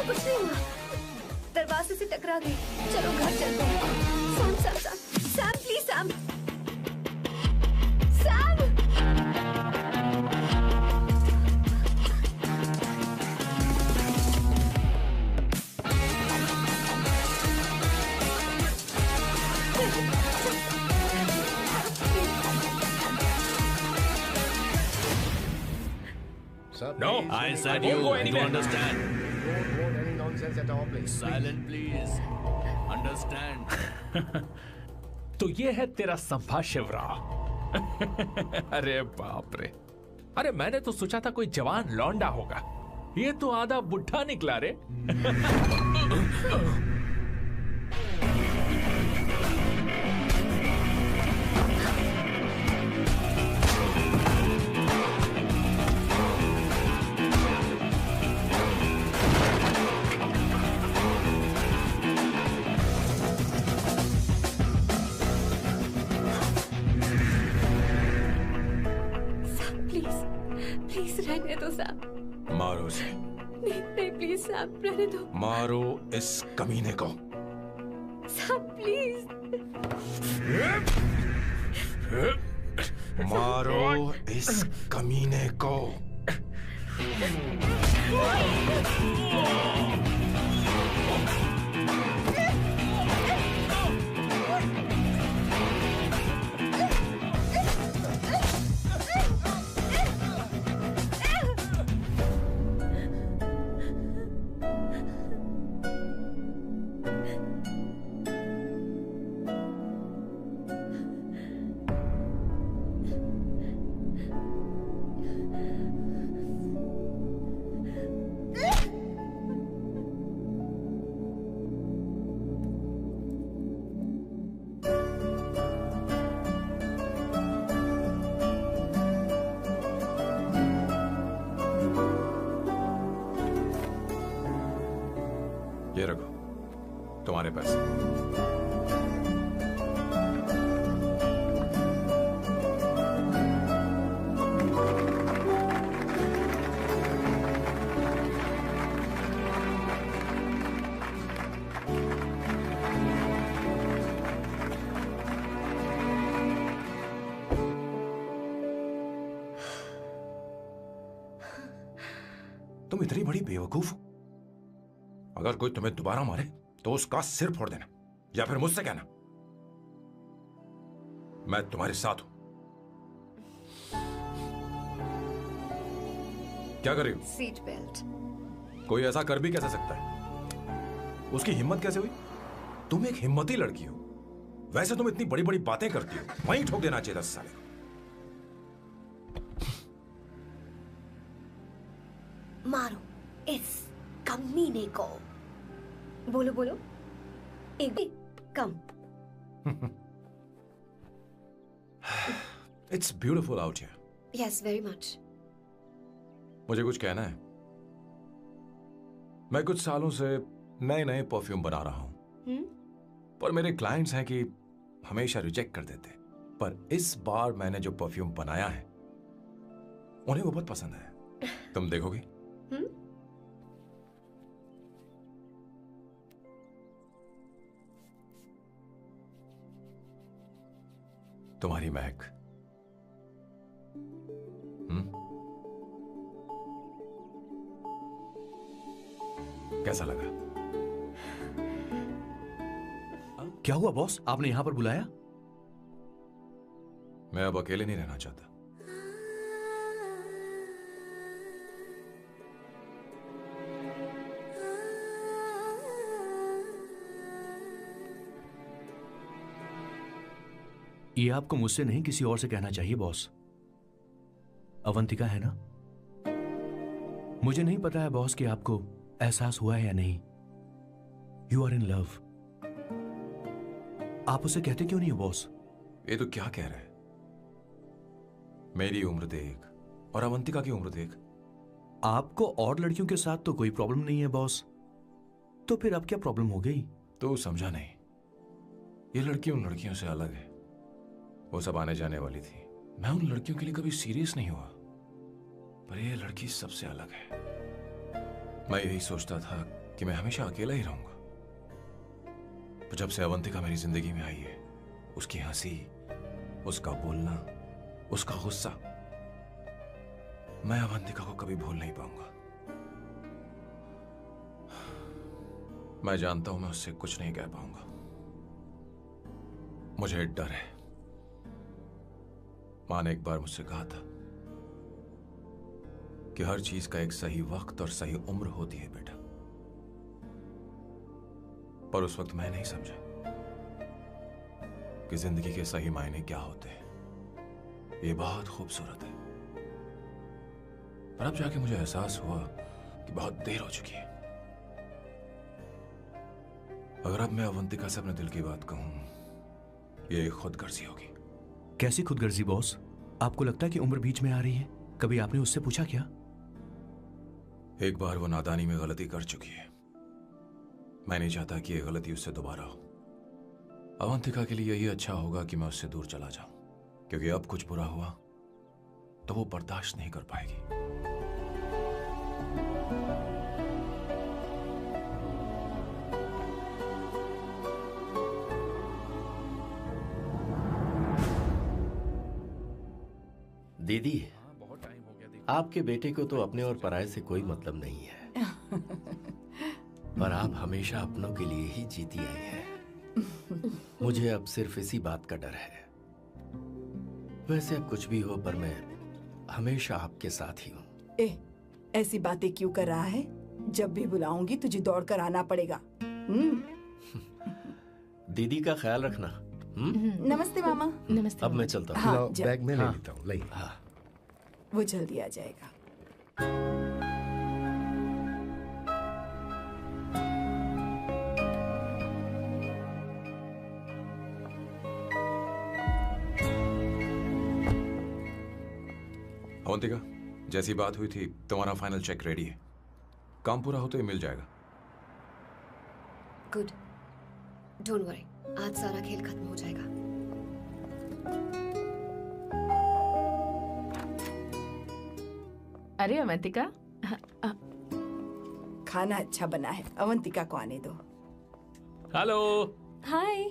कुछ नहीं हुआ, दरवाजे से टकरा गई। चलो घर चलते हैं। Sam Sam Sam Sam please Sam Sam. No, I said I you, won't go you anywhere. understand. Don't want any nonsense at all, please. Silent, please. Understand. तो ये है तेरा संभा शिवराव। अरे बाप रे, अरे मैंने तो सोचा था कोई जवान लौंडा होगा, ये तो आधा बुढ़ा निकला रे। प्लीज रहने दो सैम। मारो उसे। नहीं नहीं प्लीज सैम रहने दो। मारो इस कमीने को। Sam please. मारो इस कमीने को। ये रखो तुम्हारे पैसे। तुम इतनी बड़ी बेवकूफ हो, अगर कोई तुम्हें दोबारा मारे तो उसका सिर फोड़ देना, या फिर मुझसे कहना मैं तुम्हारे साथ हूं। क्या कर रही हो? Seat belt. कोई ऐसा कर भी कैसे सकता है? उसकी हिम्मत कैसे हुई? तुम एक हिम्मती लड़की हो, वैसे तुम इतनी बड़ी बड़ी बातें करती हो, वहीं ठोक देना चाहिए 10 साल। मारो इस कमीने को। बोलो बोलो, एक भी कम। It's beautiful out here. Yes very much. मुझे कुछ कहना है। मैं कुछ सालों से नए नए परफ्यूम बना रहा हूं, पर मेरे क्लाइंट्स हैं कि हमेशा रिजेक्ट कर देते, पर इस बार मैंने जो परफ्यूम बनाया है उन्हें वो बहुत पसंद है। तुम देखोगी? तुम्हारी महक। कैसा लगा? क्या हुआ बॉस, आपने यहां पर बुलाया? मैं अब अकेले नहीं रहना चाहता। ये आपको मुझसे नहीं किसी और से कहना चाहिए बॉस। अवंतिका है ना? मुझे नहीं पता है बॉस कि आपको एहसास हुआ है या नहीं। You are in love. आप उसे कहते क्यों नहीं हो बॉस? ये तो क्या कह रहे हैं? मेरी उम्र देख और अवंतिका की उम्र देख। आपको और लड़कियों के साथ तो कोई प्रॉब्लम नहीं है बॉस, तो फिर अब क्या प्रॉब्लम हो गई? तो समझा नहीं, ये लड़की उन लड़कियों से अलग है। वो सब आने जाने वाली थी, मैं उन लड़कियों के लिए कभी सीरियस नहीं हुआ, पर ये लड़की सबसे अलग है। मैं यही सोचता था कि मैं हमेशा अकेला ही रहूंगा। पर जब से अवंतिका मेरी जिंदगी में आई है, उसकी हंसी, उसका बोलना, उसका गुस्सा, मैं अवंतिका को कभी भूल नहीं पाऊंगा। मैं जानता हूं मैं उससे कुछ नहीं कह पाऊंगा। मुझे डर है। मां ने एक बार मुझसे कहा था कि हर चीज का एक सही वक्त और सही उम्र होती है बेटा। पर उस वक्त मैं नहीं समझा कि जिंदगी के सही मायने क्या होते हैं। ये बहुत खूबसूरत है। पर अब जाके मुझे एहसास हुआ कि बहुत देर हो चुकी है। अगर अब मैं अवंतिका से अपने दिल की बात कहूं, ये एक खुदगर्जी होगी। कैसी खुदगर्जी बॉस? आपको लगता है कि उम्र बीच में आ रही है? कभी आपने उससे पूछा क्या? एक बार वो नादानी में गलती कर चुकी है। मैं नहीं चाहता कि ये गलती उससे दोबारा हो। अवंतिका के लिए यही अच्छा होगा कि मैं उससे दूर चला जाऊं, क्योंकि अब कुछ बुरा हुआ तो वो बर्दाश्त नहीं कर पाएगी। दीदी, आपके बेटे को तो अपने और पराये से कोई मतलब नहीं है। पर आप हमेशा अपनों के लिए ही जीती आई हैं। मुझे अब सिर्फ इसी बात का डर है। वैसे अब कुछ भी हो, पर मैं हमेशा आपके साथ ही हूँ। ऐसी बातें क्यों कर रहा है? जब भी बुलाऊंगी तुझे दौड़कर आना पड़ेगा। दीदी का ख्याल रखना। नमस्ते मामा। नमस्ते। अब मैं चलता हूँ। हाँ, बैग में ले लेता हूँ। लाइए। हाँ। वो जल्दी आ जाएगा। अवंतिका, जैसी बात हुई थी तुम्हारा फाइनल चेक रेडी है। काम पूरा होते ही मिल जाएगा। गुड, डोंट वरी, आज सारा खेल खत्म हो जाएगा। अरे अवंतिका, खाना अच्छा बना है। अवंतिका को आने दो। हेलो। हाय।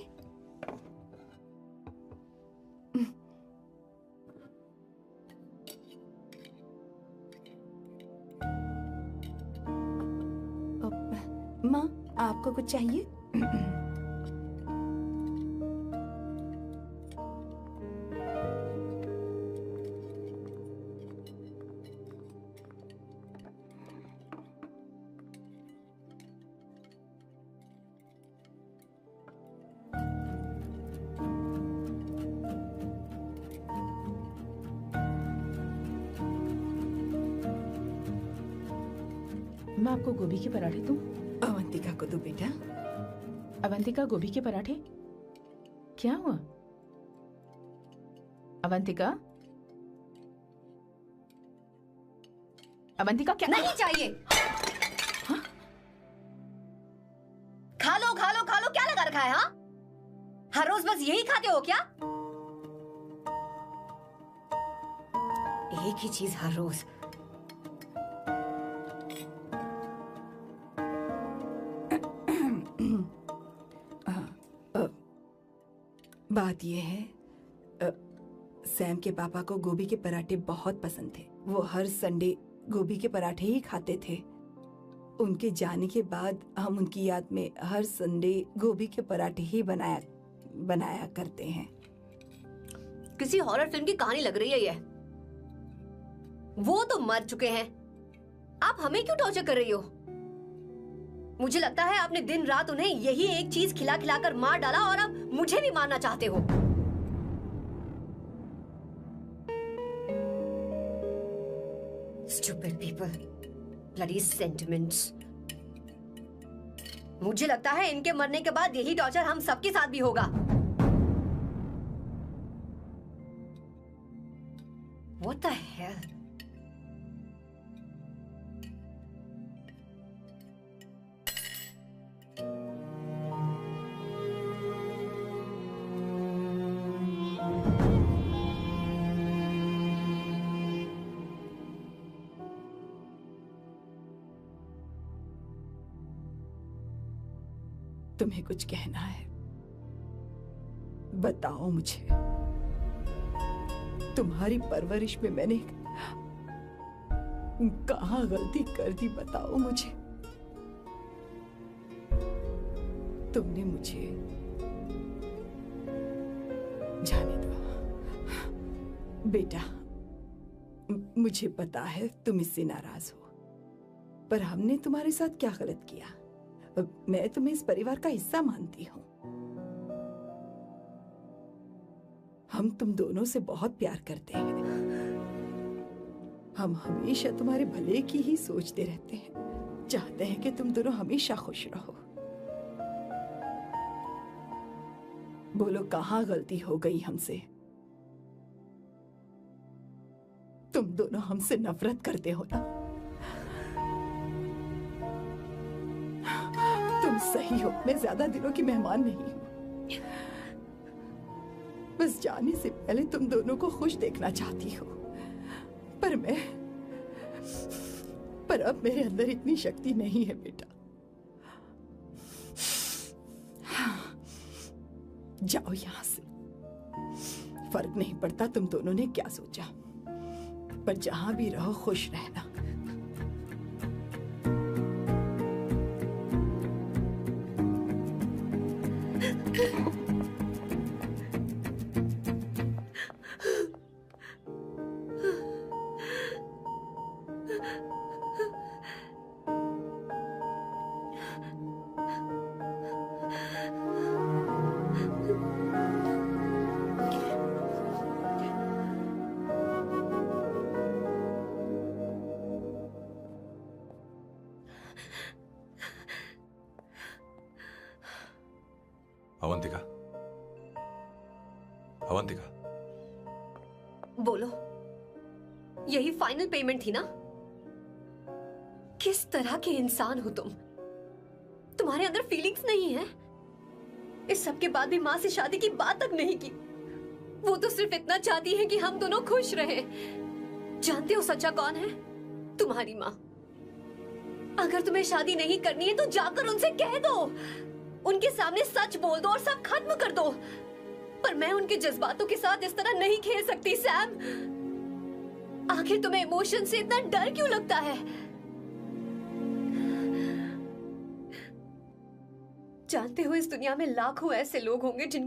माँ, आपको कुछ चाहिए? मैं आपको गोभी के पराठे दूं? अवंतिका को दो बेटा। अवंतिका, गोभी के पराठे? क्या हुआ अवंतिका? अवंतिका क्या? नहीं चाहिए। हाँ? खा लो खा लो खा लो, क्या लगा रखा है? हाँ, हर रोज बस यही खाते हो क्या? एक ही चीज हर रोज। बात यह है, सैम के पापा को गोभी के पराठे बहुत पसंद थे। वो हर संडे गोभी के पराठे ही खाते थे। उनके जाने के बाद हम उनकी याद में हर संडे गोभी के पराठे ही बनाया करते हैं। किसी हॉरर फिल्म की कहानी लग रही है ये। वो तो मर चुके हैं, आप हमें क्यों टॉर्चर कर रही हो? मुझे लगता है आपने दिन रात उन्हें यही एक चीज खिला खिलाकर मार डाला और अब मुझे भी मारना चाहते हो। Stupid people, bloody sentiments. मुझे लगता है इनके मरने के बाद यही टॉर्चर हम सबके साथ भी होगा। What the hell? तुम्हें कुछ कहना है? बताओ मुझे। तुम्हारी परवरिश में मैंने कहाँ गलती कर दी, बताओ मुझे। तुमने मुझे जाने दो बेटा। मुझे पता है तुम इससे नाराज हो, पर हमने तुम्हारे साथ क्या गलत किया? मैं तुम्हें इस परिवार का हिस्सा मानती हूँ। हम तुम दोनों से बहुत प्यार करते हैं। हम हमेशा तुम्हारे भले की ही सोचते रहते हैं, चाहते हैं कि तुम दोनों हमेशा खुश रहो। बोलो, कहाँ गलती हो गई हमसे? तुम दोनों हमसे नफरत करते हो ना? तुम सही हो, मैं ज्यादा दिनों की मेहमान नहीं हूं। बस जाने से पहले तुम दोनों को खुश देखना चाहती हो, पर अब मेरे अंदर इतनी शक्ति नहीं है बेटा। जाओ यहां से। फर्क नहीं पड़ता तुम दोनों ने क्या सोचा, पर जहां भी रहो खुश रहना। अवंतिका, अवंतिका, बोलो, यही फाइनल पेमेंट थी ना? किस तरह के इंसान हो तुम? तुम्हारे अंदर फीलिंग्स नहीं है? इस सब के बाद भी माँ से शादी की बात तक नहीं की। वो तो सिर्फ इतना चाहती है कि हम दोनों खुश रहें। जानते हो सच्चा कौन है? तुम्हारी माँ। अगर तुम्हें शादी नहीं करनी है तो जाकर उनसे कह दो, उनके सामने सच बोल दो और सब खत्म कर दो। पर मैं उनके जज्बातों के साथ इस तरह नहीं खेल सकती सैम। आखिर तुम्हें इमोशन से इतना डर क्यों लगता है? जानते हो, इस दुनिया में लाखों ऐसे लोग होंगे जिनके